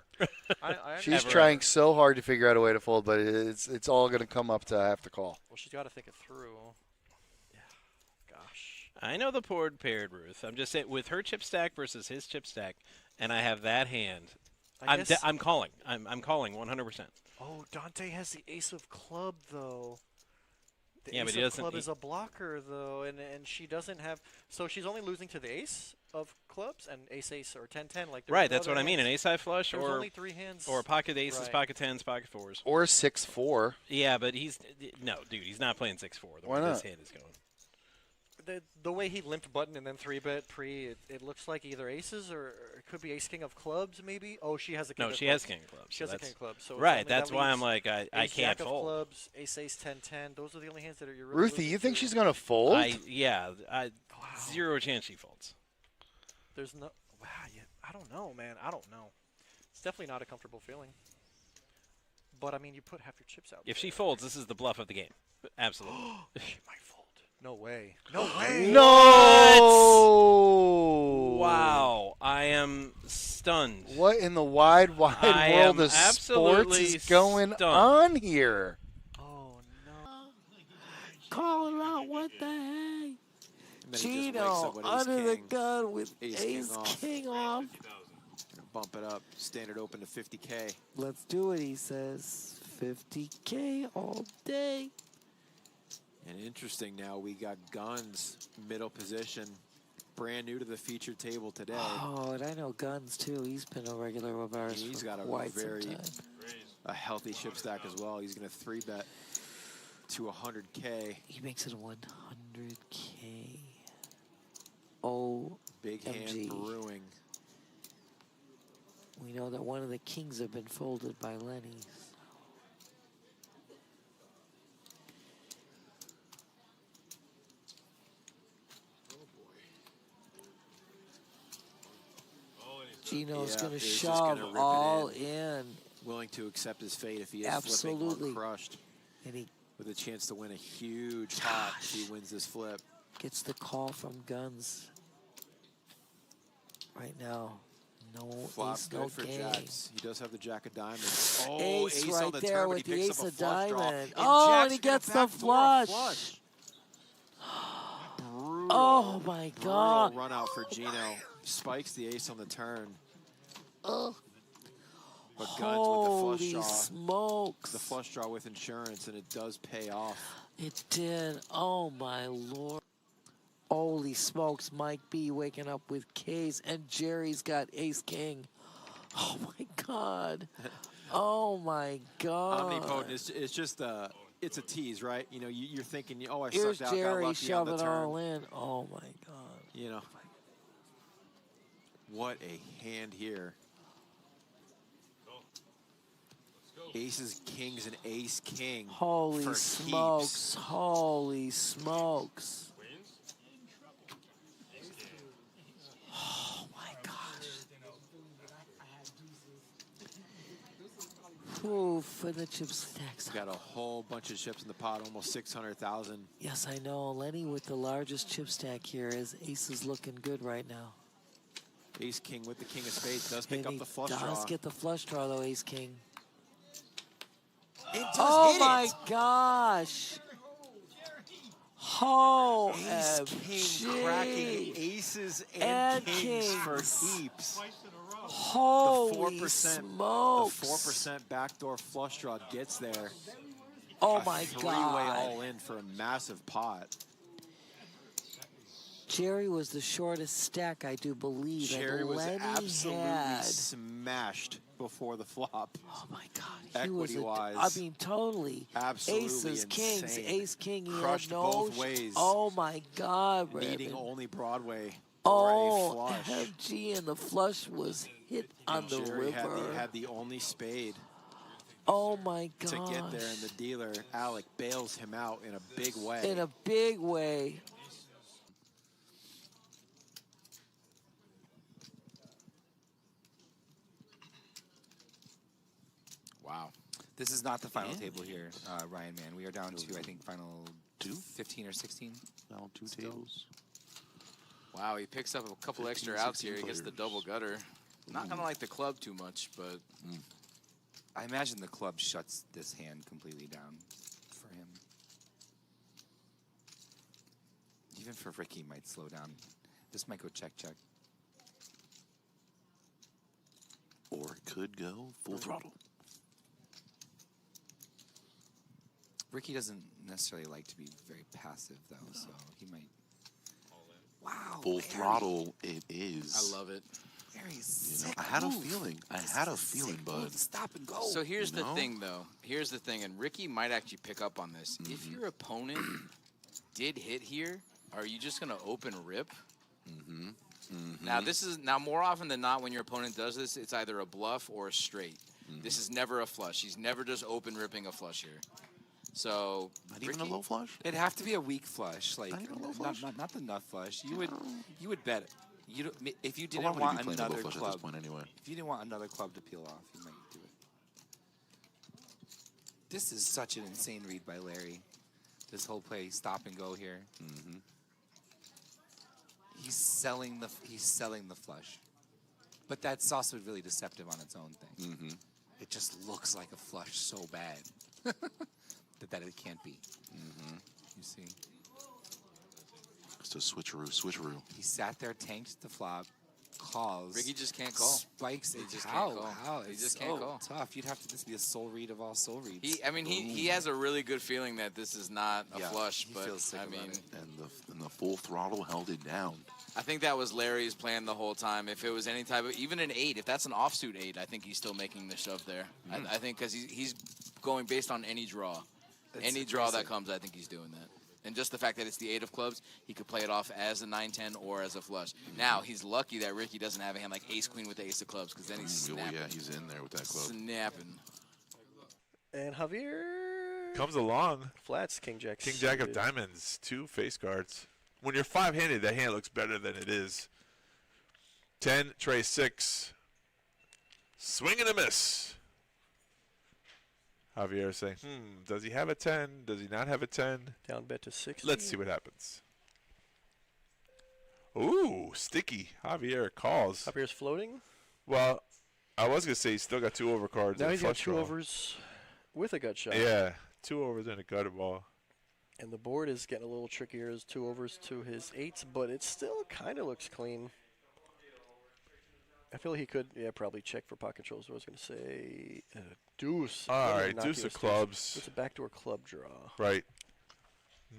I She's understand. trying so hard to figure out a way to fold, but it's all going to come up to have to call. Well, she's got to think it through. Yeah. Gosh. I know the board paired, Ruth. I'm just saying, with her chip stack versus his chip stack, and I have that hand, I'm calling. I'm calling 100%. Oh, Dante has the ace of club though. The Yeah, ace but he of doesn't- club he- is a blocker though, and she doesn't have. So she's only losing to the ace. of clubs and ace-ace or 10-10. Like Right, that's what I mean. An ace-high flush there's or only 3 hands. or pocket aces, Right. pocket tens, pocket fours. Or 6-4. Yeah, but he's no, dude. He's not playing 6-4. The Why way not? this hand is going. The way he limped button and then 3-bet pre, it looks like either aces or it could be ace-king of clubs maybe. Oh, she has a king No, of she clubs. has king of clubs. She so has a that's- king of clubs. So it's right, only- that's that why I'm leaves like I ace can't jack of fold. clubs, ace-ace 10-10. Those are the only hands that are you're really Ruthie, losing you think to. she's going to fold? Zero chance she folds. There's no. Wow, yeah, I don't know, man. I don't know. It's definitely not a comfortable feeling. But I mean, you put half your chips out. If she folds, this is the bluff of the game. Absolutely. She might fold. No way. No way. No! Wow, I am stunned. What in the wide world of sports absolutely is going stunned. on here? Oh, no. Call him out. What the heck? Gino under the gun with ace king off. Bump it up. Standard open to 50K. Let's do it, he says. 50K all day. And interesting now, we got Guns, middle position. Brand new to the featured table today. Oh, and I know Guns, too. He's been a regular of ours He's for got a quite very some time. a healthy chip stack as well. He's going to 3-bet to 100K. He makes it 100K. Oh, Big hand brewing. We know that one of the kings have been folded by Lenny. Gino's going to shove all in. Willing to accept his fate if he is Absolutely. flipping uncrushed. And he with a chance to win a huge pot if he wins this flip. gets the call from Guns. Right now, no Flop ace, good no for king. jacks. He does have the jack of diamonds. Oh, Ace on right the there turn, with but he the picks ace up a of flush draw. diamond. And Oh, and Jack's he gonna gets the backdoor a flush. Brutal. Oh my God. Brutal run out for Gino. Spikes the ace on the turn. Oh. But Guns Holy with the flush draw. smokes. The flush draw with insurance, and it does pay off. It did. Oh my Lord. Holy smokes. Mike B waking up with K's, and Jerry's got ace king. Oh my God. Oh my God. Omnipotent. It's just it's a tease, right? You know, you're thinking, oh, I Here's sucked out, got Jerry lucky on the shoving turn. all in. Oh my God. You know, what a hand here. Aces, kings, and ace king. Holy for smokes. keeps. Holy smokes. Oh my gosh. Ooh, for the chip stacks. Got a whole bunch of chips in the pot, almost 600,000. Yes, I know. Lenny with the largest chip stack here. His ace is looking good right now. Ace king with the king of spades does pick And up he the flush does draw. get the flush draw though, ace king. It does Oh hit my it. gosh. Oh, Ace king cracking aces and kings for keeps. Holy The smokes. 4% backdoor flush draw gets there. Oh A my three-way God. all in for a massive pot. Jerry was the shortest stack, I do believe. Jerry and was Lenny absolutely had, smashed before the flop. oh my God. He was Equity-wise. I mean, totally. Absolutely Aces, kings, insane. ace, king. He Crushed had no both ways. Oh my God, Needing Brandon. only Broadway Oh, or a flush. FG, and the flush was hit on the Jerry river. had the only spade Oh my God. to get there, and the dealer, Alec, bails him out in a big way. In a big way. Wow. This is not the final table here, Ryan, man. We are down to, I think, final 15 or 16. Now 2 tables. Wow, he picks up a couple 15, extra outs 16 here. He gets the players. double gutter. Not gonna like the club too much, but I imagine the club shuts this hand completely down for him. Even for Ricky, might slow down. This might go check, check. Or it could go full throttle. Ricky doesn't necessarily like to be very passive, though, so he might. Wow. Full throttle it is. I love it. Very You know, sick I had a move. feeling. I This had is a feeling, sick bud. move to stop and go. So here's You the know? thing, though. Here's the thing, and Ricky might actually pick up on this. If your opponent did hit here, are you just gonna open rip? Now now more often than not when your opponent does this, it's either a bluff or a straight. This is never a flush. He's never just open ripping a flush here. So Not even a low flush. It'd have to be a weak flush, like Not even a low flush? not the nut flush. You would bet it. You don't, if you Well, why didn't would he want be playing a low another flush at club, this point anyway? if you didn't want another club to peel off, you might do it. This is such an insane read by Larry. This whole play, stop and go here. He's selling the flush, but that's also really deceptive on its own thing. It just looks like a flush so bad that it can't be. You see, It's a switcheroo. he sat there, tanked the flop, calls. Ricky just can't call. Spikes He it. just How? can't call. How? He It's just can't so call. tough. You'd have to just be a soul read of all soul reads. He has a really good feeling that this is not a Yeah, flush, he but feels sick I about mean, it. And the full throttle held it down. I think that was Larry's plan the whole time. If it was any type of, even an 8, if that's an offsuit 8, I think he's still making the shove there. I think because he's going based on any draw. Any draw that comes, I think he's doing that. And just the fact that it's the 8 of clubs, he could play it off as a 9-10 or as a flush. Now, he's lucky that Ricky doesn't have a hand like ace-queen with the ace of clubs, because then he's snapping. Yeah, he's in there with that club. Snapping. And Javier Comes along. flats king jack. King Jack of suited. Diamonds, 2 face cards. When you're 5-handed, that hand looks better than it is. 10, tray 6. Swing and a miss. Javier saying, does he have a 10? Does he not have a 10? Down bet to 60. Let's see what happens. Ooh, sticky. Javier calls. Javier's floating. Well, I was going to say he's still got 2 overcards. Now and a he's got flush 2 draw. overs with a gut shot. Yeah, 2 overs and a gutter ball. And the board is getting a little trickier as 2 overs to his 8s, but it still kind of looks clean. I feel he could, probably check for pot controls. I was going to say deuce. All right, Innocuous deuce of clubs. It's a backdoor club draw. Right.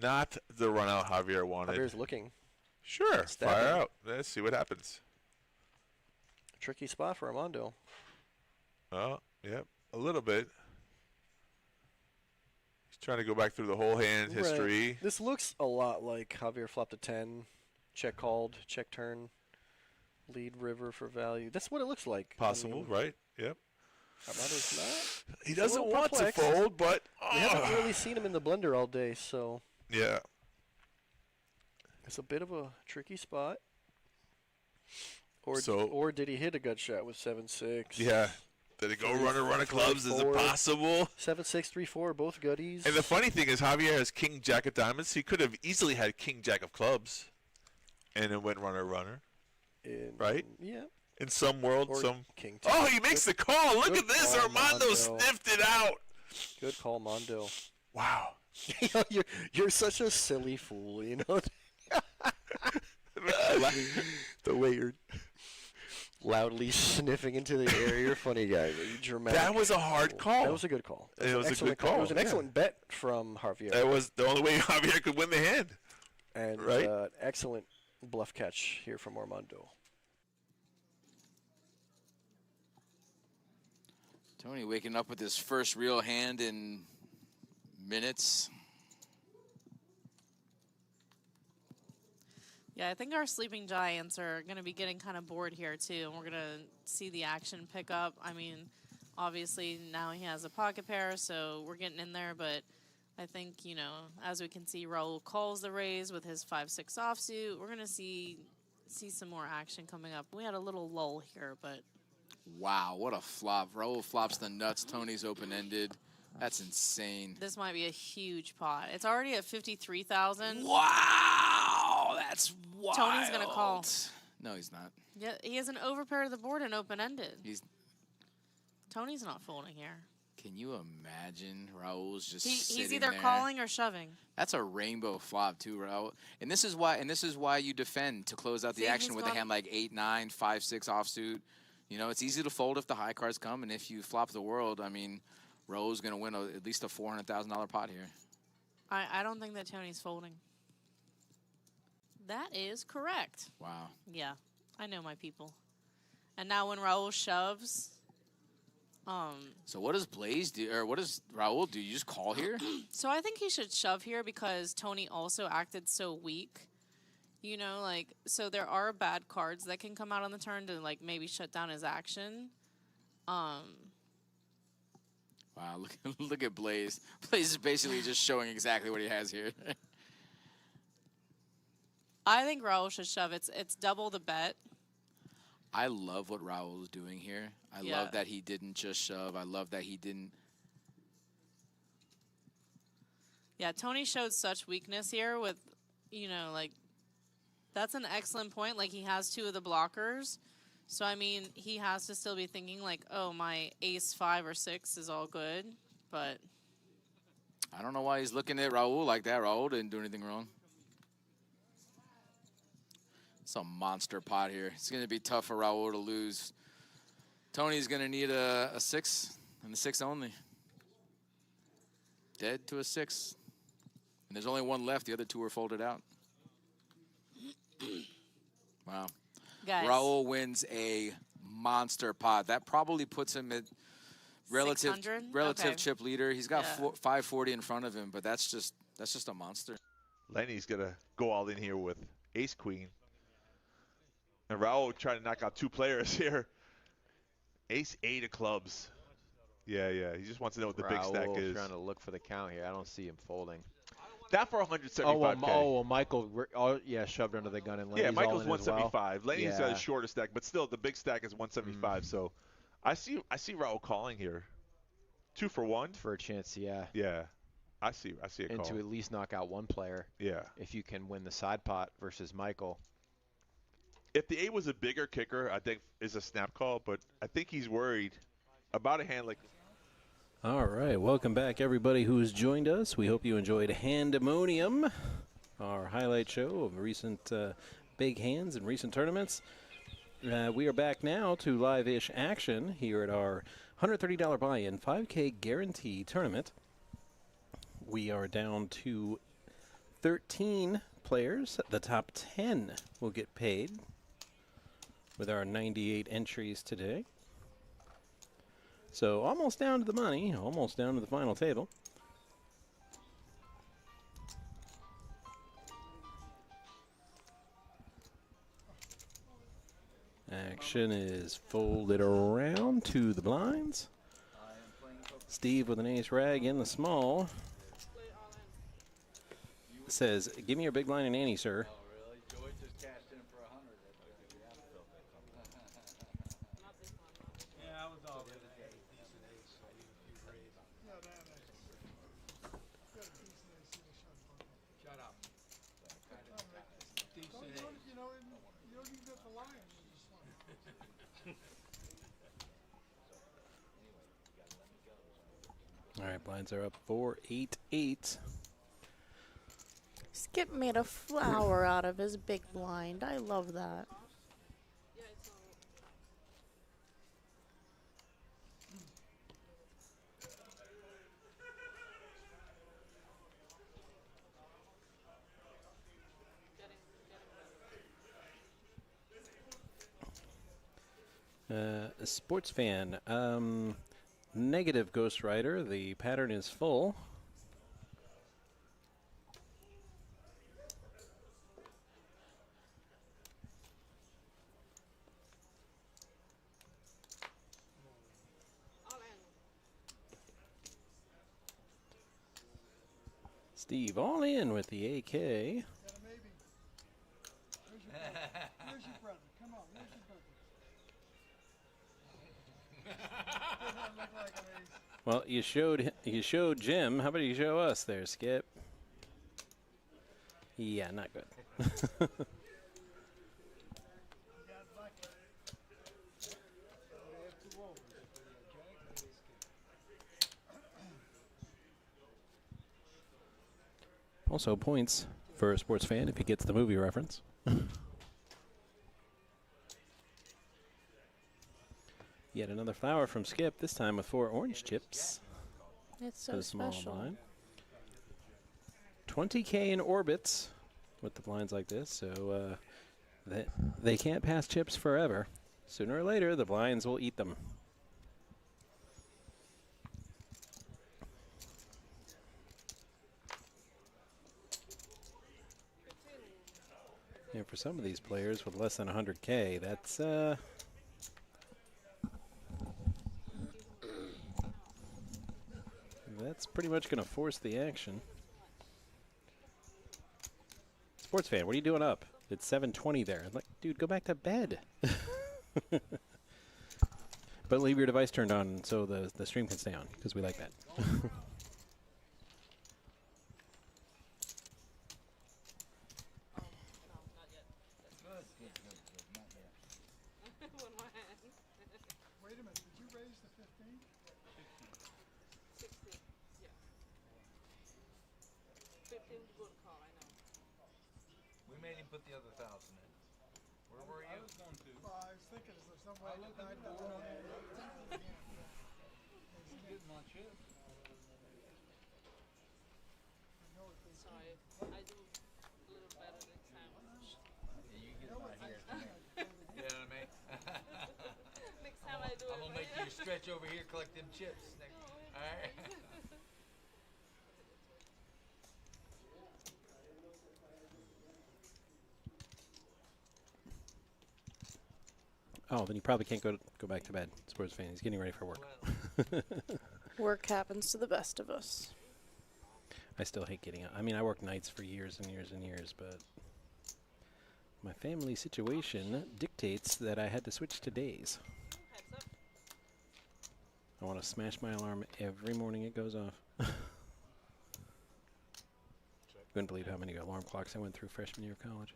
Not the run out Javier wanted. Javier's looking. Sure, Stabbing. fire out. Let's see what happens. Tricky spot for Armando. Oh, yep, a little bit. He's trying to go back through the whole hand history. Right. This looks a lot like Javier flopped a 10, check called, check turn, lead river for value. That's what it looks like. Possible, right? Yep. Armando's not. He He's a doesn't little want perplexed. to fold, but We haven't really seen him in the blender all day, so yeah. it's a bit of a tricky spot. So- Or did he hit a gut shot with 7-6? Yeah. Did it go run of clubs? Is it possible? 7-6, 3-4, both gutties. And the funny thing is, Javier has King Jack of Diamonds. He could have easily had King Jack of Clubs, and it went runner. Right? Yeah. In some world, Or some. King Oh, he makes the call. Look Good at this. call, Armando Mondo. sniffed it out. Good call, Mondo. Wow. you're such a silly fool, you know. The way you're loudly sniffing into the air, you're a funny guy. You're dramatic. That was a hard call. That was a good call. It an was a excellent good call, It was an yeah. excellent bet from Javier. That was the only way Javier could win the hand. And right? Excellent bluff catch here from Armando. Tony waking up with his first real hand in minutes. Yeah, I think our sleeping giants are going to be getting kind of bored here, too, and we're going to see the action pick up. I mean, obviously, now he has a pocket pair, so we're getting in there, but I think, you know, as we can see, Raul calls the raise with his 5-6 offsuit. We're going to see some more action coming up. We had a little lull here, but... Wow, what a flop. Raul flops the nuts. Tony's open-ended. That's insane. This might be a huge pot. It's already at 53,000. Wow, that's wild. Tony's going to call. No, he's not. Yeah, he has an overpair of the board and open-ended. He's. Tony's not folding here. Can you imagine Raul's just He's sitting either there? calling or shoving. That's a rainbow flop too, Raul. And this is why you defend to close out the See, action he's with a gone- hand like 8-9, 5-6 offsuit. You know, it's easy to fold if the high cards come, and if you flop the world, I mean, Raul's going to win at least a $400,000 pot here. I don't think that Tony's folding. That is correct. Wow. Yeah, I know my people. And now when Raul shoves, So what does Blaze do, or what does Raul do? You just call here? so I think he should shove here because Tony also acted so weak. You know, like, so there are bad cards that can come out on the turn to, like, maybe shut down his action. Wow, look at Blaze. Blaze is basically just showing exactly what he has here. I think Raul should shove. It's double the bet. I love what Raul is doing here. I Yeah. love that he didn't just shove. I love that he didn't. Yeah, Tony showed such weakness here with, you know, like, that's an excellent point. Like, he has 2 of the blockers. So, I mean, he has to still be thinking, like, oh, my ace 5 or 6 is all good. But I don't know why he's looking at Raul like that. Raul didn't do anything wrong. It's a monster pot here. It's going to be tough for Raul to lose. Tony's going to need a 6 and a 6 only. Dead to a 6. And there's only 1 left. The other 2 are folded out. Wow. Guys. Raul wins a monster pot. That probably puts him at relative 600? Okay. chip leader. He's got Yeah. 540 in front of him, but that's just a monster. Lenny's going to go all in here with ace-queen. And Raul trying to knock out 2 players here. Ace-8 of clubs. Yeah. He just wants to know what the big stack Raul is. trying to look for the count here. I don't see him folding. That for 175K. Michael, shoved under the gun and Yeah, Lenny's Michael's all in as 175. well. Lenny's got a shorter stack, but still the big stack is 175. So I see Raul calling here. 2 for 1 for a chance. Yeah. Yeah, I see a and call. to at least knock out one player. Yeah. If you can win the side pot versus Michael. If the 8 was a bigger kicker, I think is a snap call, but I think he's worried about a hand like. All right, welcome back, everybody who's joined us. We hope you enjoyed Handemonium, our highlight show of recent big hands and recent tournaments. We are back now to live-ish action here at our $130 buy-in 5K guarantee tournament. We are down to 13 players. The top 10 will get paid with our 98 entries today. So almost down to the money, almost down to the final table. Action is folded around to the blinds. Steve with an ace rag in the small. Says, give me your big blind and ante, sir. Yeah, I was all good at that. Decent ace, so you raised. Shut up. Decent ace. You don't even get the Lions. All right, blinds are up 4-8-8. Skip made a flower out of his big blind. I love that. A sports fan. Negative Ghost Rider. The pattern is full. Steve all in with the AK. Where's your brother? Come on, where's your brother? Doesn't look like an ace. Well, you showed Jim. How about you show us there, Skip? Yeah, not good. Also points for a sports fan if he gets the movie reference. Yet another flower from Skip, this time with 4 orange chips. It's for so the small special. blind. 20K in orbits with the blinds like this, so they can't pass chips forever. Sooner or later, the blinds will eat them. And for some of these players with less than 100K, that's pretty much going to force the action. Sports fan, what are you doing up? It's 7:20 there. Like, dude, go back to bed. But leave your device turned on so the stream can stay on, because we like that. Wait a minute, did you raise the 15? 16, yeah. 15 is a good call, I know. We made him put the other 1,000 in. Where were you? I was going to. Well, I was thinking, is there some way to divide that up? Getting on chip. Sorry, I do a little better next time. Yeah, you get my hair. You know what I mean? Next time I do I'm gonna make you stretch over here, collect them chips. All right. Oh, then you probably can't go back to bed, sports fan. He's getting ready for work. Work happens to the best of us. I still hate getting up. I mean, I worked nights for years and years and years, but my family situation dictates that I had to switch to days. I want to smash my alarm every morning it goes off. Couldn't believe how many alarm clocks I went through freshman year of college.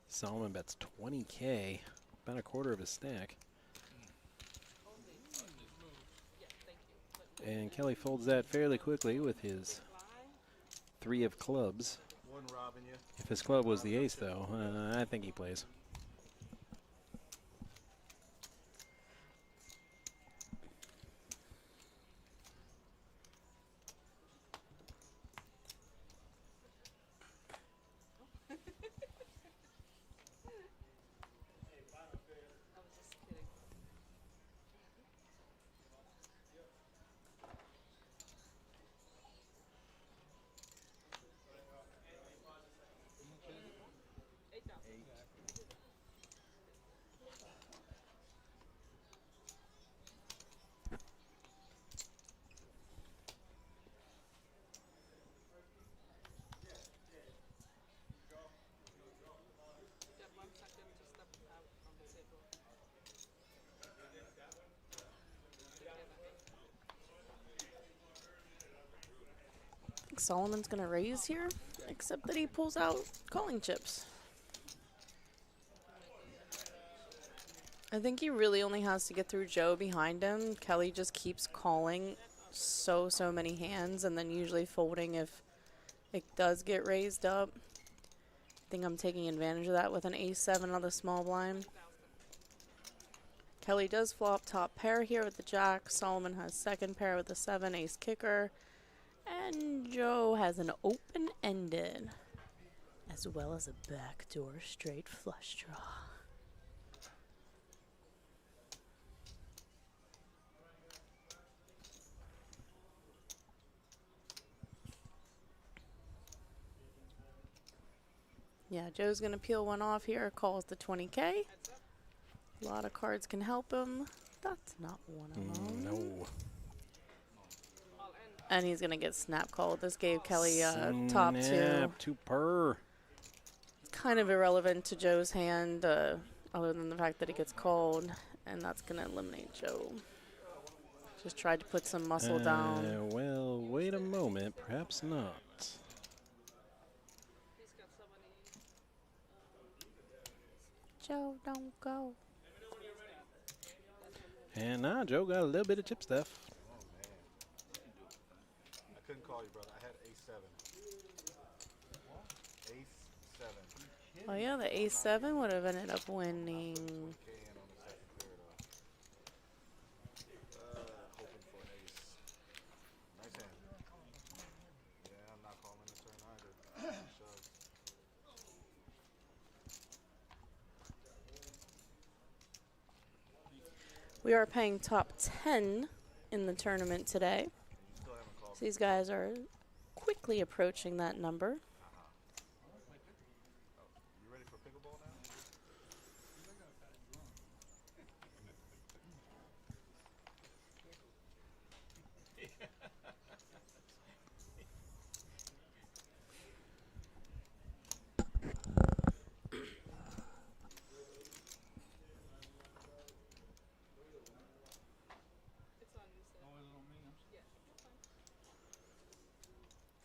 Solomon bets 20K, about a quarter of his stack. And Kelly folds that fairly quickly with his 3 of clubs. One robbing you. If his club was the ace, though, I think he plays. Solomon's gonna raise here, except that he pulls out calling chips. I think he really only has to get through Joe behind him. Kelly just keeps calling so many hands and then usually folding if it does get raised up. I think I'm taking advantage of that with an ace-7 on the small blind. Kelly does flop top pair here with the jack. Solomon has second pair with the 7, ace kicker. And Joe has an open-ended, as well as a backdoor straight flush draw. Yeah, Joe's going to peel one off here, calls the 20K. A lot of cards can help him. That's not one of them. No. And he's going to get snap called. This gave Kelly top 2. Snap to per. It's kind of irrelevant to Joe's hand, other than the fact that he gets called. And that's going to eliminate Joe. Just tried to put some muscle down. Well, wait a moment. Perhaps not. Joe, don't go. And now Joe got a little bit of chip stuff. I couldn't call you, brother. I had ace 7. Ace 7. Oh yeah, the A7 would have ended up winning. We are paying top 10 in the tournament today. So these guys are quickly approaching that number.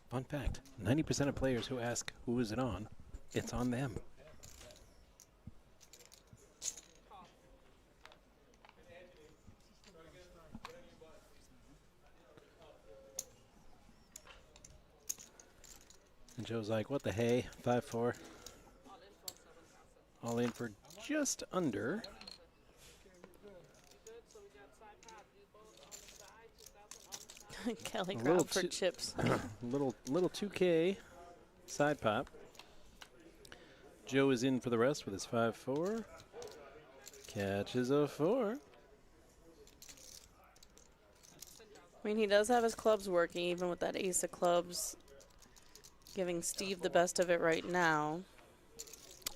Fun fact, 90% of players who ask who is it on, it's on them. And Joe's like, what the hey, 5-4. All in for just under. Kelly growled for chips. little 2K side pop. Joe is in for the rest with his 5-4. Catches a 4. I mean, he does have his clubs working, even with that ace of clubs, giving Steve the best of it right now.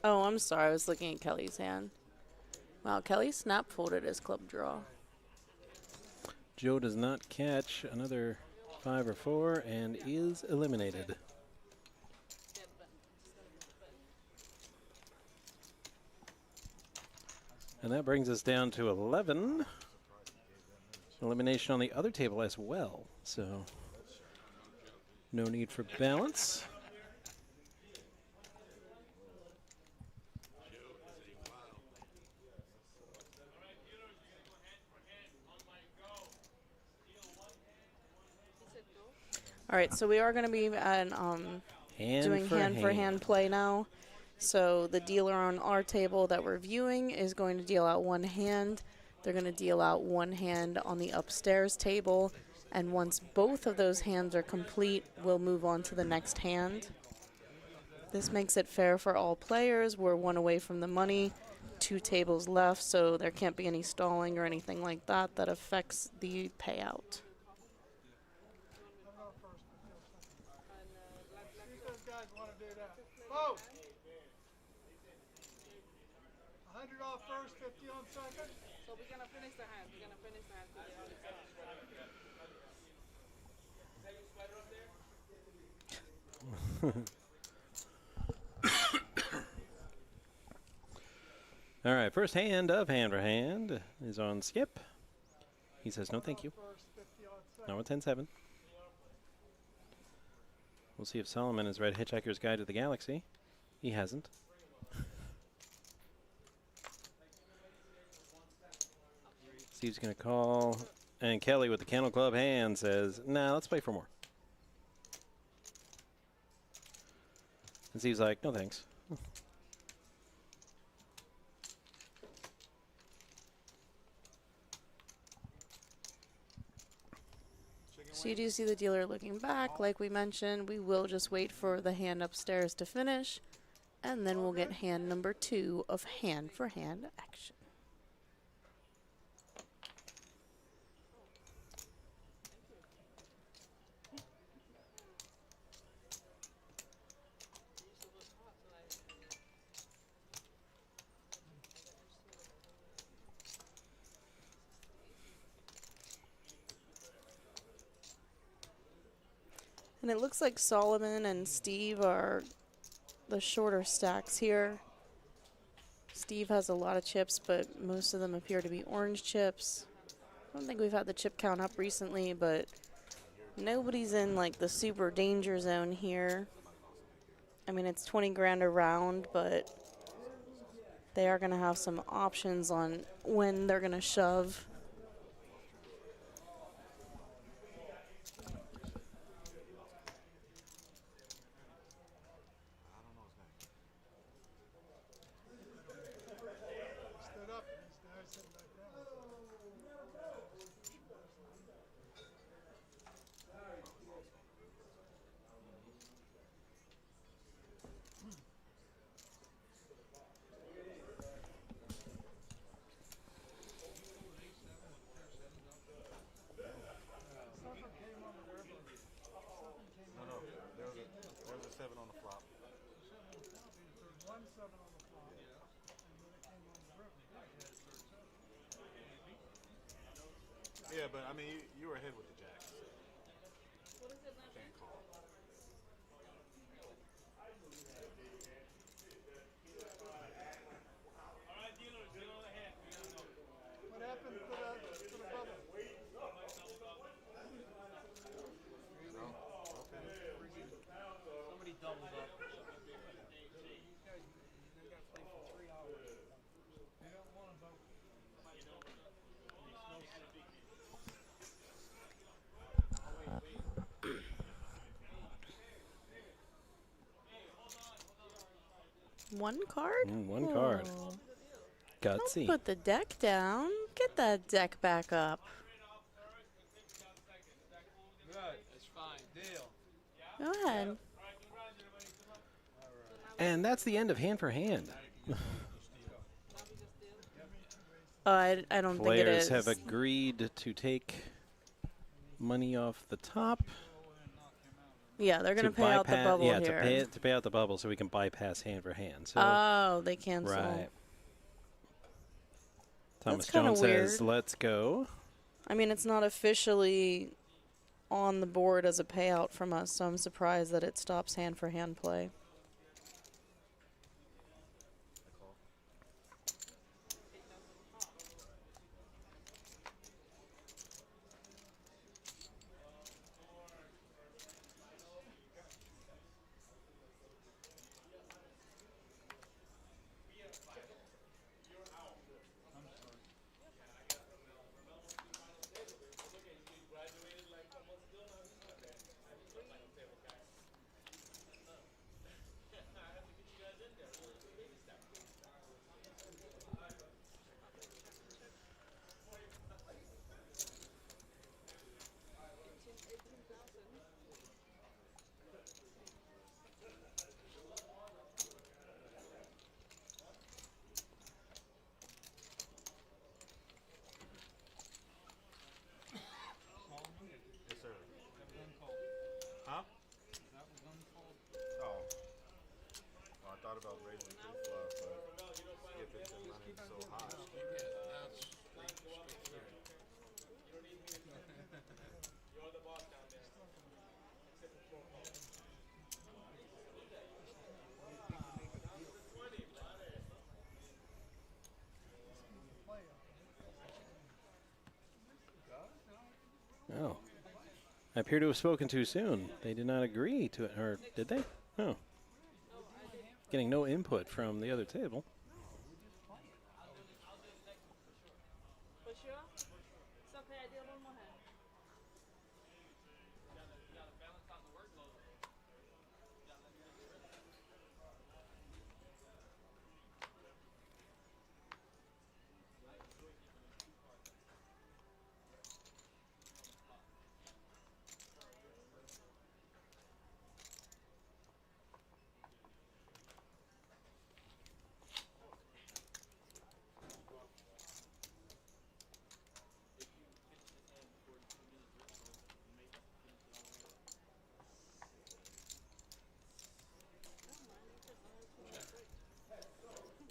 Oh, I'm sorry. I was looking at Kelly's hand. Wow, Kelly snap folded his club draw. Joe does not catch another 5 or 4 and is eliminated. And that brings us down to 11. Elimination on the other table as well. So no need for balance. All right, so we are going to be doing hand-for-hand play now. So the dealer on our table that we're viewing is going to deal out one hand. They're going to deal out one hand on the upstairs table. And once both of those hands are complete, we'll move on to the next hand. This makes it fair for all players. We're one away from the money, 2 tables left, so there can't be any stalling or anything like that that affects the payout. Vote. 100 off first, 50 on second. So we're gonna finish the hand. We're gonna finish the hand together. All right, first hand of hand for hand is on Skip. He says no thank you. Now a 10-7. We'll see if Solomon has read Hitchhiker's Guide to the Galaxy. He hasn't. Steve's going to call. And Kelly with the Kennel Club hand says, nah, let's play for more. And Steve's like, no thanks. So you do see the dealer looking back. Like we mentioned, we will just wait for the hand upstairs to finish, and then we'll get hand number 2 of hand-for-hand action. And it looks like Solomon and Steve are the shorter stacks here. Steve has a lot of chips, but most of them appear to be orange chips. I don't think we've had the chip count up recently, but nobody's in like the super danger zone here. I mean, it's 20 grand a round, but they are going to have some options on when they're going to shove. Yeah, but I mean, you were ahead with the jacks. What is it, Can't call. What happened to the bubble? Somebody doubled up. These guys, they got to play for 3 hours. You don't want to vote. One card? One card. Oh. Gutsy. Don't put the deck down. Get that deck back up. Good. That's fine. Deal. Go ahead. And that's the end of Hand for Hand. I don't think it Players is. have agreed to take money off the top. Yeah, they're going to pay out the bubble yeah, here. to pay out the bubble so we can bypass Hand for Hand. So, oh, they cancel. right. Thomas That's kinda Jones says, weird. let's go. I mean, it's not officially on the board as a payout from us, so I'm surprised that it stops hand-for-hand play. Yes, sir. Huh? Oh. Well, I thought about raising two flop, but skip it and running so high. Oh. I appear to have spoken too soon. They did not agree to it, or did they? Oh. Getting no input from the other table. For sure? It's okay, I did one more hand.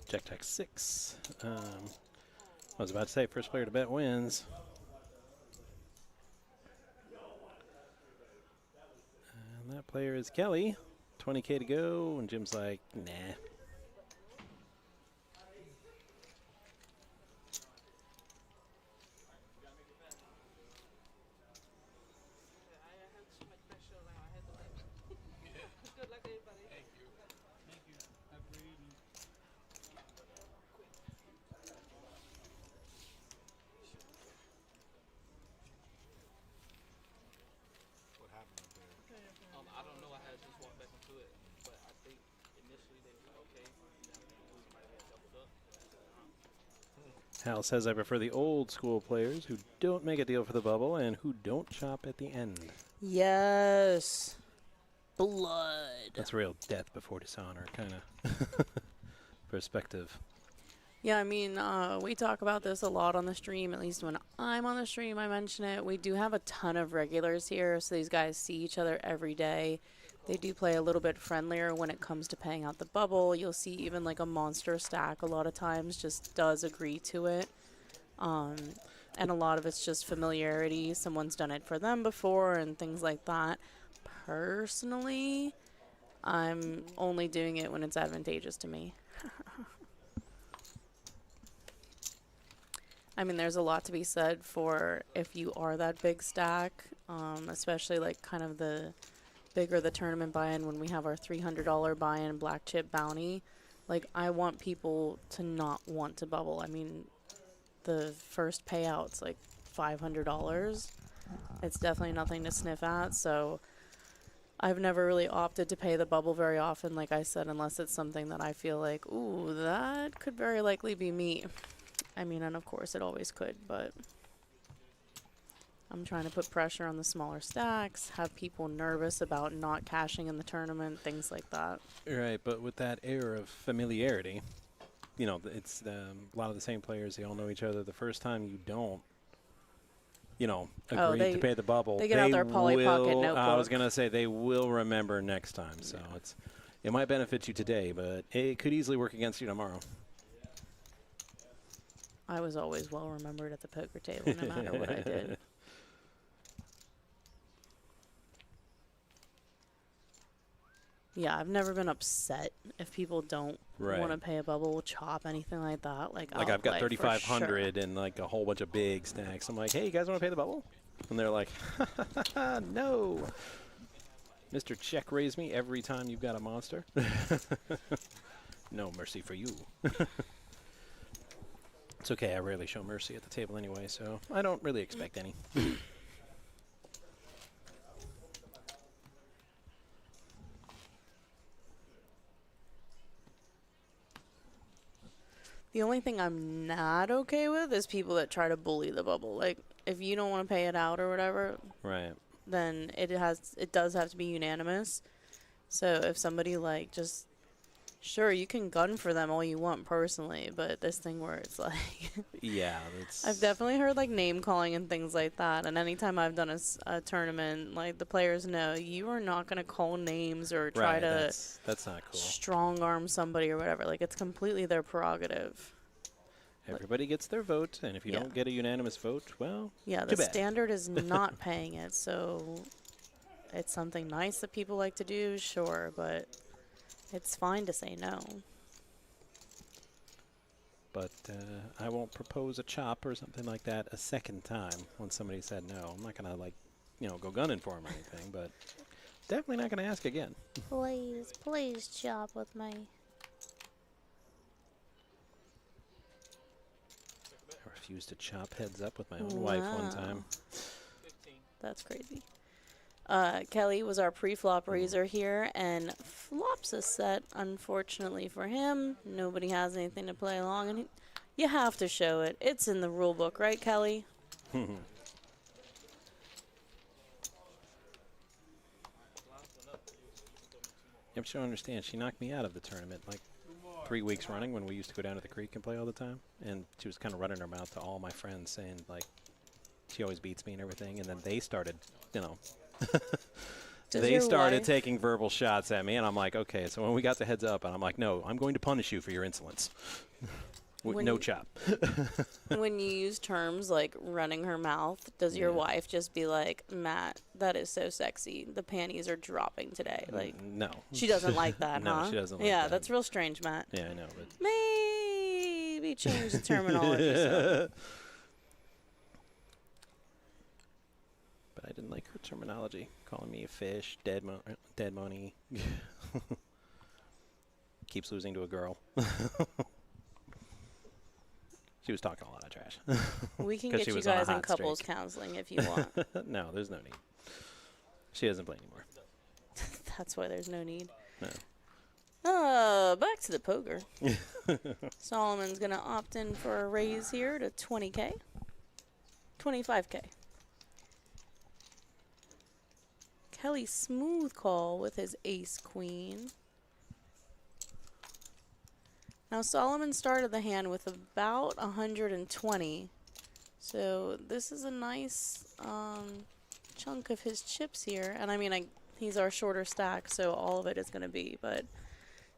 Jack Jack 6. I was about to say, first player to bet wins. And that player is Kelly. 20K to go, and Jim's like, nah. Good luck, everybody. Thank you. Thank you. Have a great evening. What happened up there? I don't know. I had just walked back into it, but I think initially they were okay. Somebody had doubled up. Hal says, I prefer the old school players who don't make a deal for the bubble and who don't chop at the end. Yes. Blood. That's real death before dishonor kind of perspective. Yeah, I mean, we talk about this a lot on the stream. At least when I'm on the stream, I mention it. We do have a ton of regulars here, so these guys see each other every day. They do play a little bit friendlier when it comes to paying out the bubble. You'll see even like a monster stack a lot of times just does agree to it. And a lot of it's just familiarity. Someone's done it for them before and things like that. Personally, I'm only doing it when it's advantageous to me. I mean, there's a lot to be said for if you are that big stack, especially like kind of the bigger the tournament buy-in when we have our $300 buy-in black chip bounty. Like, I want people to not want to bubble. I mean, the first payout's like $500. It's definitely nothing to sniff at, so I've never really opted to pay the bubble very often, like I said, unless it's something that I feel like, ooh, that could very likely be me. I mean, and of course it always could, but I'm trying to put pressure on the smaller stacks, have people nervous about not cashing in the tournament, things like that. Right, but with that air of familiarity, you know, it's a lot of the same players. They all know each other. The first time you don't, you know, agree to pay the bubble, they get out their Polly Pocket notebook. I was going to say they will remember next time. So it might benefit you today, but it could easily work against you tomorrow. I was always well remembered at the poker table, no matter what I did. Yeah, I've never been upset if people don't want to pay a bubble, chop, anything like that. Like I've got 3,500 and like a whole bunch of big stacks. I'm like, hey, you guys want to pay the bubble? And they're like, no. Mr. Check raise me every time you've got a monster. No mercy for you. It's okay. I rarely show mercy at the table anyway, so I don't really expect any. The only thing I'm not okay with is people that try to bully the bubble. Like, if you don't want to pay it out or whatever, right, then it does have to be unanimous. So if somebody like just, sure, you can gun for them all you want personally, but this thing where it's like, yeah, that's. I've definitely heard like name calling and things like that. And anytime I've done a tournament, like the players know you are not going to call names or try to that's not cool. Strong arm somebody or whatever. Like, it's completely their prerogative. Everybody gets their vote, and if you don't get a unanimous vote, well, yeah, the standard is not paying it, so it's something nice that people like to do, sure, but it's fine to say no. But I won't propose a chop or something like that a second time when somebody said no. I'm not going to, like, you know, go gunning for him or anything, but definitely not going to ask again. Please chop with me. I refused to chop heads up with my own wife one time. That's crazy. Kelly was our pre-flop raiser here, and flops a set, unfortunately for him. Nobody has anything to play along, and you have to show it. It's in the rule book, right, Kelly? I'm sure I understand. She knocked me out of the tournament like 3 weeks running when we used to go down to the creek and play all the time. And she was kind of running her mouth to all my friends saying, like, she always beats me and everything. And then they started, you know, they started taking verbal shots at me. And I'm like, okay. So when we got the heads up, and I'm like, no, I'm going to punish you for your insolence. With no chop. When you use terms like running her mouth, does your wife just be like, Matt, that is so sexy. The panties are dropping today. Like, no. She doesn't like that, no, huh? she doesn't like that. Yeah, that. that's real strange, Matt. Yeah, I know. But maybe change the terminology. But I didn't like her terminology. Calling me a fish, dead money. Keeps losing to a girl. She was talking a lot of trash. We can get you guys in couples counseling if you want. No, there's no need. She doesn't play anymore. That's why there's no need. No. Back to the poker. Solomon's going to opt in for a raise here to 20K. 25K. Kelly smooth call with his ace-queen. Now, Solomon started the hand with about 120. So this is a nice chunk of his chips here. And, I mean, He's our shorter stack, so all of it is going to be. But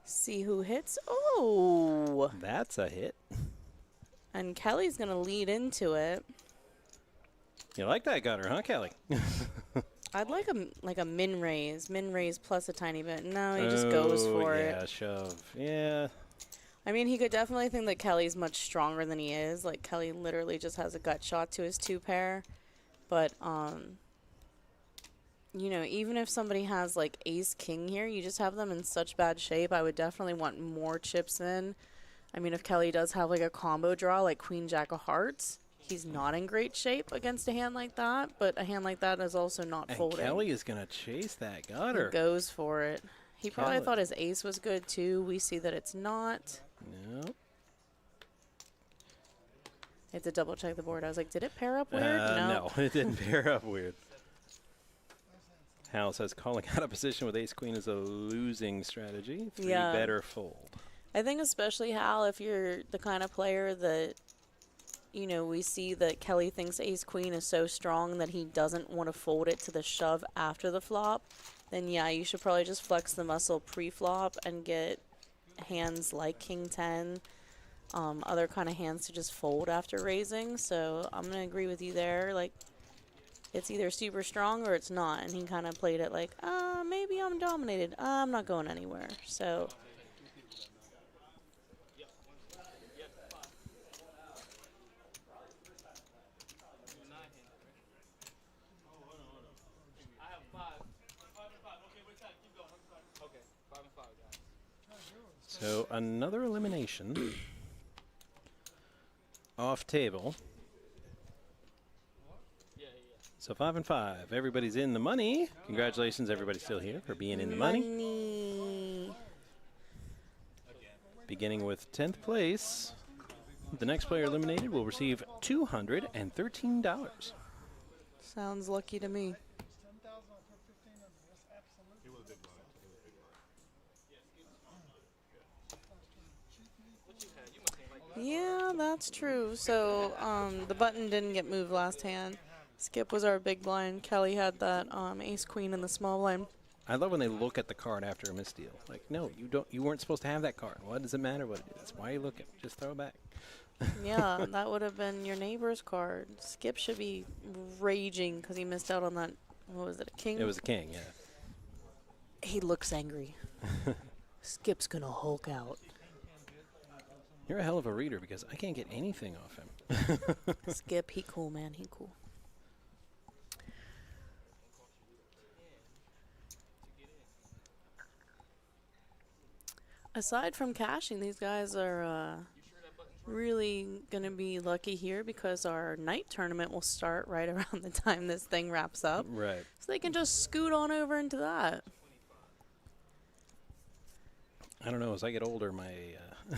see who hits. Oh! That's a hit. And Kelly's going to lead into it. You like that gutter, huh, Kelly? I'd like a min raise plus a tiny bit. No, he just goes for it. Yeah, shove. Yeah. I mean, he could definitely think that Kelly's much stronger than he is. Like, Kelly literally just has a gut shot to his 2-pair. But, you know, even if somebody has, like, ace-king here, you just have them in such bad shape. I would definitely want more chips in. I mean, if Kelly does have, like, a combo draw, like Queen-Jack of Hearts, he's not in great shape against a hand like that. But a hand like that is also not And folding. Kelly is going to chase that gutter. He goes for it. He probably Kelly. thought his ace was good, too. We see that it's not. No. I had to double check the board. I was like, did it pair up weird? No, it didn't pair up weird. Hal says calling out of position with ace-queen is a losing strategy. Three better fold. I think especially, Hal, if you're the kind of player that, you know, we see that Kelly thinks ace-queen is so strong that he doesn't want to fold it to the shove after the flop, then yeah, you should probably just flex the muscle pre-flop and get hands like king 10, other kind of hands to just fold after raising. So I'm going to agree with you there. Like, it's either super strong or it's not. And he kind of played it like, maybe I'm dominated. I'm not going anywhere. So So another elimination. Off table. So 5 and 5. Everybody's in the money. Congratulations, everybody still here for being in the money. Beginning with 10th place. The next player eliminated will receive $213. sounds lucky to me. Yeah, that's true. So the button didn't get moved last hand. Skip was our big blind. Kelly had that ace-queen in the small blind. I love when they look at the card after a misdeal. Like, no, you don't. You weren't supposed to have that card. What does it matter what it is? Why are you looking? Just throw it back. Yeah, that would have been your neighbor's card. Skip should be raging because he missed out on that. What was it, a king? It was a king, yeah. He looks angry. Skip's going to Hulk out. You're a hell of a reader because I can't get anything off him. Skip, he cool, man. He cool. Aside from cashing, these guys are really going to be lucky here because our night tournament will start right around the time this thing wraps up. Right. So they can just scoot on over into that. I don't know. As I get older, my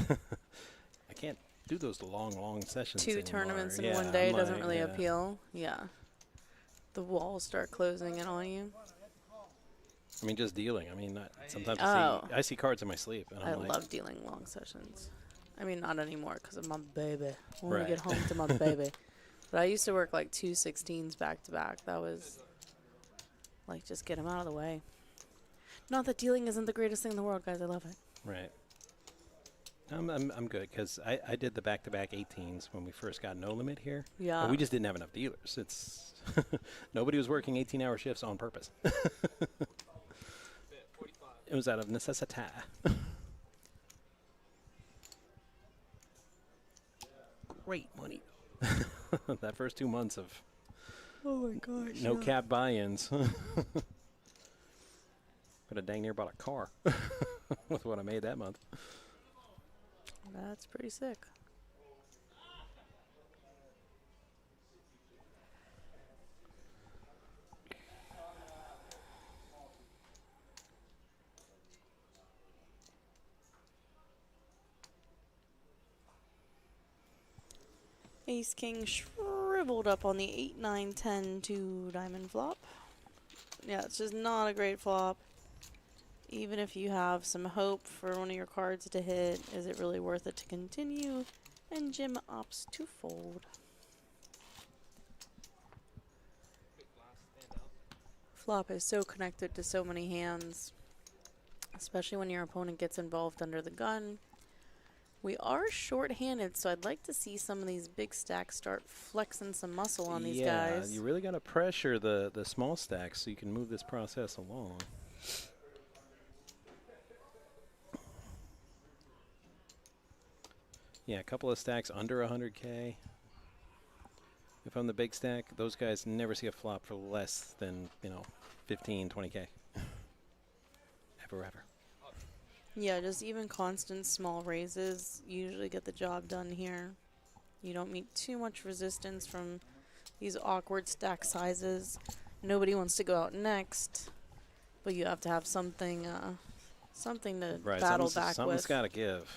I can't do those long sessions Two anymore. tournaments in Yeah, one day I'm doesn't like, really yeah. appeal. Yeah. The walls start closing in on you. I mean, just dealing. I mean, sometimes Oh. I see cards in my sleep. And I I'm like, love dealing long sessions. I mean, not anymore because of my baby. I want Right. to get home to my baby. But I used to work like 2 16s back to back. That was like, just get them out of the way. Not that dealing isn't the greatest thing in the world, guys. I love it. Right. I'm good because I did the back-to-back 18s when we first got No Limit here. Yeah. And we just didn't have enough dealers. It's nobody was working 18-hour shifts on purpose. It was out of necessity. Great money. That first 2 months of Oh my gosh. no cap buy-ins. Could have dang near bought a car with what I made that month. That's pretty sick. Ace King shriveled up on the 8, 9, 10, 2 diamond flop. Yeah, it's just not a great flop. Even if you have some hope for one of your cards to hit, is it really worth it to continue? And Jim opts to fold. Flop is so connected to so many hands, especially when your opponent gets involved under the gun. We are short-handed, so I'd like to see some of these big stacks start flexing some muscle on these guys. Yeah, you really got to pressure the small stacks so you can move this process along. Yeah, a couple of stacks under 100K. If I'm the big stack, those guys never see a flop for less than, 15, 20K. Ever. Yeah, just even constant small raises usually get the job done here. You don't meet too much resistance from these awkward stack sizes. Nobody wants to go out next, but you have to have something to battle back something's with. got to give.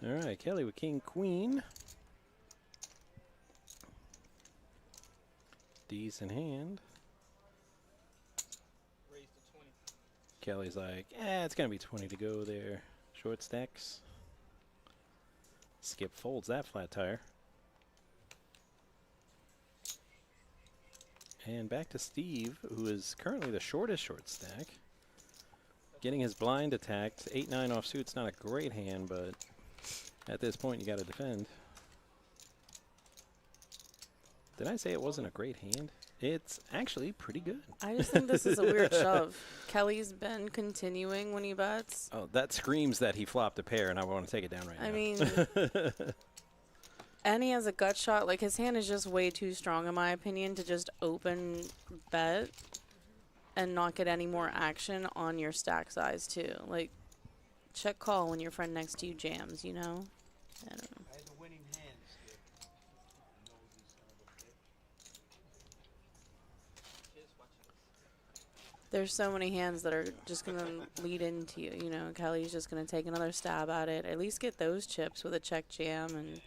All right, Kelly with King Queen. Decent hand. Kelly's like, it's going to be 20 to go there. Short stacks. Skip folds that flat tire. And back to Steve, who is currently the shortest short stack. Getting his blind attacked. 8-9 offsuit's not a great hand, but at this point you got to defend. Did I say it wasn't a great hand? It's actually pretty good. I just think this is a weird shove. Kelly's been continuing when he bets. Oh, that screams that he flopped a pair, and I want to take it down right now. I mean, and he has a gut shot. Like, his hand is just way too strong, in my opinion, to just open bet and not get any more action on your stack size, too. Like, check call when your friend next to you jams, you know? I don't know. I had the winning hand, Skip. There's so many hands that are just going to lead into you, you know? Kelly's just going to take another stab at it. At least get those chips with a check jam. And,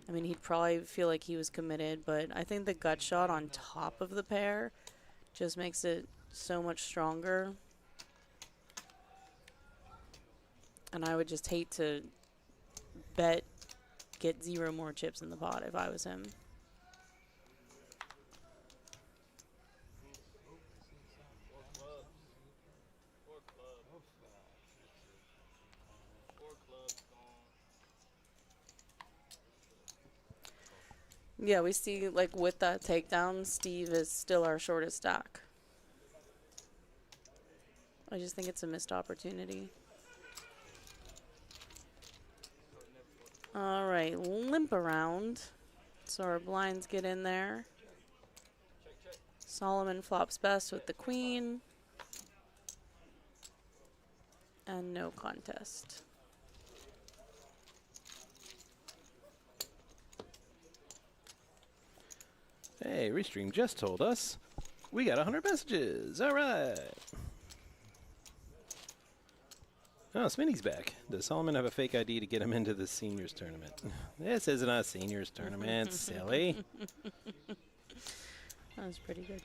I mean, he'd probably feel like he was committed. But I think the gut shot on top of the pair just makes it so much stronger. And I would just hate to bet get 0 more chips in the pot if I was him. Yeah, we see, like, with that takedown, Steve is still our shortest stack. I just think it's a missed opportunity. All right, limp around. So our blinds get in there. Solomon flops best with the queen. And no contest. Hey, Restream just told us we got 100 messages. All right. Oh, Smitty's back. Does Solomon have a fake ID to get him into the seniors tournament? This isn't a seniors tournament, silly. That was pretty good.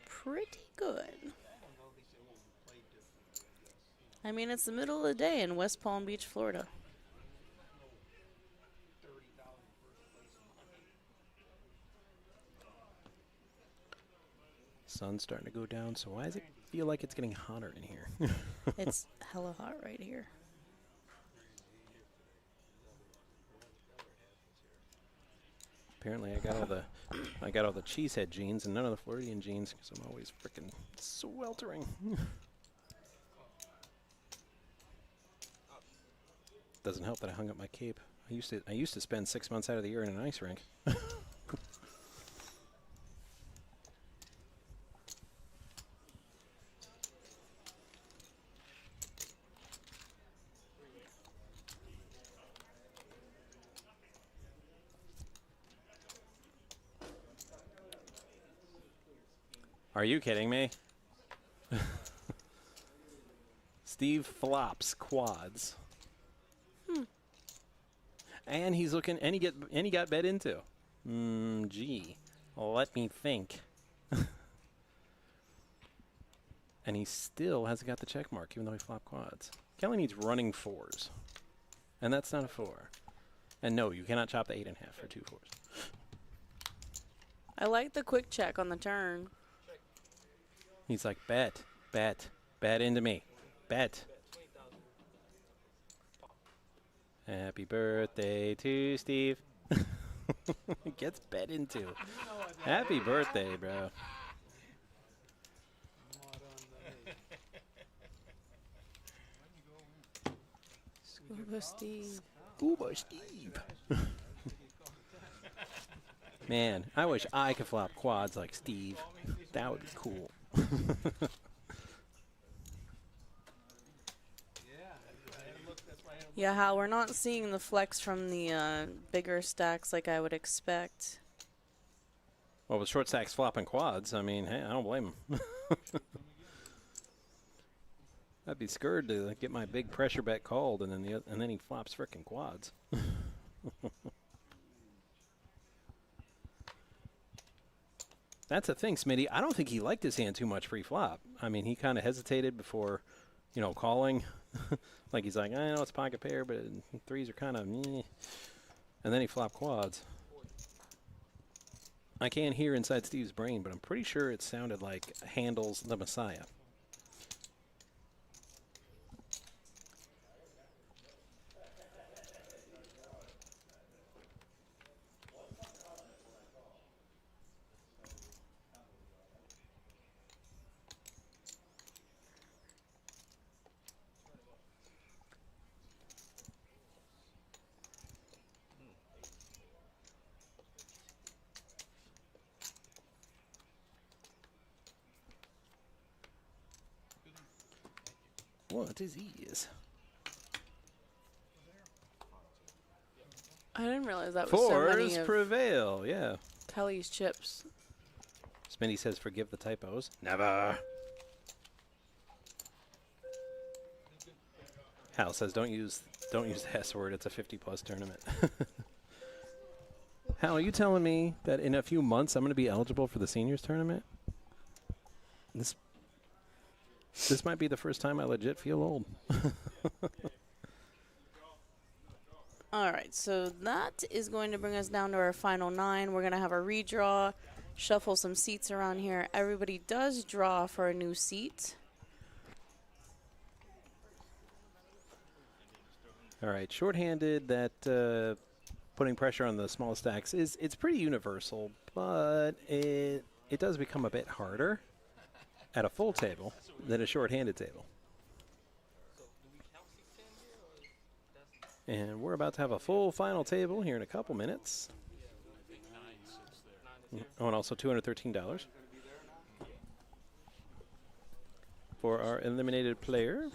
Pretty good. I mean, it's the middle of the day in West Palm Beach, Florida. Sun's starting to go down, so why does it feel like it's getting hotter in here? It's hella hot right here. Apparently, I got all the cheesehead jeans and none of the Floridian jeans because I'm always freaking sweltering. Doesn't help that I hung up my cape. I used to spend 6 months out of the year in an ice rink. Are you kidding me? Steve flops quads. And he's looking, and he got bet into. Gee, let me think. And he still hasn't got the check mark, even though he flopped quads. Kelly needs running 4s, and that's not a 4. And no, you cannot chop the 8.5 for 2 4s. I like the quick check on the turn. He's like, bet into me, bet. Happy birthday to Steve. Gets bet into. Happy birthday, bro. Scuba Steve. Scuba Steve. Man, I wish I could flop quads like Steve. That would be cool. Yeah, Hal, we're not seeing the flex from the bigger stacks like I would expect. Well, with short stacks flopping quads, I mean, hey, I don't blame him. I'd be scared to get my big pressure bet called, and then he flops frickin' quads. That's the thing, Smitty. I don't think he liked his hand too much pre-flop. I mean, he kind of hesitated before, calling. Like he's like, I know it's pocket pair, but 3s are kind of meh. And then he flopped quads. I can't hear inside Steve's brain, but I'm pretty sure it sounded like Handel's The Messiah. What is his? I didn't realize that was so many Fours of prevail, yeah. Kelly's chips. Smitty says forgive the typos. Never. Hal says don't use the S word, it's a 50+ tournament. Hal, are you telling me that in a few months I'm going to be eligible for the seniors tournament? This might be the first time I legit feel old. All right, so that is going to bring us down to our final 9. We're going to have a redraw, shuffle some seats around here. Everybody does draw for a new seat. All right, shorthanded, that putting pressure on the small stacks it's pretty universal, but it does become a bit harder at a full table than a shorthanded table. And we're about to have a full final table here in a couple minutes. Oh, and also $213 for our eliminated player.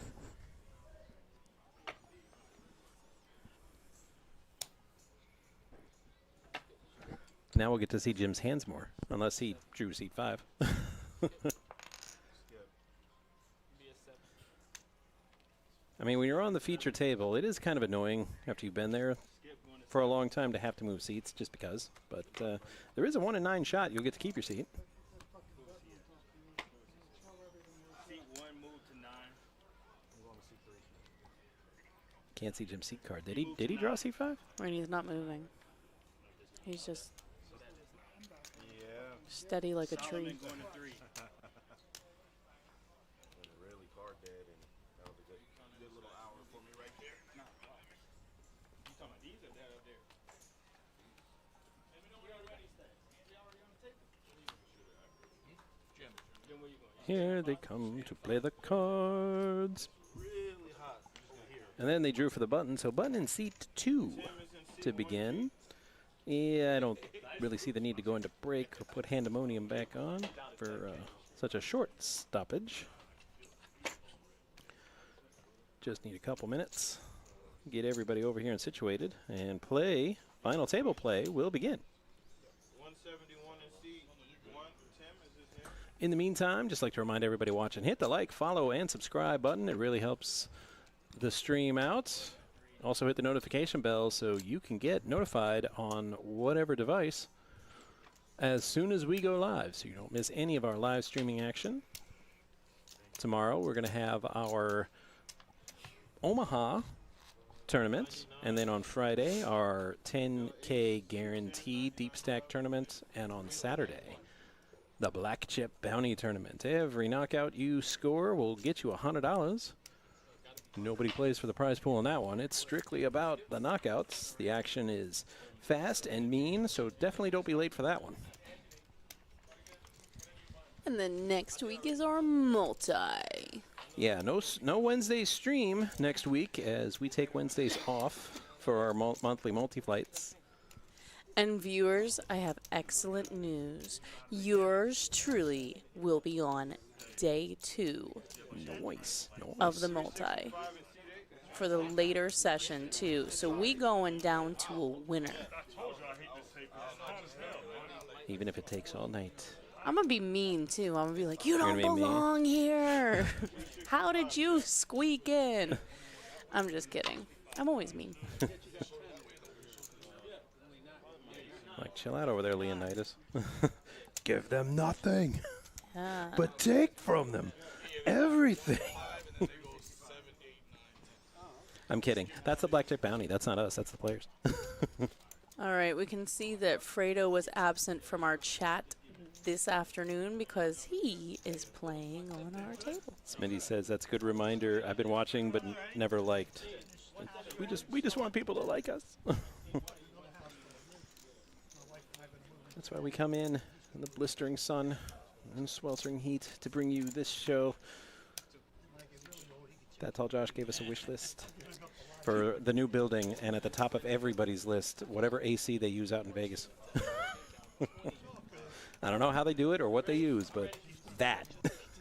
Now we'll get to see Jim's hands more, unless he drew seat 5. I mean, when you're on the feature table, it is kind of annoying after you've been there for a long time to have to move seats just because. But there is a 1 in 9 shot. You'll get to keep your seat. Seat 1 moved to 9. I'm going to seat 3. Can't see Jim's seat card. Did he draw seat 5? Right, he's not moving. He's just steady like a tree. Going to 3. Here they come to play the cards. And then they drew for the button. So button in seat 2 to begin. Yeah, I don't really see the need to go into break or put Handemonium back on for such a short stoppage. Just need a couple minutes. Get everybody over here and situated. And play, final table play will begin. 171 in seat 1. Tim, is this him? In the meantime, just like to remind everybody watching, hit the like, follow, and subscribe button. It really helps the stream out. Also hit the notification bell so you can get notified on whatever device as soon as we go live, so you don't miss any of our live streaming action. Tomorrow we're going to have our Omaha tournament, and then on Friday our 10K guarantee deep stack tournament, and on Saturday the Black Chip Bounty Tournament. Every knockout you score will get you $100. Nobody plays for the prize pool in that one. It's strictly about the knockouts. The action is fast and mean, so definitely don't be late for that one. And then next week is our multi. Yeah, no Wednesday stream next week, as we take Wednesdays off for our monthly multi-flights. And viewers, I have excellent news. Yours truly will be on day 2 of the multi for the later session too. So we going down to a winner. Even if it takes all night. I'm going to be mean too. I'm going to be like, you You're don't gonna be mean? belong here. How did you squeak in? I'm just kidding. I'm always mean. Like, chill out over there, Leonidas. Give them nothing, Yeah. but take from them everything. I'm kidding. That's the Blackjack Bounty. That's not us. That's the players. All right, we can see that Fredo was absent from our chat this afternoon because he is playing on our table. Smitty says that's a good reminder. I've been watching but never liked. We just want people to like us. That's why we come in the blistering sun and sweltering heat to bring you this show. That Tall Josh gave us a wish list for the new building, and at the top of everybody's list, whatever AC they use out in Vegas. I don't know how they do it or what they use, but that.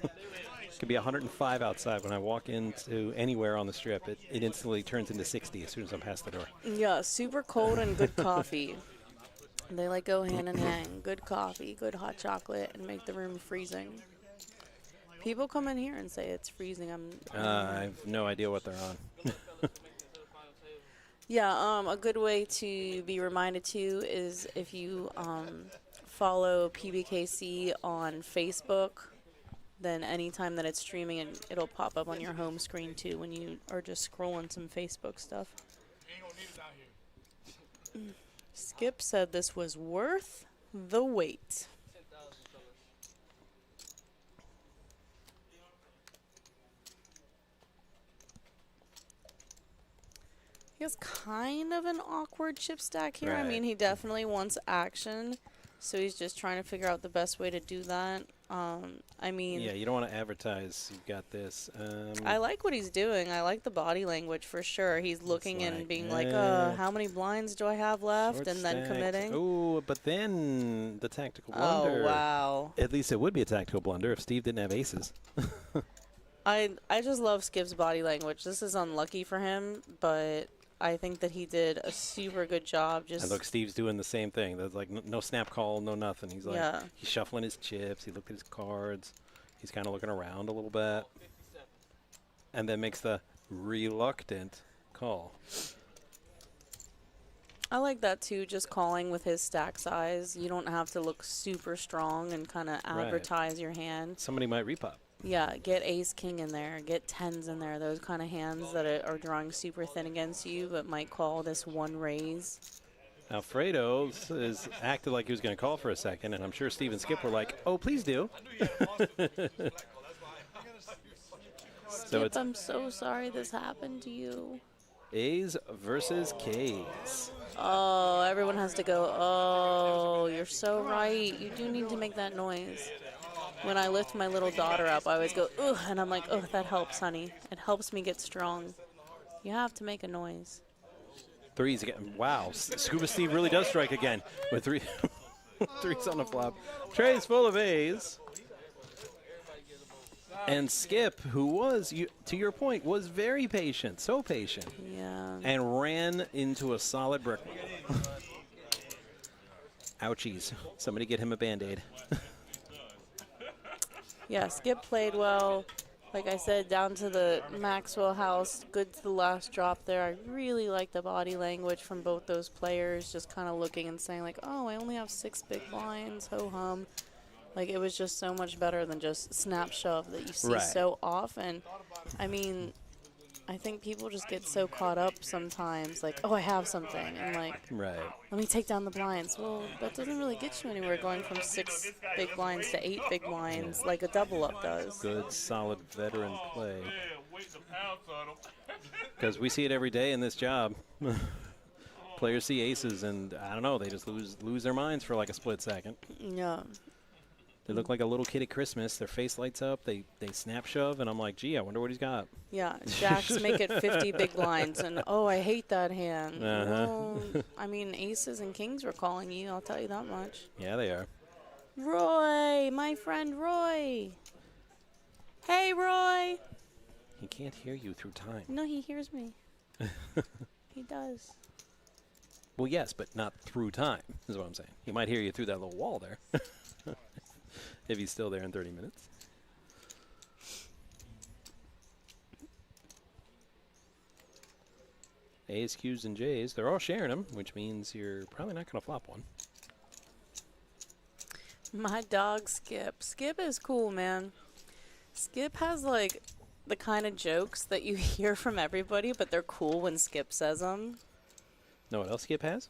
It could be 105 outside. When I walk into anywhere on the strip, it instantly turns into 60 as soon as I'm past the door. Yeah, super cold and good coffee. They like go hand in hand. Good coffee, good hot chocolate, and make the room freezing. People come in here and say it's freezing. I have no idea what they're on. Yeah, a good way to be reminded too is if you follow PBKC on Facebook, then anytime that it's streaming, it'll pop up on your home screen too when you are just scrolling some Facebook stuff. Skip said this was worth the wait. He has kind of an awkward chip stack here. I Right. mean, he definitely wants action, so he's just trying to figure out the best way to do that. I mean, Yeah, you don't want to advertise. You've got this. I like what he's doing. I like the body language for sure. He's looking and like, being like, how many blinds do I have left? short And then stack. committing. Oh, but then the tactical Oh, blunder. wow. At least it would be a tactical blunder if Steve didn't have aces. I just love Skip's body language. This is unlucky for him, but I think that he did a super good job. Just And look, Steve's doing the same thing. There's like no snap call, no nothing. He's like, Yeah. he's shuffling his chips. He looked at his cards. He's kind of looking around a little bit. And then makes the reluctant call. I like that too, just calling with his stack size. You don't have to look super strong and kind of Right. advertise your hand. Somebody might repop. Yeah, get ace king in there, get tens in there. Those kind of hands that are drawing super thin against you, but might call this one raise. Alfredo is acted like he was going to call for a second, and I'm sure Steve and Skip were like, "Oh, please do." So Skip, it's I'm so sorry this happened to you. A's versus K's. Oh, everyone has to go, oh, you're so right. You do need to make that noise. When I lift my little daughter up, I always go, ugh, and I'm like, oh, that helps, honey. It helps me get strong. You have to make a noise. Threes again. Wow, Scuba Steve really does strike again with three threes on the flop. Tray's full of A's. And Skip, who was, to your point, was very patient, so patient. Yeah. And ran into a solid brick wall. Ouchies. Somebody get him a Band-Aid. Yeah, Skip played well. Like I said, down to the Maxwell house, good to the last drop there. I really like the body language from both those players, just kind of looking and saying like, oh, I only have 6 big blinds, ho-hum. Like, it was just so much better than just snap shove that you see so often. I mean, I think people just get so caught up sometimes, like, oh, I have something, and like, Right. let me take down the blinds. Well, that doesn't really get you anywhere going from 6 big blinds to 8 big blinds like a double up does. Good, solid veteran play. Because we see it every day in this job. Players see aces, and I don't know, they just lose their minds for like a split second. Yeah. They look like a little kid at Christmas. Their face lights up. They snap shove, and I'm like, gee, I wonder what he's got. Yeah, jacks make it 50 big blinds, and oh, I hate that hand. Well, I mean, aces and kings were calling you, I'll tell you that much. Yeah, they are. Roy, my friend Roy. Hey, Roy. He can't hear you through time. No, he hears me. He does. Well, yes, but not through time, is what I'm saying. He might hear you through that little wall there. If he's still there in 30 minutes. A's, Q's, and J's, they're all sharing them, which means you're probably not going to flop one. My dog Skip. Skip is cool, man. Skip has like the kind of jokes that you hear from everybody, but they're cool when Skip says them. Know what else Skip has?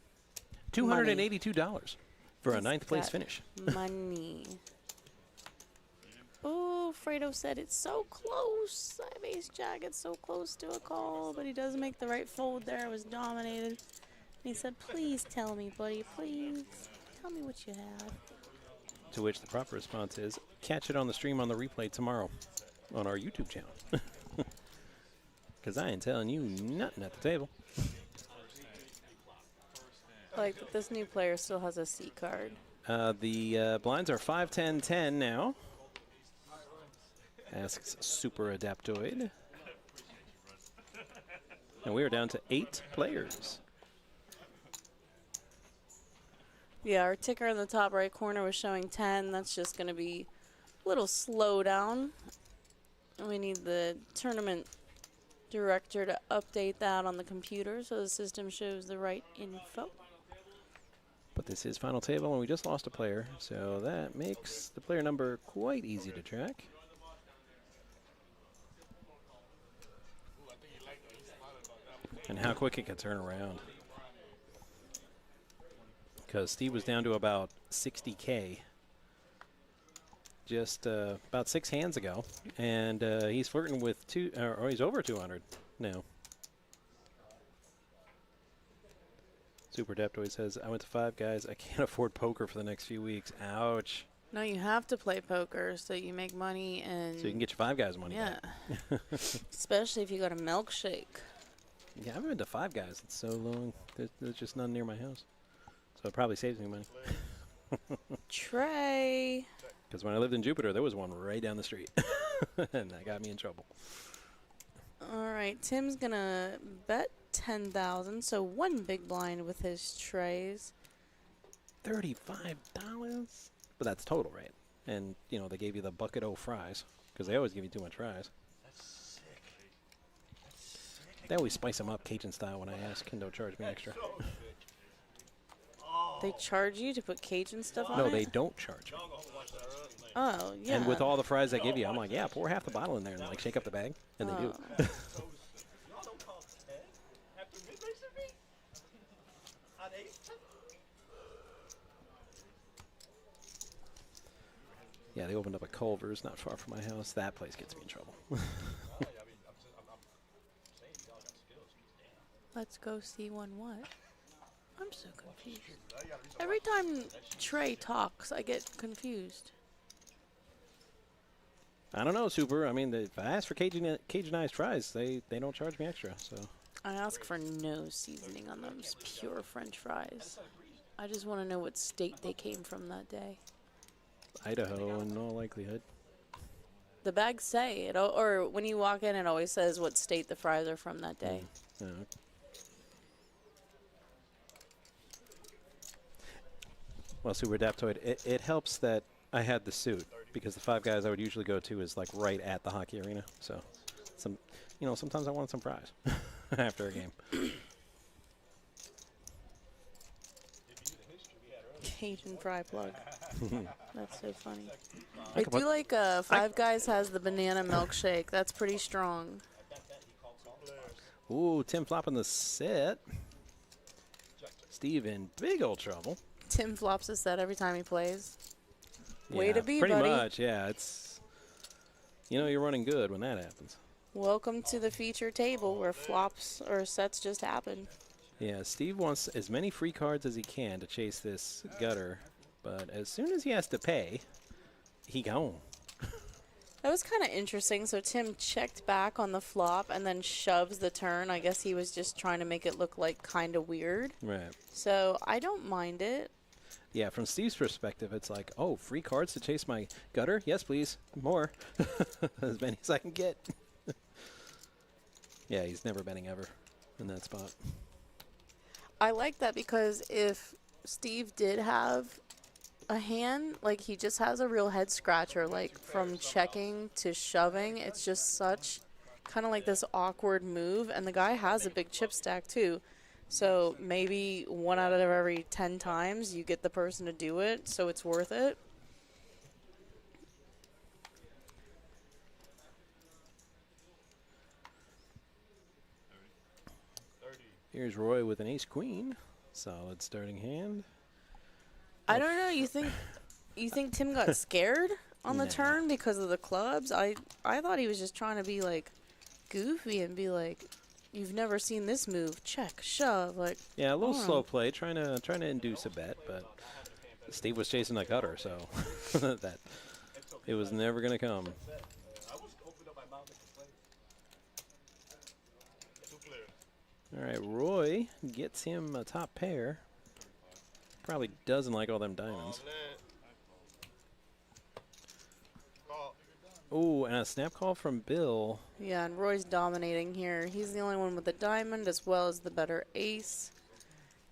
$282 for a 9th place finish. Money. Oh, Fredo said it's so close. I have ace jack. It's so close to a call, but he does make the right fold there. It was dominated. And he said, please tell me, buddy, please. Tell me what you have. To which the proper response is, catch it on the stream on the replay tomorrow on our YouTube channel. Because I ain't telling you nothing at the table. Like, this new player still has a C card. The blinds are 5, 10, 10 now. Asks Super Adaptoid. And we are down to 8 players. Yeah, our ticker in the top right corner was showing 10. That's just going to be a little slow down. And we need the tournament director to update that on the computer so the system shows the right info. But this is final table, and we just lost a player, so that makes the player number quite easy to track. And how quick it can turn around. Because Steve was down to about 60K just about 6 hands ago, and he's flirting with or he's over 200 now. Super Deptoid says, I went to 5 Guys. I can't afford poker for the next few weeks. Ouch. No, you have to play poker so you make money and... So you can get your 5 Guys money back. back. Especially if you got a milkshake. Yeah, I haven't been to 5 Guys. It's so long. There's just none near my house. So it probably saves me money. Trey. Because when I lived in Jupiter, there was one right down the street. And that got me in trouble. All right, Tim's going to bet 10,000, so 1 big blind with his trays. $35? But that's total, right? And, you know, they gave you the bucket o' fries. Because they always give you too much fries. They always spice them up Cajun style when I ask, and don't charge me extra. They charge you to put Cajun stuff on it? No, they don't charge me. Oh, yeah. And with all the fries they give you, I'm like, yeah, pour half the bottle in there and like shake up the bag. And they do. Yeah, they opened up a Culver's not far from my house. That place gets me in trouble. Let's go see one what? I'm so confused. Every time Trey talks, I get confused. I don't know, Super. I mean, if I ask for Cajunized fries, they don't charge me extra. So I ask for no seasoning on those pure French fries. I just want to know what state they came from that day. Idaho, in all likelihood. The bags say it, or when you walk in, it always says what state the fries are from that day. Well, Super Adaptoid, it helps that I had the suit because the Five Guys I would usually go to is like right at the hockey arena. So, sometimes I want some fries after a game. Cajun fry plug. That's so funny. I I could do put- like Five Guys has the banana milkshake. That's pretty strong. Ooh, Tim flopping the set. Steve in big old trouble. Tim flops a set every time he plays. Way Yeah, to be, pretty buddy. much, yeah. It's you're running good when that happens. Welcome to the feature table where flops or sets just happen. Yeah, Steve wants as many free cards as he can to chase this gutter, but as soon as he has to pay, he gone. That was kind of interesting. So Tim checked back on the flop and then shoves the turn. I guess he was just trying to make it look like kind of weird. Right. So I don't mind it. Yeah, from Steve's perspective, it's like, oh, free cards to chase my gutter? Yes, please. More. As many as I can get. Yeah, he's never betting ever in that spot. I like that because if Steve did have a hand, like he just has a real head scratcher, like from checking to shoving. It's just such kind of like this awkward move. And the guy has a big chip stack too. So maybe 1 out of every 10 times you get the person to do it. So it's worth it. Here's Roy with an ace-queen. Solid starting hand. I don't know. You think Tim got scared on the Nah. turn because of the clubs? I thought he was just trying to be like goofy and be like, "You've never seen this move. Check, shove." Like, Yeah, a little oh. slow play, trying to induce a bet, but Steve was chasing a gutter, so that it was never going to come. All right, Roy gets him a top pair. Probably doesn't like all them diamonds. Ooh, and a snap call from Bill. Yeah, and Roy's dominating here. He's the only one with the diamond as well as the better ace.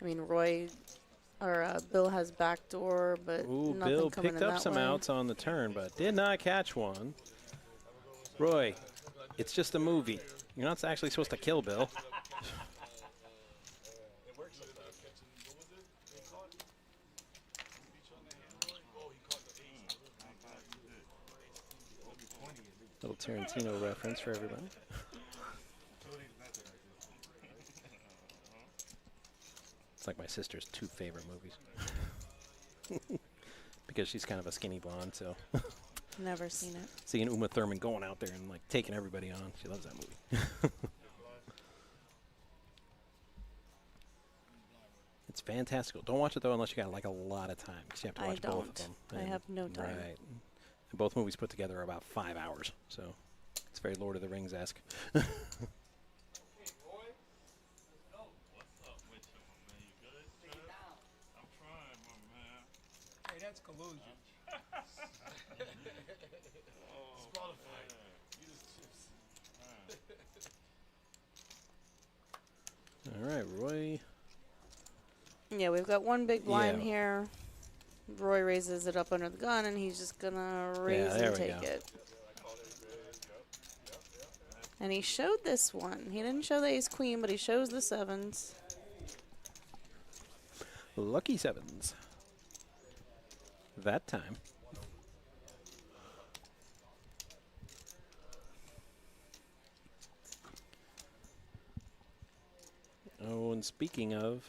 I mean, Bill has backdoor, but Ooh, nothing Bill coming picked in up that some way. outs on the turn, but did not catch one. Roy, it's just a movie. You're not actually supposed to kill Bill. Little Tarantino reference for everybody. It's like my sister's 2 favorite movies. Because she's kind of a skinny blonde, so. Never seen it. Seeing Uma Thurman going out there and like taking everybody on. She loves that movie. It's fantastical. Don't watch it though unless you got like a lot of time, because you have to I watch both of don't. them. I And- have no time. Right. And both movies put together are about 5 hours, so it's very Lord of the Rings-esque. Hey, that's collusion. All right, Roy. Yeah, we've got one big blind Yeah. here. Roy raises it up under the gun, and he's just gonna raise there and we take go. it. And he showed this one. He didn't show the ace queen, but he shows the sevens. Lucky sevens. That time. Oh, and speaking of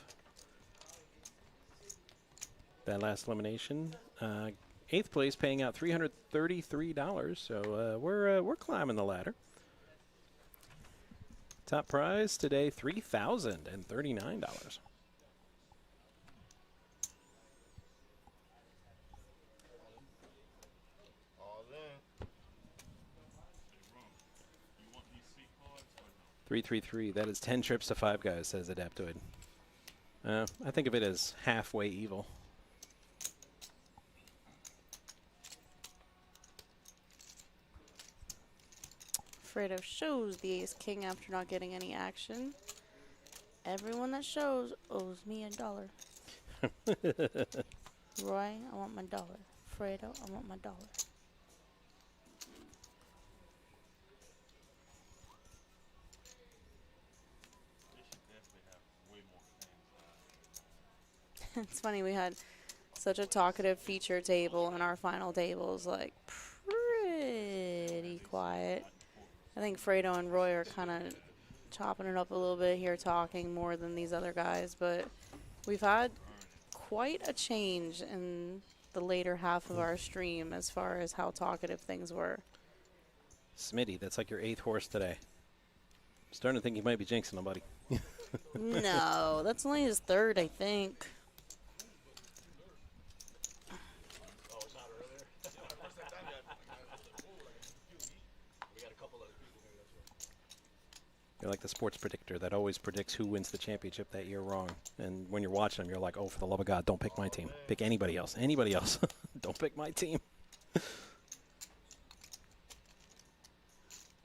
that last elimination, 8th place paying out $333. So we're climbing the ladder. Top prize today, $3,039. All in. 333. That is 10 trips to Five Guys, says Adaptoid. I think of it as halfway evil. Fredo shows the ace king after not getting any action. Everyone that shows owes me $1. Roy, I want my $1. Fredo, I want my $1. It's funny, we had such a talkative feature table, and our final table is like pretty quiet. I think Fredo and Roy are kind of chopping it up a little bit here, talking more than these other guys, but we've had quite a change in the later half of our stream as far as how talkative things were. Smitty, that's like your 8th horse today. I'm starting to think you might be jinxing him, buddy. No, that's only his 3rd, I think. You're like the sports predictor that always predicts who wins the championship that year wrong. And when you're watching them, you're like, oh, for the love of God, don't pick my team. Pick anybody else. Anybody else. Don't pick my team.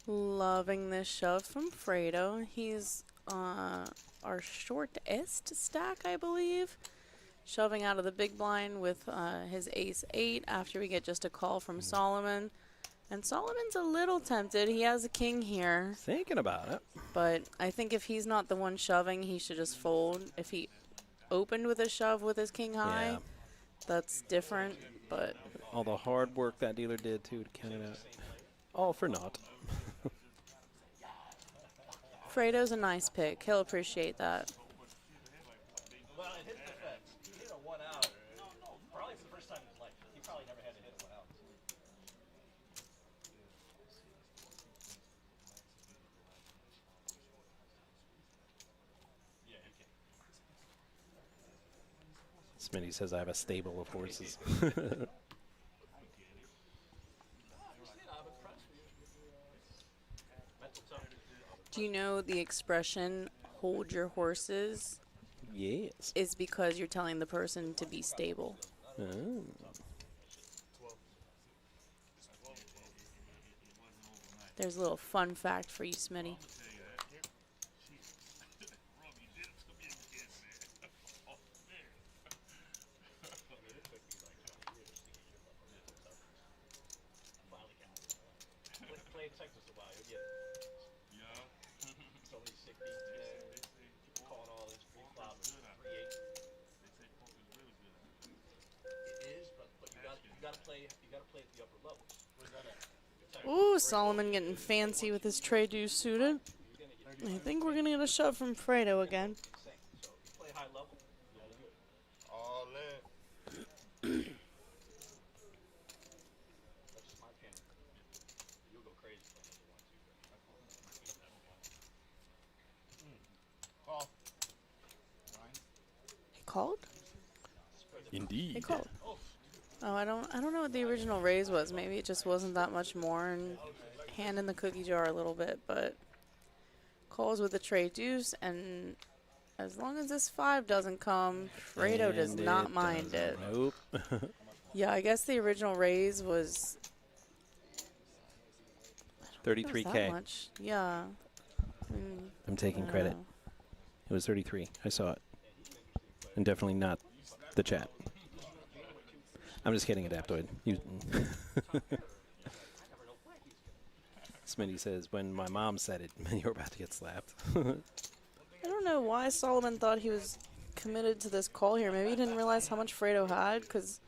Loving this shove from Fredo. He's our shortest stack, I believe. Shoving out of the big blind with his ace-8 after we get just a call from Solomon. And Solomon's a little tempted. He has a king here. Thinking about it. But I think if he's not the one shoving, he should just fold. If he opened with a shove with his king high, that's different. But all the hard work that dealer did, too, to count it out. All for naught. Fredo's a nice pick. He'll appreciate that. Well, in his defense, he hit a 1 out. Probably it's the first time in his life. He probably never had to hit a 1 out. Smitty says I have a stable of horses. Do you know the expression, hold your horses? Yes. Is because you're telling the person to be stable. Oh. There's a little fun fact for you, Smitty. Play Texas a while, you'll get it. Yeah. It's only 6 beats today. Calling all this free flop with 3-8. It is, but you gotta play at the upper levels. Where's that at? Ooh, Solomon getting fancy with his tray deuce suited. I think we're gonna get a shove from Fredo again. Play high level. All in. He called? Indeed. He called. Oh, I don't know what the original raise was. Maybe it just wasn't that much more, and hand in the cookie jar a little bit, but calls with the tray deuce, and as long as this 5 doesn't come, Fredo does not mind it. Nope. Yeah, I guess the original raise was 33K. that much. Yeah. I'm taking I credit. don't know. It was 33. I saw it. And definitely not the chat. I'm just kidding, Adaptoid. Smitty says, when my mom said it, you're about to get slapped. I don't know why Solomon thought he was committed to this call here. Maybe he didn't realize how much Fredo had, because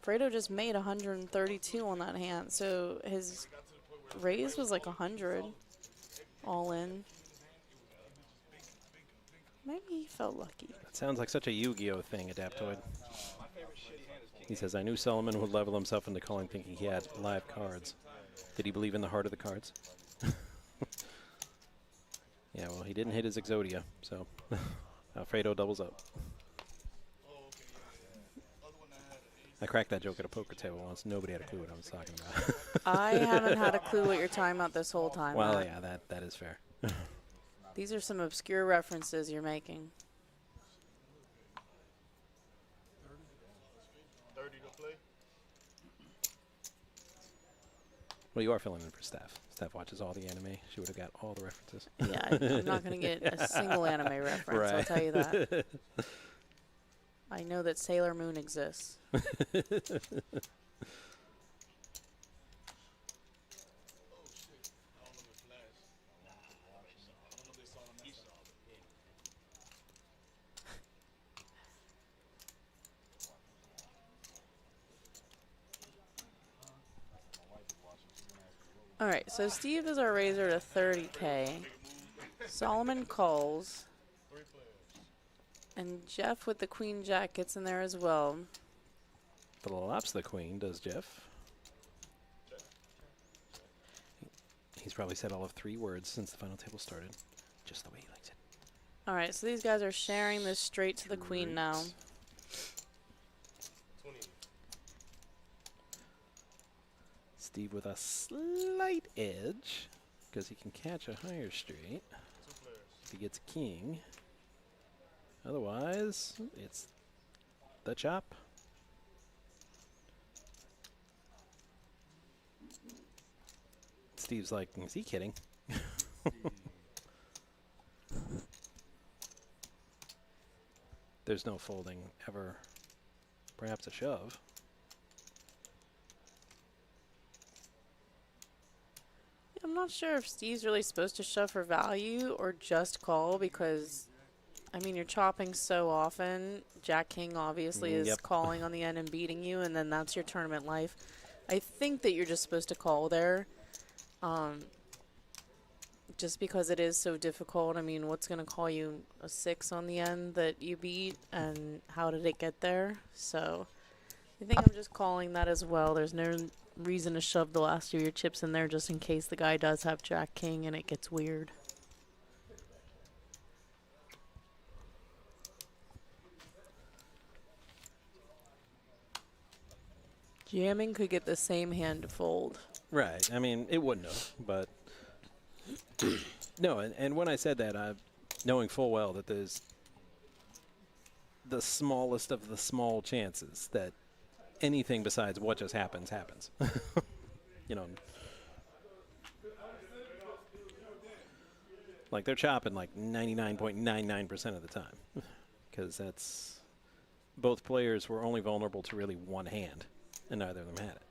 Fredo just made 132 on that hand, so his raise was like 100 all in. Maybe he felt lucky. That sounds like such a Yu-Gi-Oh thing, Adaptoid. He says, I knew Solomon would level himself into calling thinking he had live cards. Did he believe in the heart of the cards? Yeah, well, he didn't hit his Exodia, so Alfredo doubles up. I cracked that joke at a poker table once. Nobody had a clue what I was talking about. I haven't had a clue what you're talking about this whole time. Well, Matt. yeah, that is fair. These are some obscure references you're making. 30 to play. Well, you are filling in for Steph. Steph watches all the anime. She would have got all the references. Yeah, I'm not going to get a single anime reference, I'll tell you that. I know that Sailor Moon exists. All right, so Steve is our raiser to 30K. Solomon calls. And Jeff with the queen jack gets in there as well. Flops the queen, does Jeff. He's probably said all of 3 words since the final table started. Just the way he likes it. All right, so these guys are sharing this straight to the queen now. Steve with a slight edge because he can catch a higher straight if he gets king. Otherwise, it's the chop. Steve's like, is he kidding? There's no folding ever. Perhaps a shove. I'm not sure if Steve's really supposed to shove for value or just call because, I mean, you're chopping so often. Jack King obviously is calling on the end and beating you, and then that's your tournament life. I think that you're just supposed to call there. Just because it is so difficult. I mean, what's going to call you a 6 on the end that you beat, and how did it get there? So I think I'm just calling that as well. There's no reason to shove the last of your chips in there just in case the guy does have Jack King and it gets weird. Jamming could get the same hand to fold. Right. I mean, it wouldn't have, but no. And when I said that, knowing full well that there's the smallest of the small chances that anything besides what just happens. You know, like they're chopping like 99.99% of the time because that's both players were only vulnerable to really one hand, and neither of them had it.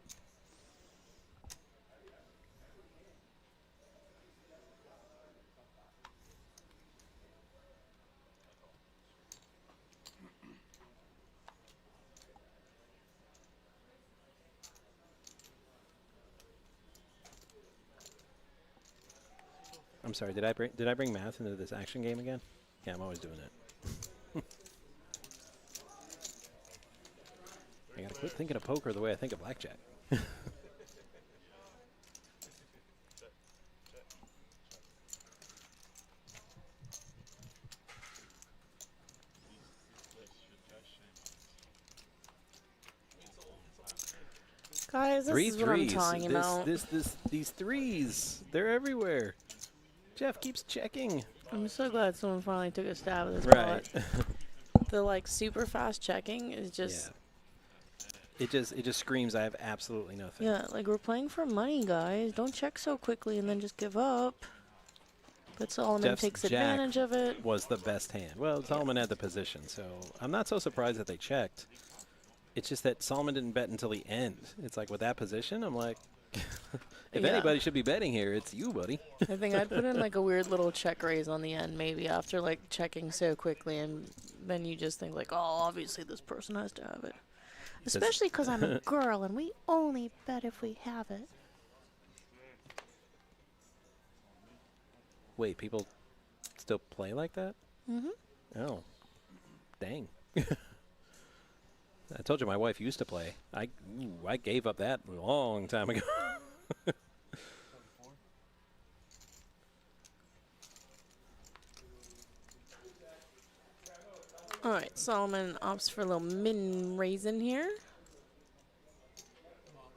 I'm sorry. Did I bring math into this action game again? Yeah, I'm always doing it. I gotta quit thinking of poker the way I think of blackjack. Guys, this is what I'm talking about. These threes, they're everywhere. Jeff keeps checking. I'm so glad someone finally took a stab at this right. The like super fast checking is just. Yeah. It just screams I have absolutely nothing. Yeah, like we're playing for money, guys. Don't check so quickly and then just give up. But Solomon takes advantage of it. Was the best hand. Well, Solomon had the position, so I'm not so surprised that they checked. It's just that Solomon didn't bet until the end. It's like with that position, I'm like, if anybody should be betting here, it's you, buddy. I think I'd put in like a weird little check raise on the end maybe after like checking so quickly, and then you just think like, oh, obviously this person has to have it. Especially because I'm a girl and we only bet if we have it. Wait, people still play like that? Mm-hmm. Oh, dang. I told you my wife used to play. I gave up that a long time ago. All right, Solomon opts for a little min raisin here.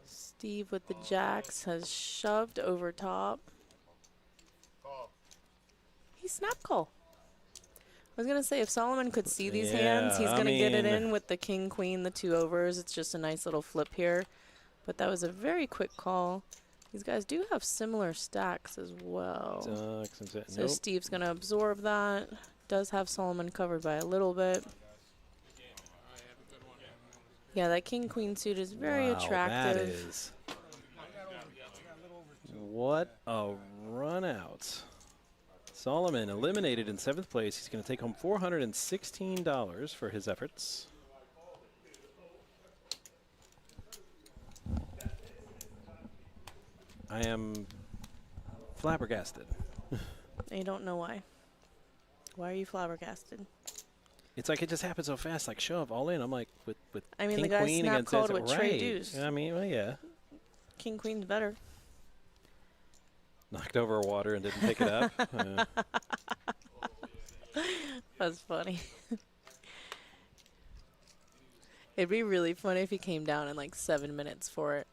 Steve with the jacks has shoved over top. He snap call. I was going to say, if Solomon could see these hands, he's going to get it in with the king, queen, the 2 overs. It's just a nice little flip here. But that was a very quick call. These guys do have similar stacks as well. So Steve's going to absorb that. Does have Solomon covered by a little bit. Yeah, that king, queen suit is very attractive. That is. What a run out. Solomon eliminated in 7th place. He's going to take home $416 for his efforts. I am flabbergasted. I don't know why. Why are you flabbergasted? It's like it just happened so fast. Like shove all in. I'm like with I mean, king the guy queen snap against called ace. with Trey Right. deuce. I mean, well, yeah. King queen's better. Knocked over water and didn't pick it up. That's funny. It'd be really funny if he came down in like 7 minutes for it.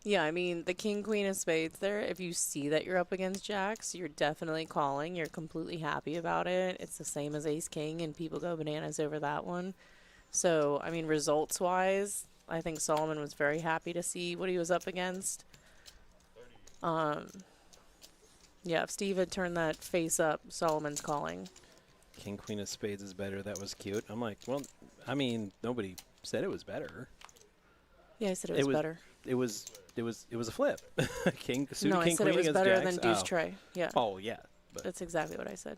Yeah, I mean, the king, queen of spades there, if you see that you're up against jacks, you're definitely calling. You're completely happy about it. It's the same as ace, king, and people go bananas over that one. So, I mean, results-wise, I think Solomon was very happy to see what he was up against. Yeah, if Steve had turned that face up, Solomon's calling. King queen of spades is better. That was cute. I'm like, well, I mean, nobody said it was better. Yeah, I said it was better. It was a flip. King suited No, I king said queen it was against better jacks. than deuce Oh. tray. Yeah. Oh yeah. But That's exactly what I said.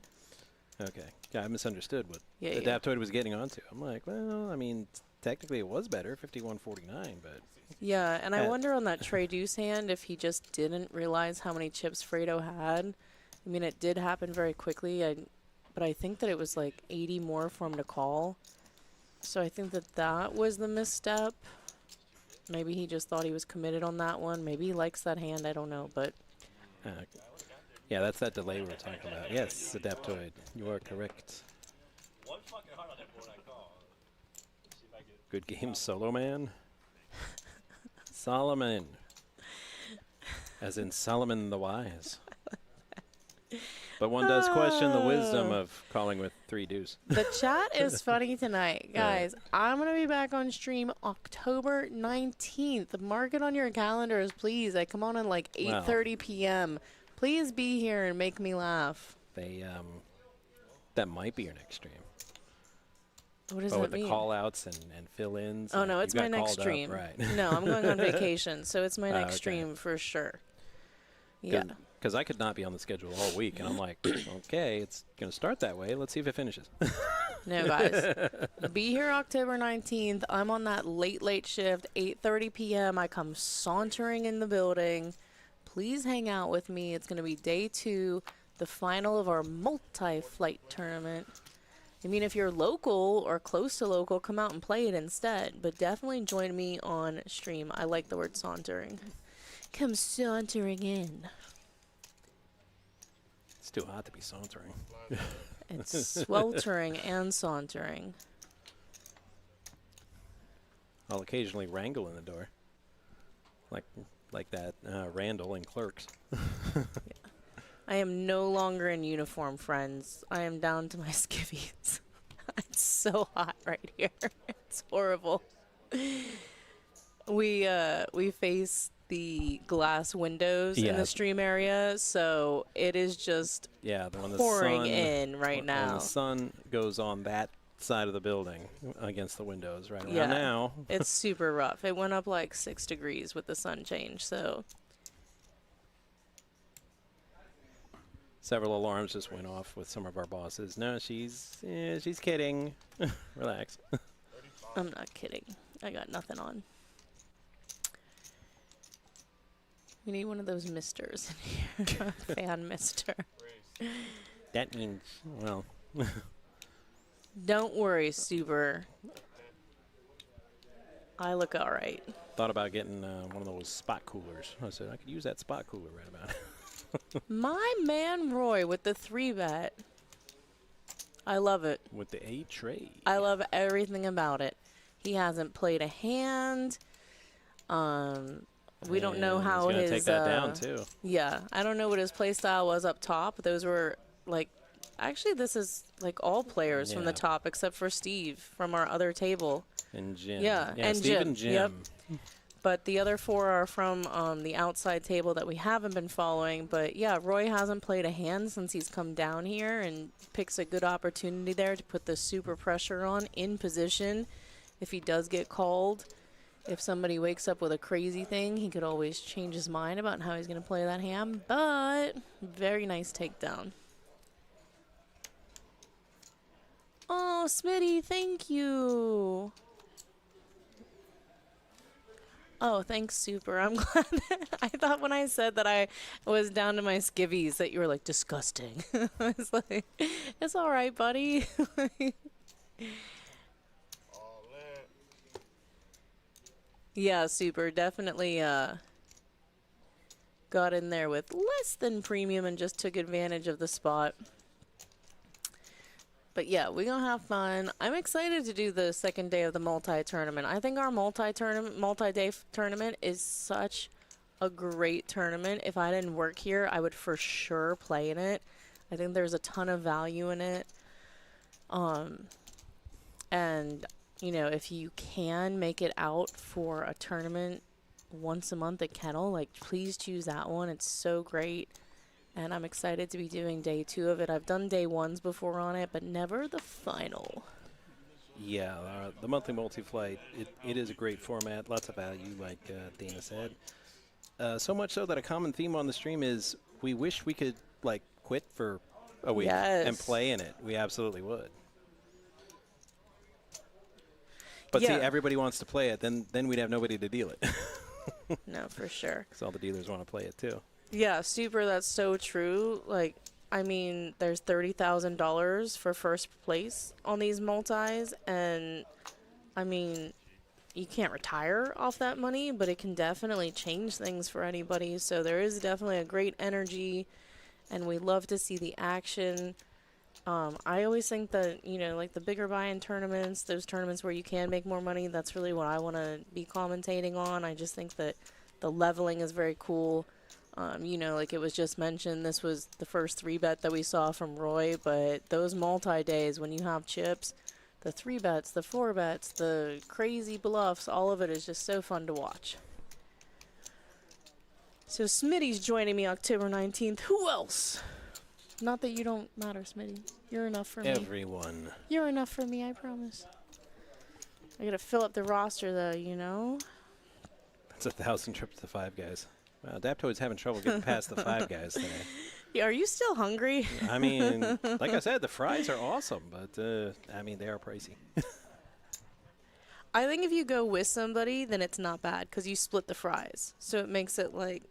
okay. Yeah, I misunderstood what Yeah, the yeah. Adaptoid was getting onto. I'm like, well, I mean, technically it was better, 51-49, but. Yeah, and I wonder on that Trey Deuce hand if he just didn't realize how many chips Fredo had. I mean, it did happen very quickly, but I think that it was like 80 more for him to call. So I think that that was the misstep. Maybe he just thought he was committed on that one. Maybe he likes that hand. I don't know, but. Yeah, that's that delay we were talking about. Yes, Adaptoid. You are correct. One fucking heart on that board I call. See if I get Good game, Solo Man. Solomon. As in Solomon the Wise. But one does question the wisdom of calling with 3 deuce. The chat is funny tonight. Guys, I'm going to be back on stream October 19th. Mark it on your calendars, please. I come on at like 8:30 p.m. Please be here and make me laugh. They, that might be your next stream. What does but that with mean? the call-outs and fill-ins. Oh, no, you it's got my next called up, stream. right. No, I'm going on vacation, so it's my next okay. stream for sure. Yeah. Because I could not be on the schedule all week, and I'm like, okay, it's going to start that way. Let's see if it finishes. No, guys. Be here October 19th. I'm on that late shift, 8:30 p.m. I come sauntering in the building. Please hang out with me. It's going to be day 2, the final of our multi-flight tournament. I mean, if you're local or close to local, come out and play it instead. But definitely join me on stream. I like the word sauntering. Come sauntering in. It's too hot to be sauntering. It's sweltering and sauntering. I'll occasionally wrangle in the door. Like that Randall in Clerks. I am no longer in uniform, friends. I am down to my skivvies. It's so hot right here. It's horrible. We face the glass windows in the stream area, so it is just pouring in right now. When the sun goes on that side of the building against the windows right around now. It's super rough. It went up like 6 degrees with the sun change, so. Several alarms just went off with some of our bosses. No, she's kidding. Relax. I'm not kidding. I got nothing on. We need one of those misters in here. A fan mister. That means, well. Don't worry, Super. I look all right. Thought about getting one of those spot coolers. I said I could use that spot cooler right about it. My man Roy with the 3-bet. I love it. With the A tray. I love everything about it. He hasn't played a hand. We don't know how he's gonna his take that down too. Yeah, I don't know what his play style was up top. Those were like, actually, this is like all players from the top except for Steve from our other table. And Jim. Yeah, and Steve Jim. and Jim. Yep. But the other 4 are from the outside table that we haven't been following. But yeah, Roy hasn't played a hand since he's come down here and picks a good opportunity there to put the super pressure on in position. If he does get called, if somebody wakes up with a crazy thing, he could always change his mind about how he's going to play that hand. But very nice takedown. Oh, Smitty, thank you. Oh, thanks, Super. I'm glad that I thought when I said that I was down to my skivvies that you were like, disgusting. I was like, it's all right, buddy. Yeah, Super. Definitely got in there with less than premium and just took advantage of the spot. But yeah, we're going to have fun. I'm excited to do the second day of the multi-tournament. I think our multi-day tournament is such a great tournament. If I didn't work here, I would for sure play in it. I think there's a ton of value in it. And, you know, if you can make it out for a tournament once a month at Kennel, like, please choose that one. It's so great. And I'm excited to be doing day 2 of it. I've done day 1s before on it, but never the final. Yeah, the monthly multi-flight, it is a great format, lots of value, like Dana said. So much so that a common theme on the stream is we wish we could, like, quit for a week and play in it. We absolutely would. But see, everybody wants to play it, then we'd have nobody to deal it. No, for sure. Because all the dealers want to play it, too. Yeah, Super, that's so true. Like, I mean, there's $30,000 for first place on these multis, and, I mean, you can't retire off that money, but it can definitely change things for anybody. So there is definitely a great energy, and we love to see the action. I always think that, you know, like the bigger buy-in tournaments, those tournaments where you can make more money, that's really what I want to be commentating on. I just think that the leveling is very cool. You know, like it was just mentioned, this was the first 3-bet that we saw from Roy, but those multi-days when you have chips, the 3-bets, the 4-bets, the crazy bluffs, all of it is just so fun to watch. So Smitty's joining me October 19th. Who else? Not that you don't matter, Smitty. You're enough for me. Everyone. You're enough for me, I promise. I gotta fill up the roster, though, you know? That's 1,000 trips to Five Guys. Wow, Daptoid's having trouble getting past the Five Guys today. Yeah, are you still hungry? I mean, like I said, the fries are awesome, but, I mean, they are pricey. I think if you go with somebody, then it's not bad, because you split the fries. So it makes it, like...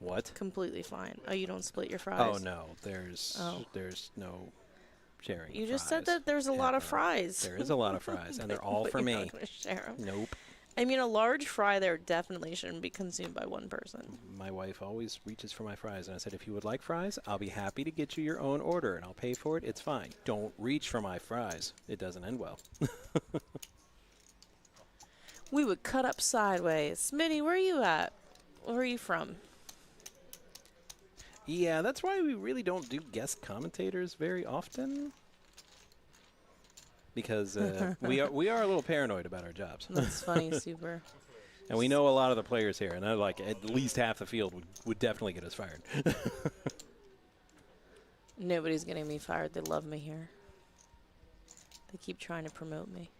What? Completely fine. Oh, you don't split your fries? Oh, no. There's no sharing. You just said that there's a lot of fries. There is a lot of fries, and they're all for me. You're not gonna share 'em. Nope. I mean, a large fry there definitely shouldn't be consumed by one person. My wife always reaches for my fries, and I said, if you would like fries, I'll be happy to get you your own order, and I'll pay for it. It's fine. Don't reach for my fries. It doesn't end well. We would cut up sideways. Smitty, where are you at? Where are you from? Yeah, that's why we really don't do guest commentators very often. Because we are a little paranoid about our jobs. That's funny, Super. And we know a lot of the players here, and like at least half the field would definitely get us fired. Nobody's getting me fired. They love me here. They keep trying to promote me.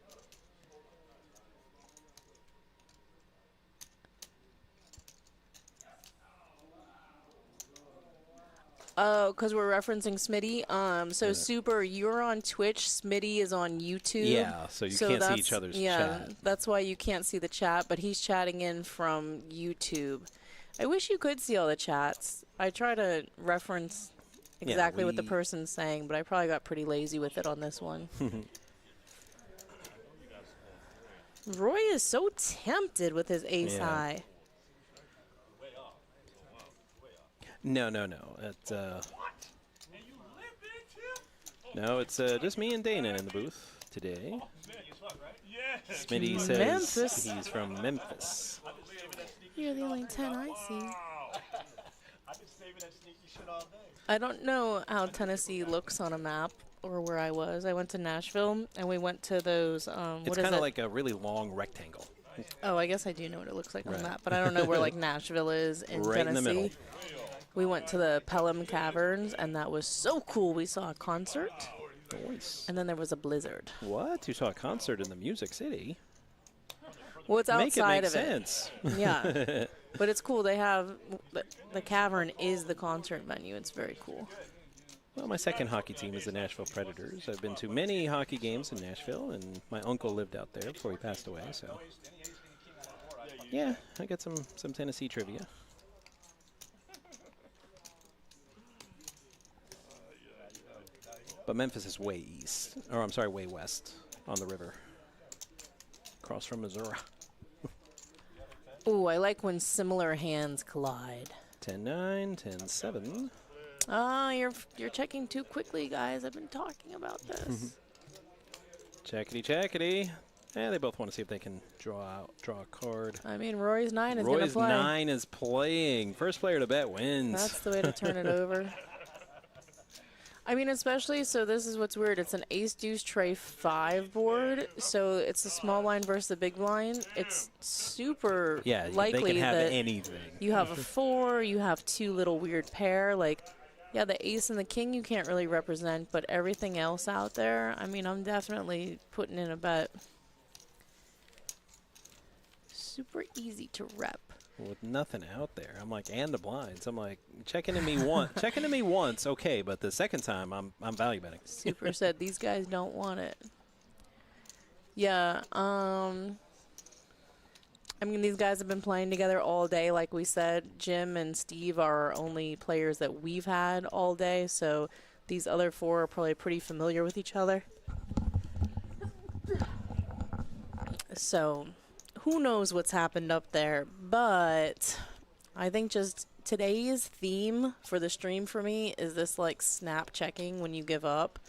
Oh, because we're referencing Smitty. So Super, you're on Twitch. Smitty is on YouTube. Yeah, so you can't see each other's chat. That's why you can't see the chat, but he's chatting in from YouTube. I wish you could see all the chats. I try to reference exactly what the person's saying, but I probably got pretty lazy with it on this one. Roy is so tempted with his ace high. No. No, it's just me and Dana in the booth today. Smitty says Memphis. he's from Memphis. You're the only 10 I see. I don't know how Tennessee looks on a map or where I was. I went to Nashville, and we went to those, It's kind of like a really long rectangle. Oh, I guess I do know what it looks like on the map, but I don't know where, like, Nashville is in Tennessee. Right in the middle. We went to the Pelham Caverns, and that was so cool. We saw a concert, and then there was a blizzard. What? You saw a concert in the Music City? Well, it's outside of sense. it. Yeah, but it's cool. They have the cavern is the concert venue. It's very cool. Well, my second hockey team is the Nashville Predators. I've been to many hockey games in Nashville, and my uncle lived out there before he passed away. So Yeah, I got some Tennessee trivia. But Memphis is way east, or I'm sorry, way west on the river, across from Missouri. Ooh, I like when similar hands collide. 10-9, 10-7. Ah, you're checking too quickly, guys. I've been talking about this. Checkity. Yeah, they both want to see if they can draw a card. I mean, Roy's 9 is going to Roy's play. 9 is playing. First player to bet wins. That's the way to turn it over. I mean, especially, so this is what's weird. It's an ace deuce tray 5 board, so it's the small blind versus the big blind. It's super likely they can have that anything. You have a 4, you have 2 little weird pair. Like, yeah, the ace and the king you can't really represent, but everything else out there, I mean, I'm definitely putting in a bet. Super easy to rep. With nothing out there, I'm like, and the blinds. I'm like, checking to me once, okay, but the second time, I'm value betting. Super said these guys don't want it. Yeah, I mean, these guys have been playing together all day, like we said. Jim and Steve are our only players that we've had all day, so these other 4 are probably pretty familiar with each other. So who knows what's happened up there, but I think just today's theme for the stream for me is this, like, snap checking when you give up.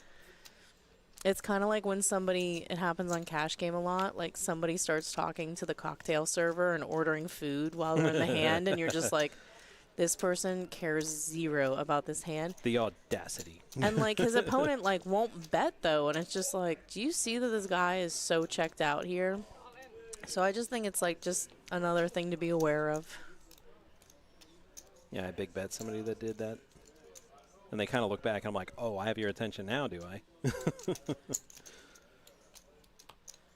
It's kind of like when somebody, it happens on Cash Game a lot, like somebody starts talking to the cocktail server and ordering food while they're in the hand, and you're just like, this person cares 0 about this hand. The audacity. And, like, his opponent, like, won't bet, though, and it's just like, do you see that this guy is so checked out here? So I just think it's, like, just another thing to be aware of. Yeah, I big bet somebody that did that. And they kind of look back, and I'm like, oh, I have your attention now, do I?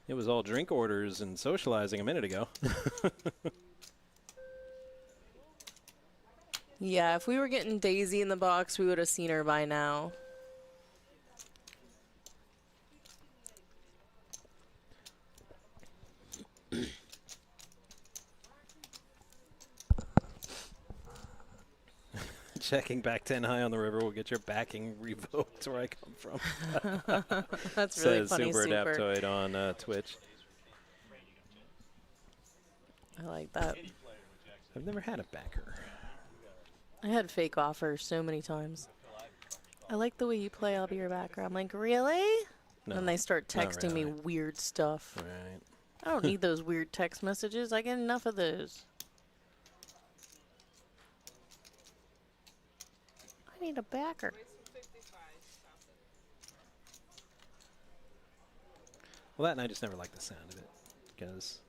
It was all drink orders and socializing a minute ago. Yeah, if we were getting Daisy in the box, we would have seen her by now. Checking back 10 high on the river will get your backing revoked where I come from. That's really Says funny, Super Super. Adaptoid on Twitch. I like that. I've never had a backer. I had fake offers so many times. I like the way you play, I'll be your backer. I'm like, really? No, and they start not texting me really. weird stuff. Right. I don't need those weird text messages. I get enough of those. I need a backer. Well, that and I just never liked the sound of it. Because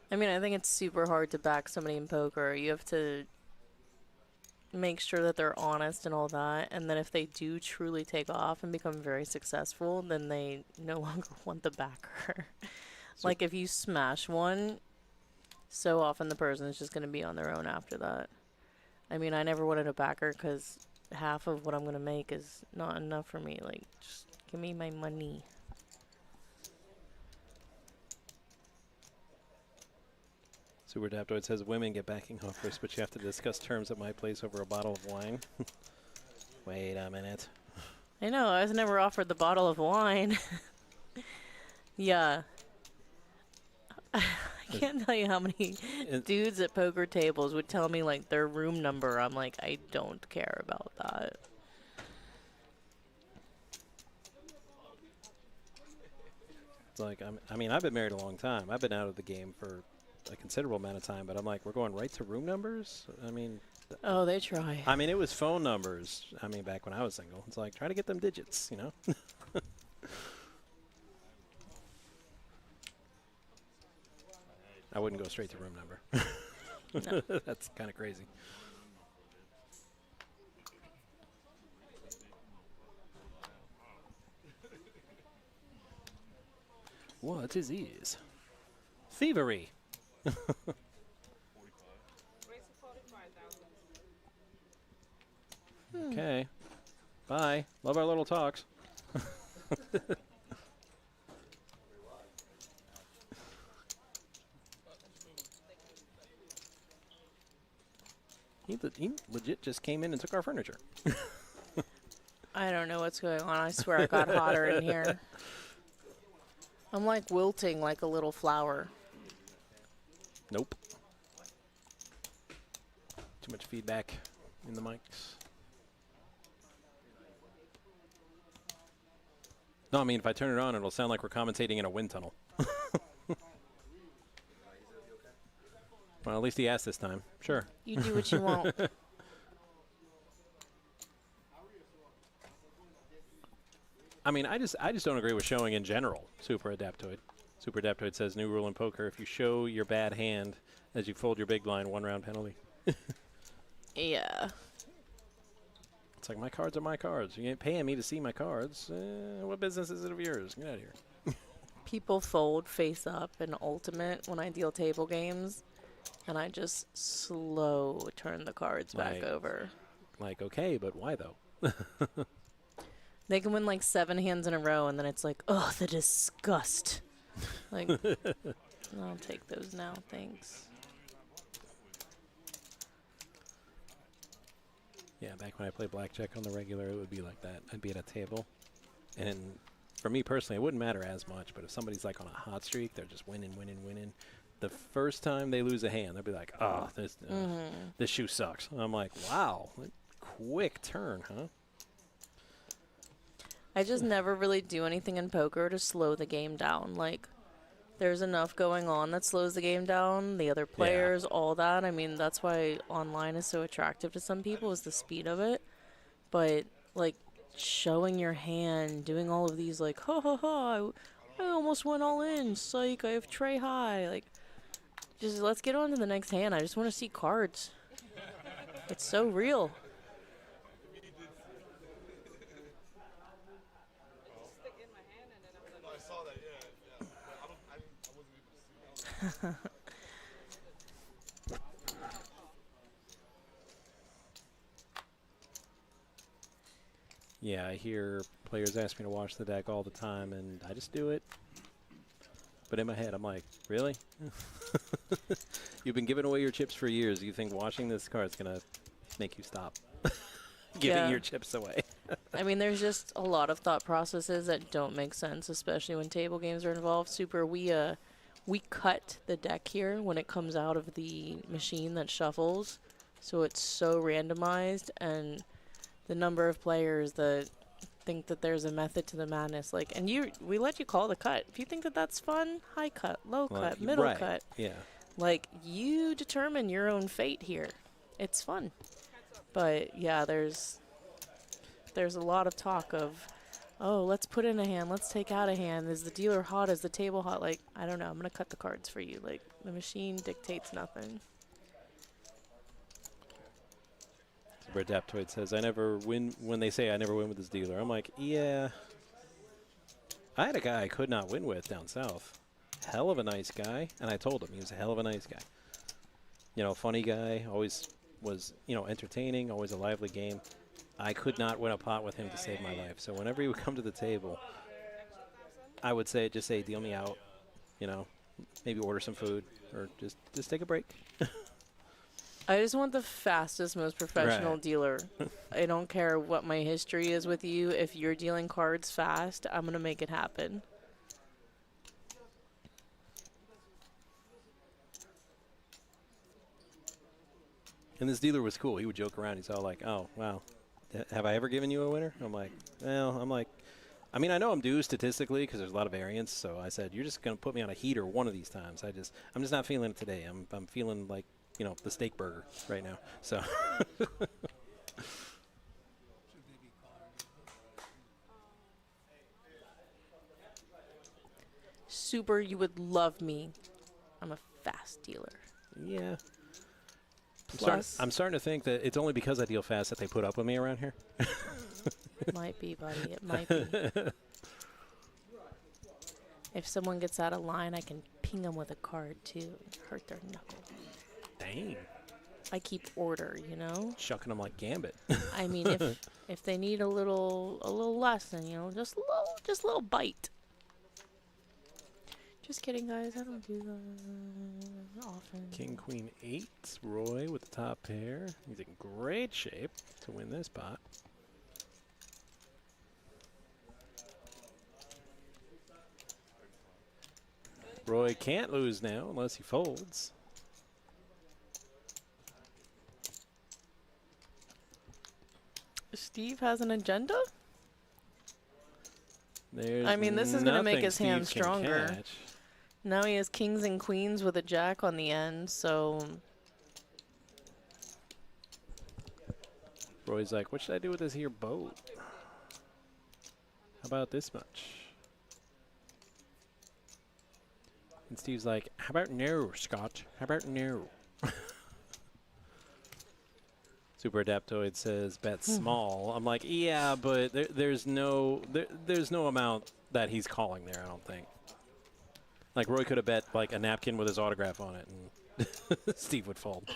I mean, I think it's super hard to back somebody in poker. You have to make sure that they're honest and all that. And then if they do truly take off and become very successful, then they no longer want the backer. Like if you smash one, so often the person is just going to be on their own after that. I mean, I never wanted a backer because half of what I'm going to make is not enough for me. Like, just give me my money. Super Adaptoid says women get backing offers, but you have to discuss terms at my place over a bottle of wine. Wait a minute. I know, I was never offered the bottle of wine. Yeah. I can't tell you how many dudes at poker tables would tell me, like, their room number. I'm like, I don't care about that. It's like, I mean, I've been married a long time. I've been out of the game for a considerable amount of time, but I'm like, we're going right to room numbers? I mean... Oh, they try. I mean, it was phone numbers. I mean, back when I was single. It's like, try to get them digits, you know? I wouldn't go straight to room number. No. That's kind of crazy. What is this? Thievery. Okay. Bye. Love our little talks. He legit just came in and took our furniture. I don't know what's going on. I swear it got hotter in here. I'm like wilting like a little flower. Nope. Too much feedback in the mics. No, I mean, if I turn it on, it'll sound like we're commentating in a wind tunnel. Well, at least he asked this time. Sure. You do what you want. I mean, I just don't agree with showing in general. Super Adaptoid. Super Adaptoid says, new rule in poker, if you show your bad hand as you fold your big blind, 1 round penalty. Yeah. It's like, my cards are my cards. You ain't paying me to see my cards. What business is it of yours? Get out of here. People fold face up in Ultimate when I deal table games, and I just slow turn the cards back over. Like, okay, but why though? They can win like 7 hands in a row, and then it's like, oh, the disgust. Like, I'll take those now, thanks. Yeah, back when I played blackjack on the regular, it would be like that. I'd be at a table, and for me personally, it wouldn't matter as much, but if somebody's like on a hot streak, they're just winning. The first time they lose a hand, they'll be like, oh, this shoe sucks. And I'm like, wow, quick turn, huh? I just never really do anything in poker to slow the game down. Like, there's enough going on that slows the game down. The other players, all that. I mean, that's why online is so attractive to some people, is the speed of it. But, like, showing your hand, doing all of these, like, ha ha ha, I almost went all in. Psych, I have tray high. Like, just let's get on to the next hand. I just want to see cards. It's so real. Yeah, I hear players ask me to watch the deck all the time, and I just do it. But in my head, I'm like, really? You've been giving away your chips for years. You think watching this card's going to make you stop giving your chips away? I mean, there's just a lot of thought processes that don't make sense, especially when table games are involved. We cut the deck here when it comes out of the machine that shuffles, so it's so randomized, and the number of players that think that there's a method to the madness, like, and we let you call the cut. If you think that that's fun, high cut, low cut, middle cut. Yeah. Like, you determine your own fate here. It's fun. But yeah, there's a lot of talk of, oh, let's put in a hand, let's take out a hand. Is the dealer hot? Is the table hot? Like, I don't know. I'm going to cut the cards for you. Like, the machine dictates nothing. Adaptoid says, I never win when they say I never win with this dealer. I'm like, yeah. I had a guy I could not win with down south. Hell of a nice guy. And I told him he was a hell of a nice guy. You know, funny guy, always was, you know, entertaining, always a lively game. I could not win a pot with him to save my life. So whenever he would come to the table, I would just say, deal me out, you know, maybe order some food or just take a break. I just want the fastest, most professional dealer. I don't care what my history is with you. If you're dealing cards fast, I'm going to make it happen. And this dealer was cool. He would joke around. He's all like, oh, wow, have I ever given you a winner? I'm like, well, I mean, I know I'm due statistically because there's a lot of variance. So I said, you're just going to put me on a heater one of these times. I'm just not feeling it today. I'm feeling like, you know, the steak burger right now. So. Super, you would love me. I'm a fast dealer. Yeah. Plus, I'm starting to think that it's only because I deal fast that they put up with me around here. It might be, buddy. It might be. If someone gets out of line, I can ping them with a card, too, and hurt their knuckle. Dang. I keep order, you know? Shucking them like Gambit. I mean, if they need a little lesson, you know, just a little bite. Just kidding, guys. I don't do that. often. King, Queen, 8. Roy with the top pair. He's in great shape to win this pot. Roy can't lose now unless he folds. Steve has an agenda? There's I mean, this is going to make nothing his hand Steve can stronger. catch. Now he has kings and queens with a jack on the end, so... Roy's like, what should I do with this here boat? How about this much? And Steve's like, how about no, Scott? How about no? Super Adaptoid says bet small. I'm like, yeah, but there's no amount that he's calling there, I don't think. Like Roy could have bet like a napkin with his autograph on it, and Steve would fold.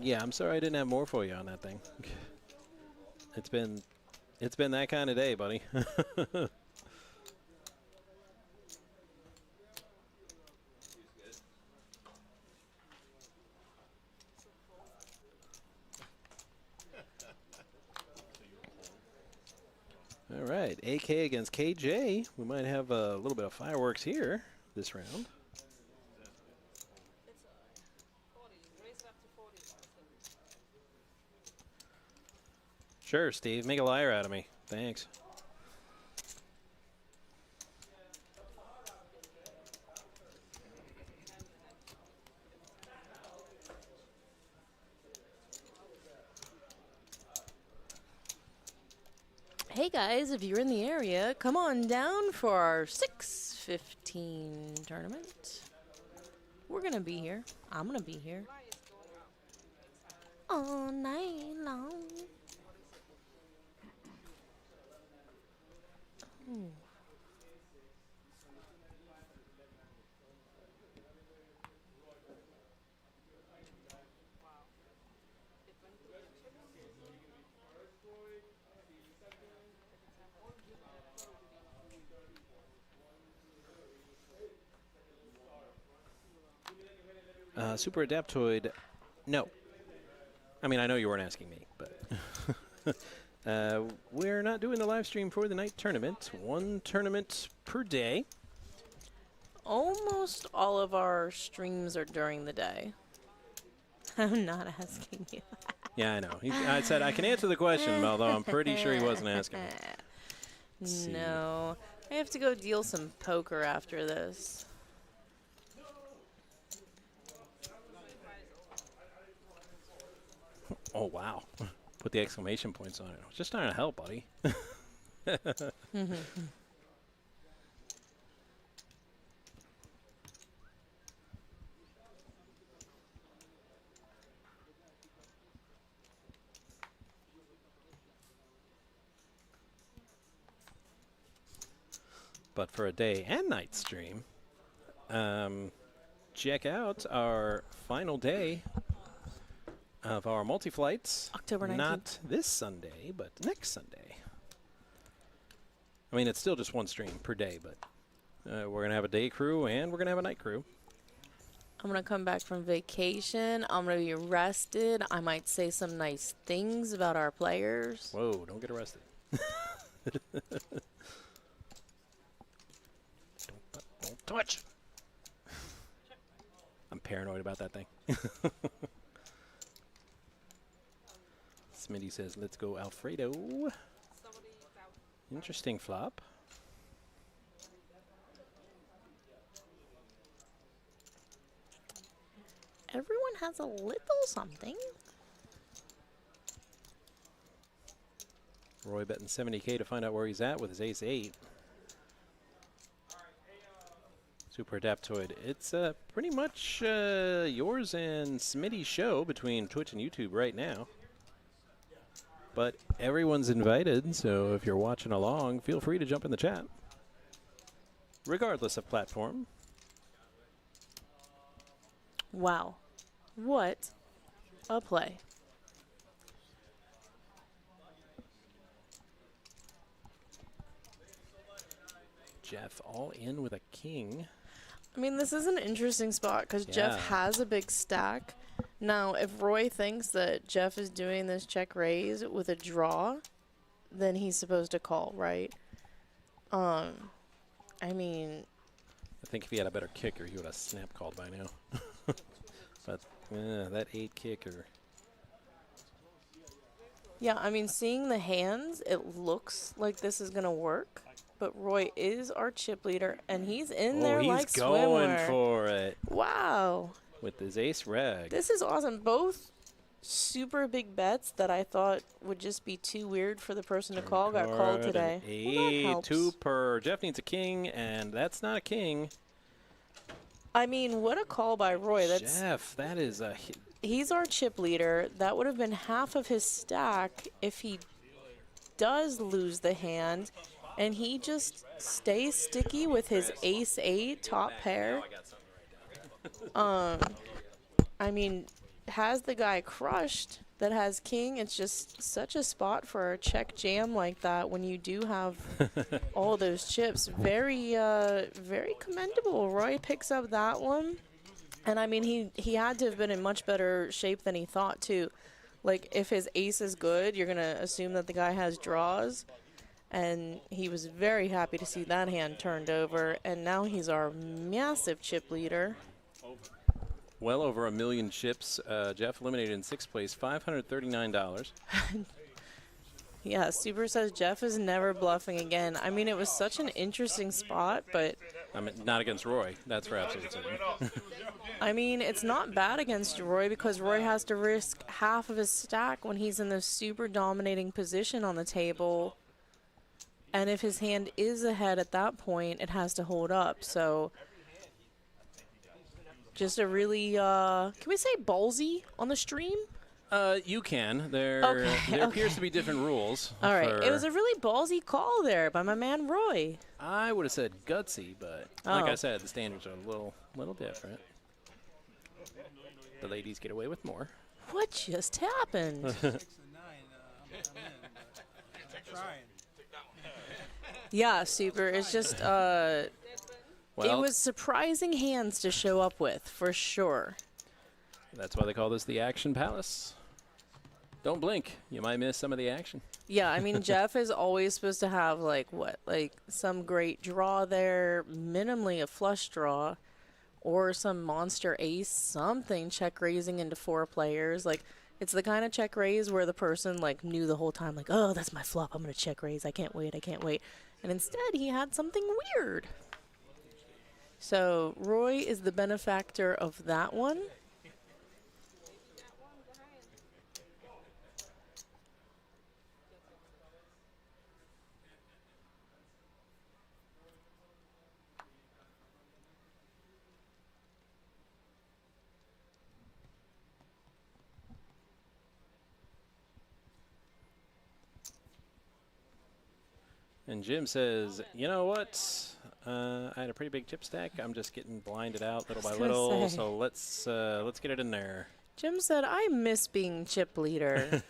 Yeah, I'm sorry I didn't have more for you on that thing. It's been that kind of day, buddy. All right, AK against KJ. We might have a little bit of fireworks here this round. Sure, Steve. Make a liar out of me. Thanks. Hey guys, if you're in the area, come on down for our 6:15 tournament. We're gonna be here. I'm gonna be here. All night long. Ooh. Super Adaptoid, no. I mean, I know you weren't asking me, but we're not doing the live stream for the night tournament. One tournament per day. Almost all of our streams are during the day. I'm not asking you. Yeah, I know. I said I can answer the question, although I'm pretty sure he wasn't asking me. No. I have to go deal some poker after this. Oh, wow. Put the exclamation points on it. I was just trying to help, buddy. But for a day and night stream, check out our final day of our multi-flights. October 19th. Not this Sunday, but next Sunday. I mean, it's still just one stream per day, but we're going to have a day crew and we're going to have a night crew. I'm going to come back from vacation. I'm going to be rested. I might say some nice things about our players. Whoa, don't get arrested. Don't touch. I'm paranoid about that thing. Smitty says, let's go Alfredo. Interesting flop. Everyone has a little something. Roy betting 70K to find out where he's at with his ace-8. Super Adaptoid. It's pretty much yours and Smitty's show between Twitch and YouTube right now. But everyone's invited, so if you're watching along, feel free to jump in the chat. regardless of platform. Wow. What a play. Jeff all in with a king. I mean, this is an interesting spot because Yeah. Jeff has a big stack. Now, if Roy thinks that Jeff is doing this check raise with a draw, then he's supposed to call, right? I mean, I think if he had a better kicker, he would have snap called by now. But that 8 kicker. yeah, I mean, seeing the hands, it looks like this is going to work. But Roy is our chip leader, and he's in there he's like going swimwear. for it. Wow. With his ace reg. This is awesome. Both super big bets that I thought would just be too weird for the person to call got called Card today. and Well, that 8, helps. 2 per. Jeff needs a king, and that's not a king. I mean, what a call by Roy. That's Jeff, that is a hit. He's our chip leader. That would have been half of his stack if he does lose the hand, and he just stays sticky with his ace-8 top pair. I mean, has the guy crushed that has king. It's just such a spot for a check jam like that when you do have all those chips. Very, very commendable. Roy picks up that one. And, I mean, he had to have been in much better shape than he thought, too. Like, if his ace is good, you're going to assume that the guy has draws. And he was very happy to see that hand turned over. And now he's our massive chip leader. Well over 1 million chips. Jeff eliminated in 6th place, $539. Yeah, Super says Jeff is never bluffing again. I mean, it was such an interesting spot, but... I mean, not against Roy. That's for absolute certain. I mean, it's not bad against Roy because Roy has to risk half of his stack when he's in this super dominating position on the table. And if his hand is ahead at that point, it has to hold up. So, just a really, can we say ballsy on the stream? You can. There Okay, appears to be different rules. All right. It was a really ballsy call there by my man Roy. I would have said gutsy, but like Oh. I said, the standards are a little different. The ladies get away with more. What just happened? Yeah, Super. It's just, it Well- was surprising hands to show up with, for sure. That's why they call this the Action Palace. Don't blink. You might miss some of the action. Yeah, I mean, Jeff is always supposed to have, like, what? Like, some great draw there, minimally a flush draw, or some monster ace, something check raising into 4 players. Like, it's the kind of check raise where the person, like, knew the whole time, like, oh, that's my flop. I'm going to check raise. I can't wait. I can't wait. And instead, he had something weird. So, Roy is the benefactor of that one. And Jim says, you know what? I had a pretty big chip stack. I'm just getting blinded out little by was gonna little. say. So let's get it in there. Jim said, I miss being chip leader.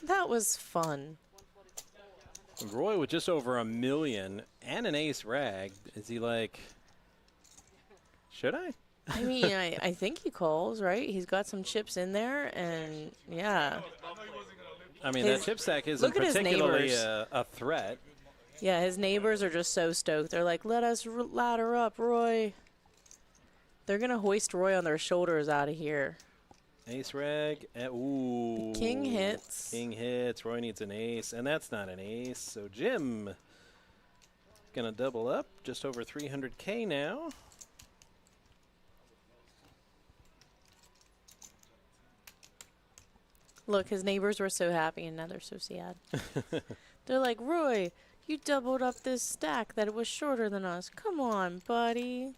That was fun. Roy with just over 1 million and an ace rag. Is he like, should I? I mean, I think he calls, right? He's got some chips in there, and yeah. I mean, His- that chip stack isn't look at his particularly neighbors. a threat. Yeah, his neighbors are just so stoked. They're like, let us ladder up, Roy. They're going to hoist Roy on their shoulders out of here. Ace rag. Ooh. King hits. King hits. Roy needs an ace, and that's not an ace. So Jim gonna double up, just over 300K now. Look, his neighbors were so happy, and now they're so sad. They're like, Roy, you doubled up this stack that it was shorter than us. Come on, buddy.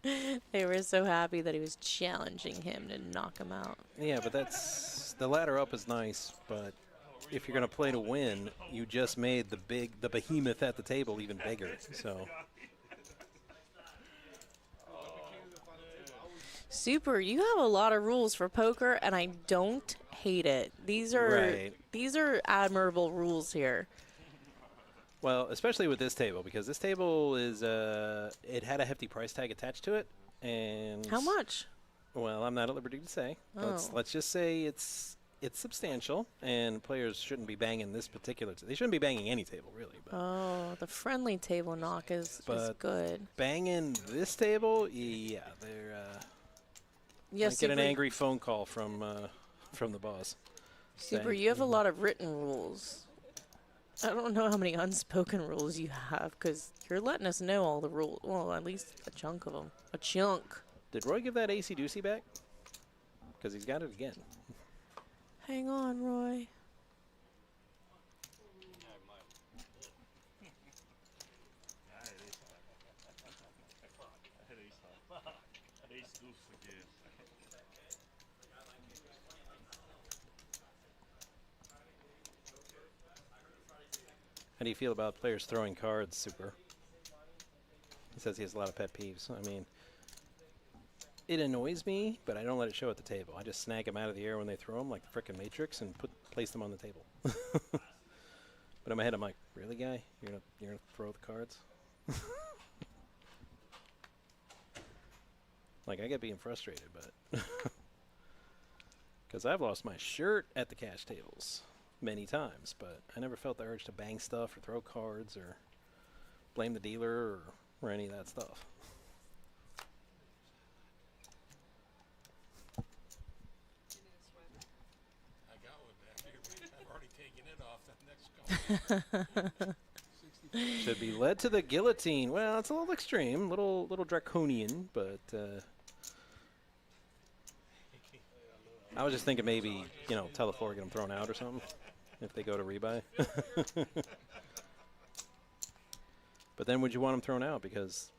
They were so happy that he was challenging him to knock him out. Yeah, but that's the ladder up is nice, but if you're gonna play to win, you just made the behemoth at the table even bigger. So Super, you have a lot of rules for poker, and I don't hate it. These are admirable rules here. Well, especially with this table, because this table is it had a hefty price tag attached to it, and How much? Well, I'm not at liberty to say. Oh. Let's just say it's substantial, and players shouldn't be banging this particular. They shouldn't be banging any table, really. But Oh, the friendly table knock is good. Banging this table, yeah, they're. Yes, might get an Super. angry phone call from the boss. Super, saying, you have a lot of written rules. I don't know how many unspoken rules you have, because you're letting us know all the rules. Well, at least a chunk of them. A chunk. Did Roy give that AC Deucey back? Because he's got it again. Hang on, Roy. How do you feel about players throwing cards, Super? He says he has a lot of pet peeves. I mean, it annoys me, but I don't let it show at the table. I just snag them out of the air when they throw them, like the frickin' Matrix, and place them on the table. But in my head, I'm like, really, guy? You're gonna throw the cards? Like, I get being frustrated, but because I've lost my shirt at the cash tables many times, but I never felt the urge to bang stuff or throw cards or blame the dealer or any of that stuff. I got one back here, but I've already taken it off. The next couple. Should be led to the guillotine. Well, it's a little extreme, little draconian, but I was just thinking maybe, tell the floor, get them thrown out or something if they go to rebuy. But then would you want them thrown out? Because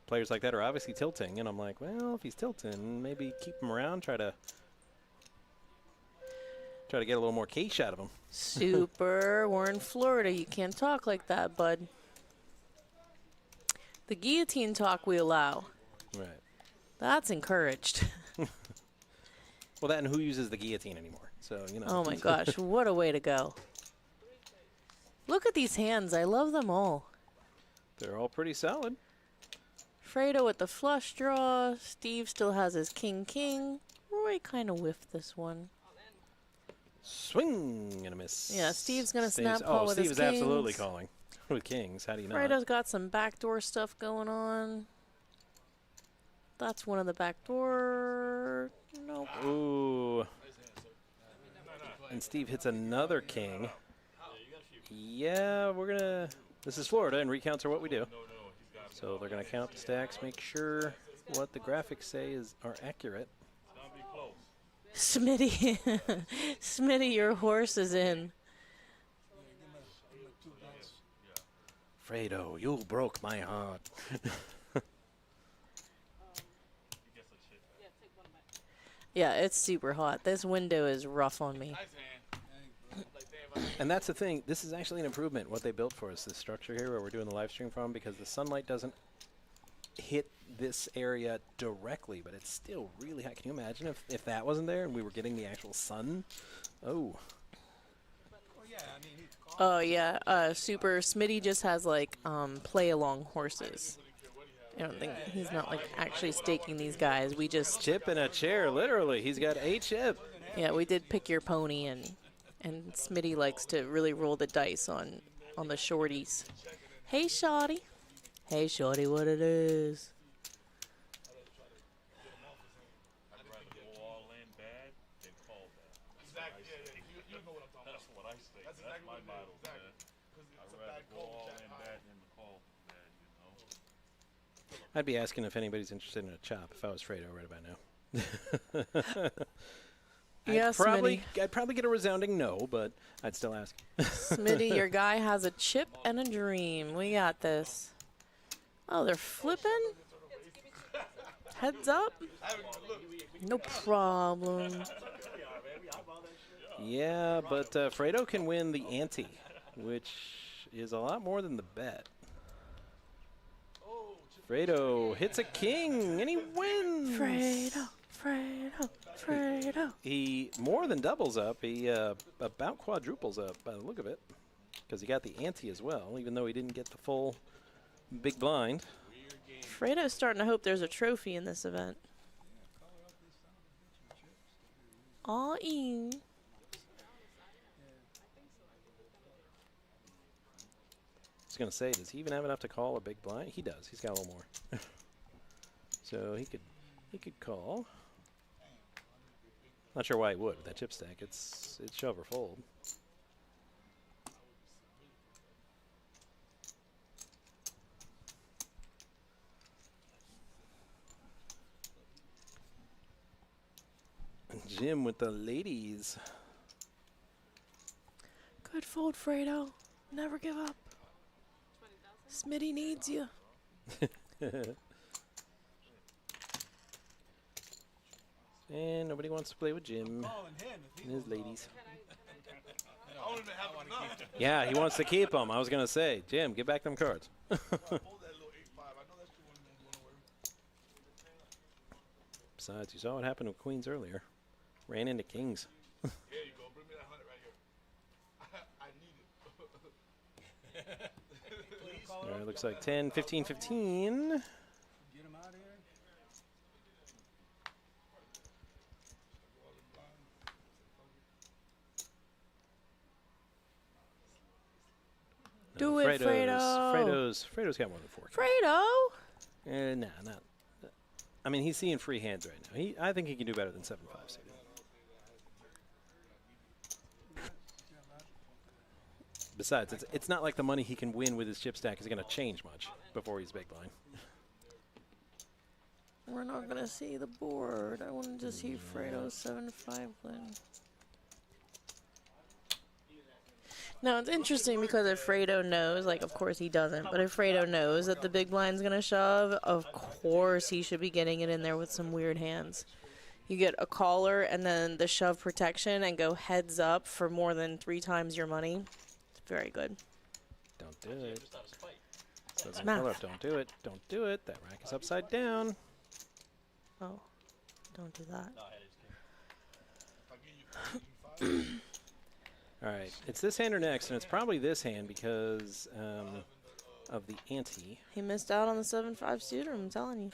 players like that are obviously tilting, and I'm like, well, if he's tilting, maybe keep him around, try to get a little more cash out of him. Super, we're in Florida. You can't talk like that, bud. The guillotine talk we allow. Right. That's encouraged. Well, that and who uses the guillotine anymore? So, Oh my gosh, what a way to go. Look at these hands. I love them all. They're all pretty solid. Fredo with the flush draw. Steve still has his king. Roy kind of whiffed this one. Swing and a miss. Yeah, Steve's going to snap call with his Steve kings. is absolutely calling with kings. How do you know? Fredo's got some backdoor stuff going on. That's one of the backdoor. Nope. Ooh. And Steve hits another king. Yeah, we're going to... This is Florida, and recounts are what we do. So they're going to count the stacks, make sure what the graphics say are accurate. Smitty. Smitty, your horse is in. Fredo, you broke my heart. Yeah, it's super hot. This window is rough on me. And that's the thing. This is actually an improvement, what they built for us, this structure here where we're doing the live stream from, because the sunlight doesn't hit this area directly, but it's still really hot. Can you imagine if that wasn't there and we were getting the actual sun? Oh. Oh, yeah. Super. Smitty just has, like, play-along horses. I don't think he's not, like, actually staking these guys. We just... Chip in a chair, literally. He's got a chip. Yeah, we did pick your pony, and Smitty likes to really roll the dice on the shorties. Hey, shorty. Hey, shorty, what it is? I'd be asking if anybody's interested in a chop if I was Fredo right about now. Yes, I'd probably get a resounding no, but I'd still ask. Smitty, your guy has a chip and a dream. We got this. Oh, they're flipping? Heads up? No problem. Yeah, but Fredo can win the ante, which is a lot more than the bet. Fredo hits a king, and he wins. Fredo, Fredo. He more than doubles up. He about quadruples up by the look of it, because he got the ante as well, even though he didn't get the full big blind. Fredo's starting to hope there's a trophy in this event. All in. I was gonna say, does he even have enough to call a big blind? He does. He's got a little more. So he could call. Not sure why he would with that chip stack. It's shove or fold. Jim with the ladies. Good fold, Fredo. Never give up. Smitty needs you. And nobody wants to play with Jim and his ladies. Yeah, he wants to keep them. I was going to say, Jim, get back them cards. Besides, you saw what happened with queens earlier. Ran into kings. Here you go. Bring me that 100 right here. I need it. All right, looks like 10, 15, 15. Get him out of here. Do it, Fredo. Fredo's got more than 4. Fredo. Nah, not. I mean, he's seeing free hands right now. I think he can do better than 7-5 suited. Besides, it's not like the money he can win with his chip stack is going to change much before he's big blind. We're not going to see the board. I wanted to see Fredo's 7-5 win. Now, it's interesting because if Fredo knows, like, of course he doesn't, but if Fredo knows that the big blind's going to shove, of course he should be getting it in there with some weird hands. You get a caller and then the shove protection and go heads up for more than 3 times your money. It's very good. Don't do it. Says Math. Color, don't do it. Don't do it. That rack is upside down. Oh, don't do that. All right, it's this hand or next, and it's probably this hand because of the ante. He missed out on the 7-5 suited, I'm telling you.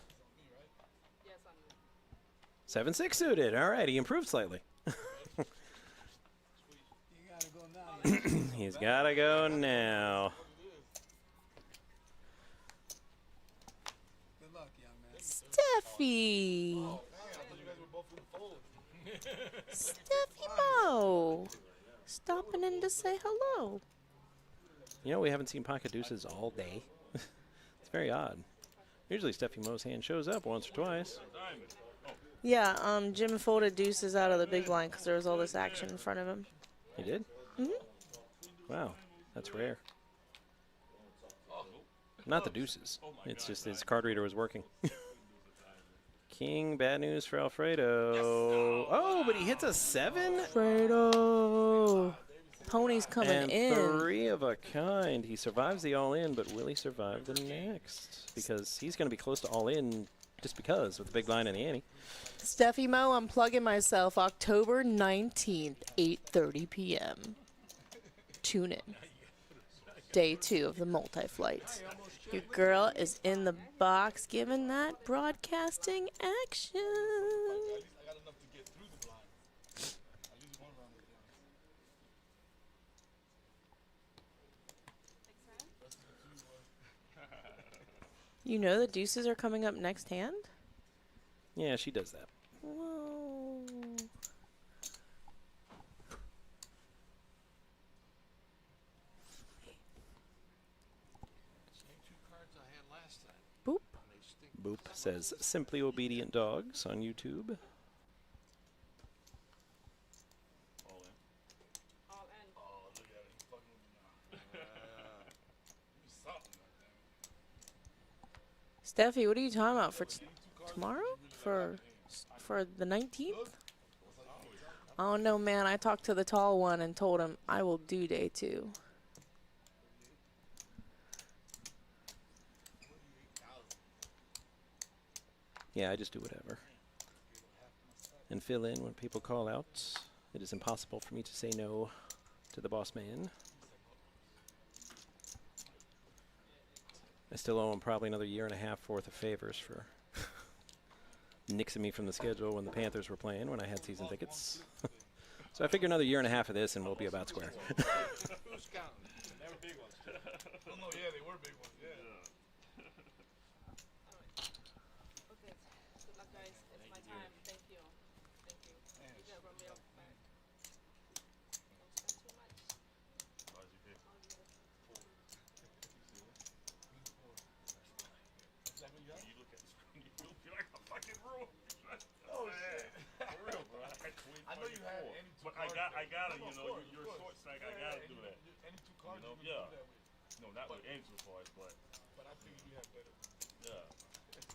7-6 suited. All right, he improved slightly. He's got to go now. Good luck, young man. Steffi. Steffi Mo. Stopping in to say hello. You know, we haven't seen pocket deuces all day. It's very odd. Usually Steffi Mo's hand shows up once or twice. Yeah, Jim folded deuces out of the big blind because there was all this action in front of him. He did? Mm-hmm. Wow, that's rare. Not the deuces. It's just his card reader was working. King, bad news for Alfredo. Oh, but he hits a 7? Alfredo. Pony's coming and in. 3 of a kind. He survives the all-in, but will he survive the next? Because he's going to be close to all-in just because with the big blind and the ante. Steffi Mo, I'm plugging myself. October 19th, 8:30 p.m. Tune in. Day 2 of the multi-flights. Your girl is in the box giving that broadcasting action. You know the deuces are coming up next hand? Yeah, she does that. Whoa. Boop. Boop says Simply Obedient Dogs on YouTube. Steffi, what are you talking about for tomorrow? For the 19th? Oh no, man! I talked to the tall one and told him I will do day 2. Yeah, I just do whatever. and fill in when people call out. It is impossible for me to say no to the boss man. I still owe him probably another year and a half worth of favors for nixing me from the schedule when the Panthers were playing when I had season tickets. So I figure another year and a half of this and we'll be about square. Who's counting? They were big ones. Oh, no, yeah, they were big ones. Yeah. Okay. Good luck, guys. It's my time. Thank you. Thank you. You got run me off back. Don't spend too much. You look at the screen, you feel like a fucking room. Oh shit! For real, bro. I know you had any two cards. But I gotta, you know, you're a short strike. I gotta do that. Any two cards, you know, yeah. No, not with any two cards, but I think you have better. Yeah. That's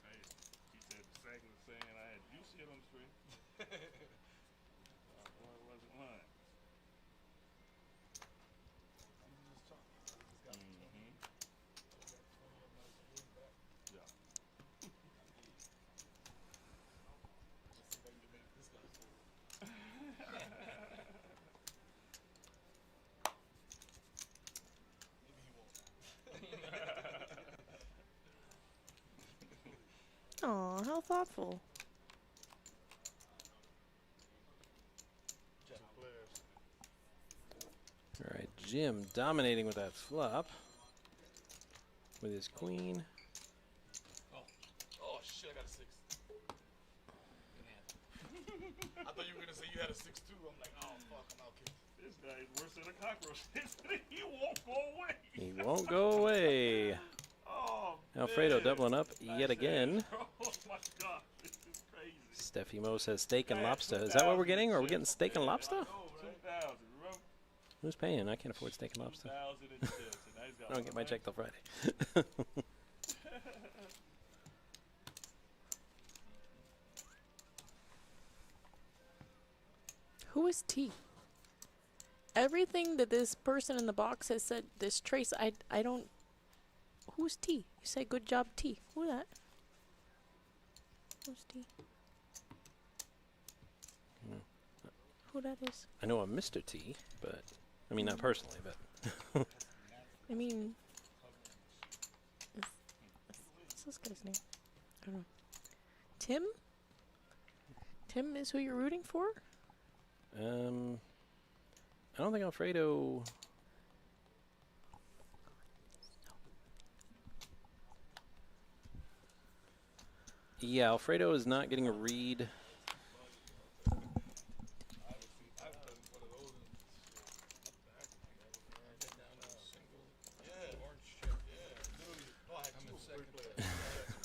crazy. He said the second was saying I had you see it on the screen. Boy, it wasn't mine. Yeah. Aw, how thoughtful. All right, Jim dominating with that flop with his queen. Oh shit! I got a 6. I thought you were gonna say you had a 6 too. I'm like, oh fuck, I'm out. This guy is worse than a cockroach. He won't go away. He won't go away. Oh, Alfredo man. doubling up yet again. Oh my god, this is crazy. Steffi Mo says steak and lobster. Is that what we're getting? Are we getting steak and lobster? 2,000, remember? Who's paying? I can't afford steak and lobster. 2,006, and now he's got I don't get my one, check right? till Friday. Who is T? Everything that this person in the box has said, this trace, I don't. Who's T? You say good job, T. Who that? Who's T? Who that is? I know a Mr. T, but I mean not personally, but I mean, what's this guy's name? I don't know. Tim? Tim is who you're rooting for? I don't think Alfredo. Yeah, Alfredo is not getting a read.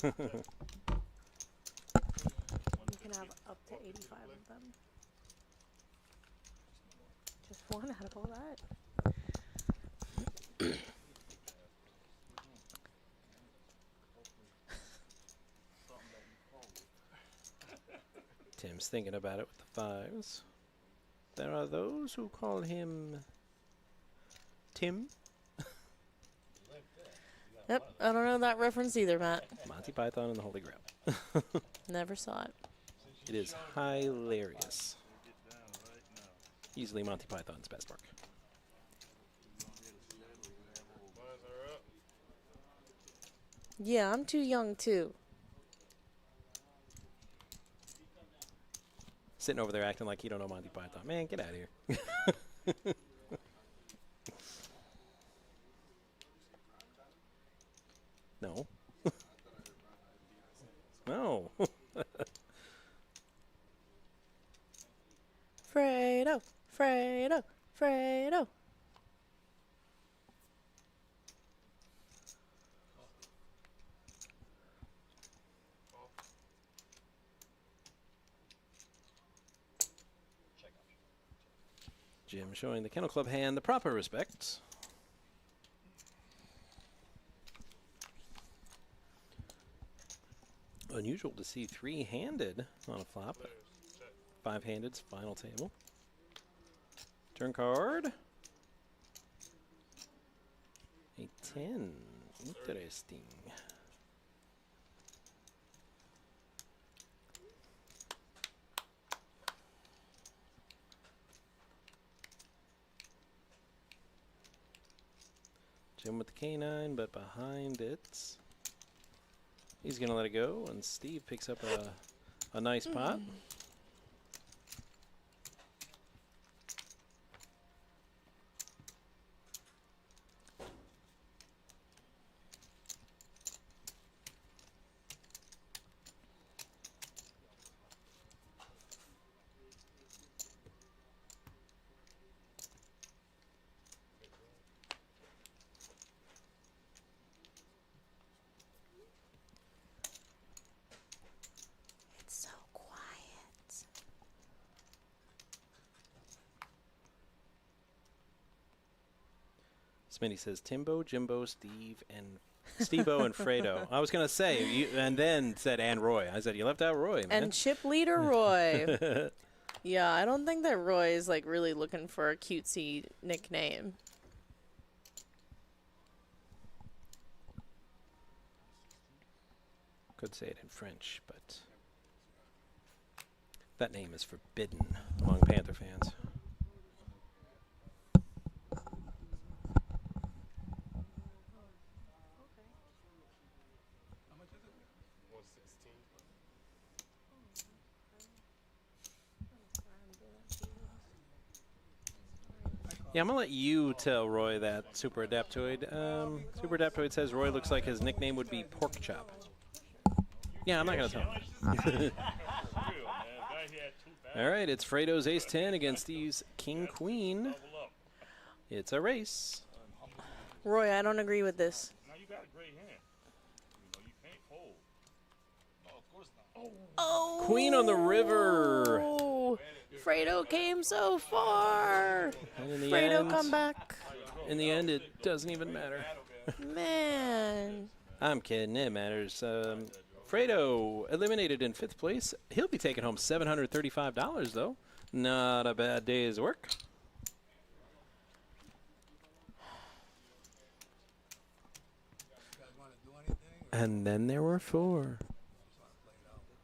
You can have up to 85 of them. Just one out of all that. Tim's thinking about it with the fives. There are those who call him Tim. Yep, I don't know that reference either, Matt. Monty Python and the Holy Grail. Never saw it. It is hilarious. Easily Monty Python's best work. Yeah, I'm too young too. Sitting over there acting like you don't know Monty Python. Man, get out of here. No. No. Fredo, Fredo, Fredo. Jim showing the Kennel Club hand the proper respect. Unusual to see three-handed on a flop. Five-handed's final table. Turn card. A 10. Interesting. Jim with the K9, but behind it. He's going to let it go, and Steve picks up a nice pot. It's so quiet. Smitty says Timbo, Jimbo, Steve, and Steve-O and Fredo. I was going to say, and then said and Roy. I said, you left out Roy, man. And chip leader Roy. Yeah, I don't think that Roy is like really looking for a cutesy nickname. Could say it in French, but that name is forbidden among Panther fans. How much is it? 116. Yeah, I'm going to let you tell Roy that, Super Adaptoid. Super Adaptoid says Roy looks like his nickname would be Pork Chop. Yeah, I'm not going to tell him. All right, it's Fredo's Ace-10 against Steve's King-Queen. It's a race. Roy, I don't agree with this. Now you got a great hand. You know, you can't fold. No, of course not. Oh! Queen on the river. Fredo came so far. And in the Fredo, end, come back. In the end, it doesn't even matter. Man. I'm kidding. It matters. Fredo eliminated in 5th place. He'll be taking home $735, though. Not a bad day's work. And then there were 4.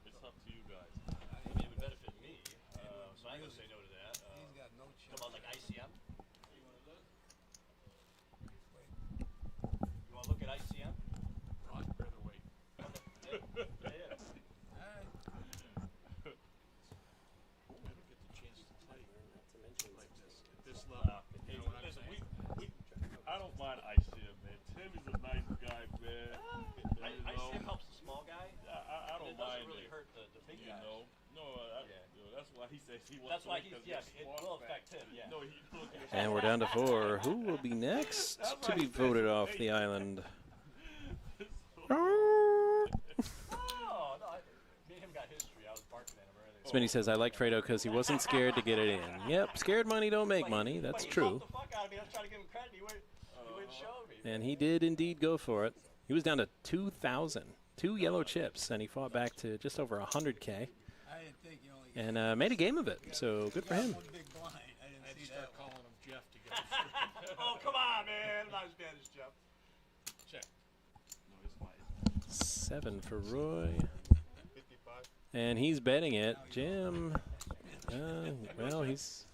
It's up to you guys. I mean, it would benefit me, so I ain't gonna say no to that. He's got no chance. About like ICM. You want to look at ICM? I'd rather wait. Yeah. I don't get the chance to play like this at this level. Hey, listen, I don't mind ICM, man. Tim is a nice guy, man. ICM helps the small guy. I don't mind. It doesn't really hurt the big guys. No, that's why he says he wants. That's why he's it will affect him. Yeah. No, And we're down to 4. Who will be next to be voted off the island? Oh, no, me and him got history. I was barking at him earlier. Smitty says, I liked Fredo because he wasn't scared to get it in. Yep, scared money don't make money. That's true. The fuck out of me. I was trying to give him credit. He wouldn't show me. And he did indeed go for it. He was down to 2,000. 2 yellow chips, and he fought back to just over 100K. And made a game of it, so good for him. I had to start calling him Jeff to get him. Oh, come on, man. I'm not as bad as Jeff. Check. No, it's 7 for Roy. And he's betting it. Jim, well, he's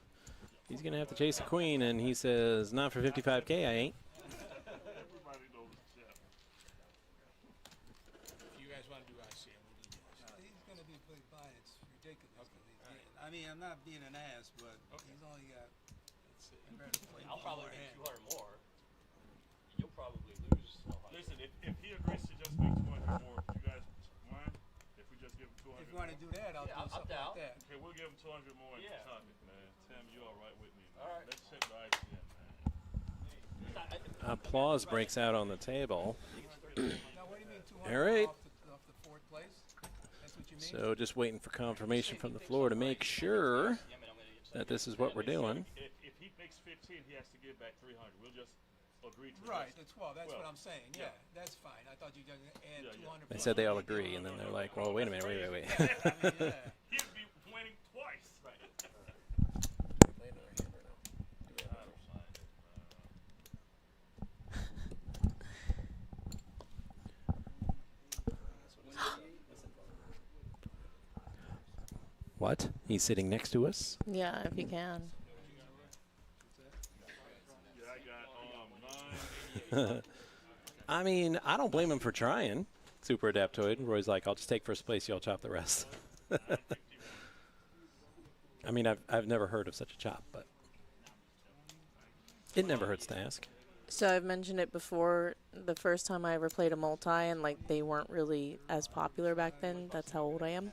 going to have to chase a queen, and he says, not for 55K, I ain't. Everybody knows Jeff. If you guys want to do ICM, we'll do this. No, he's going to be big buying. It's ridiculous. I mean, I'm not being an ass, but he's only got. I'll probably make 200 more. You'll probably lose. Listen, if he agrees to just make 200 more, you guys mind? If we just give him 200 If you want to do that, I'll do something like that. Okay, we'll give him 200 more in the topic, man. Tim, you all right with me, man? All right. Let's check the ICM, man. Applause breaks out on the table. Now, what do you mean 200 All right. off the 4th place? That's what you mean? So just waiting for confirmation from the floor to make sure that this is what we're doing. If he makes 15, he has to give back 300. We'll just agree to Right, this. the 12. That's what I'm saying. Yeah, that's fine. I thought you were going to add 200. They said they all agree, and then they're like, well, wait a minute, wait. He'd be winning twice. Right. What? He's sitting next to us? Yeah, if you can. Yeah, I got 9. I mean, I don't blame him for trying. Super Adaptoid. Roy's like, I'll just take first place. Y'all chop the rest. I mean, I've never heard of such a chop, but it never hurts to ask. So I've mentioned it before. The first time I ever played a multi, and like they weren't really as popular back then. That's how old I am.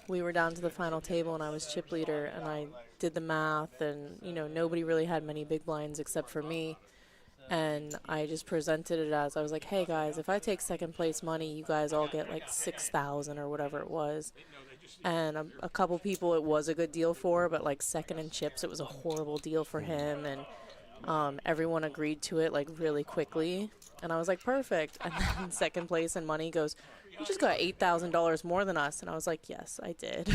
We were down to the final table, and I was chip leader, and I did the math, and you know nobody really had many big blinds except for me. And I just presented it as, I was like, hey guys, if I take second place money, you guys all get like 6,000 or whatever it was. And a couple people it was a good deal for, but like second in chips, it was a horrible deal for him. And everyone agreed to it like really quickly. And I was like, perfect. And then second place in money goes, you just got $8,000 more than us. And I was like, yes, I did.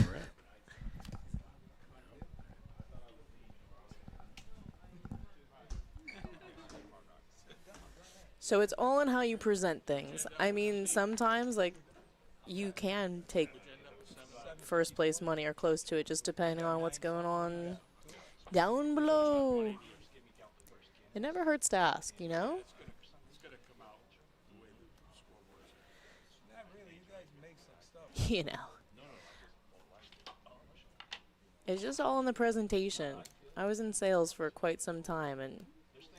So it's all in how you present things. I mean, sometimes, like, you can take first place money or close to it, just depending on what's going on down below. It never hurts to ask, you know? You know. It's just all in the presentation. I was in sales for quite some time, and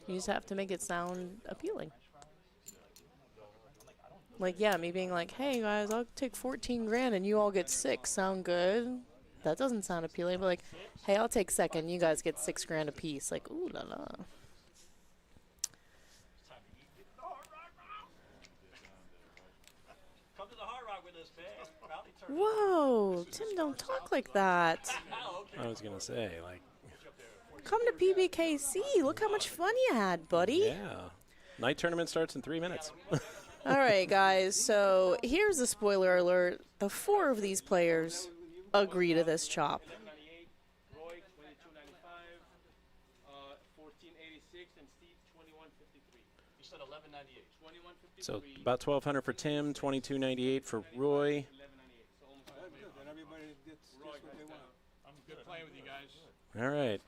you just have to make it sound appealing. Like, yeah, me being like, hey, guys, I'll take 14 grand and you all get 6. Sound good? That doesn't sound appealing. But, like, hey, I'll take second. You guys get 6 grand apiece. Like, ooh la la. Come to the Hard Rock with us, man. Rally turn. Whoa, Tim, don't talk like that. I was going to say, like. Come to PBKC. Look how much fun you had, buddy. Yeah. Night tournament starts in 3 minutes. All right, guys, so here's a spoiler alert. The 4 of these players agree to this chop. Roy, 22.95, 14.86, and Steve, 21.53. You said 11.98. 21.53. So about 1,200 for Tim, 22.98 for Roy. Then everybody gets what they want. I'm good playing with you guys. All right.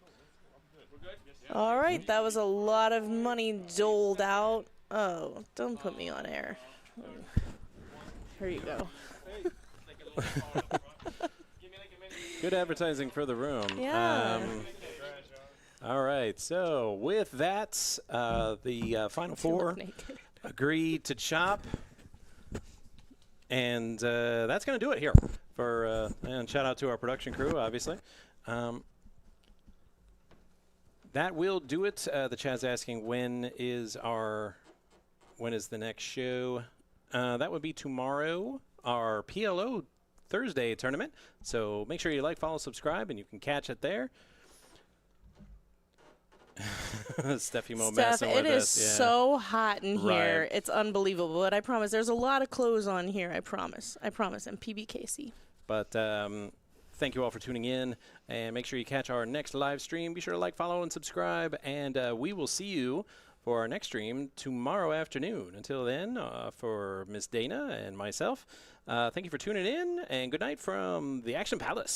We're good? All right, that was a lot of money doled out. Oh, don't put me on air. Here you go. Good advertising for the room. Yeah. All right. So with that, the final 4 agreed to chop. And that's going to do it here. And shout out to our production crew, obviously. That will do it. The chat's asking when is the next show? That would be tomorrow, our PLO Thursday tournament. So make sure you like, follow, subscribe, and you can catch it there. Steffi Mo messing with it is us. Yeah. so hot in here. Right. It's unbelievable. But I promise, there's a lot of clothes on here. I promise. I promise. I'm PBKC. But thank you all for tuning in. And make sure you catch our next live stream. Be sure to like, follow, and subscribe. And we will see you for our next stream tomorrow afternoon. Until then, for Miss Dana and myself, thank you for tuning in, and good night from the Action Palace.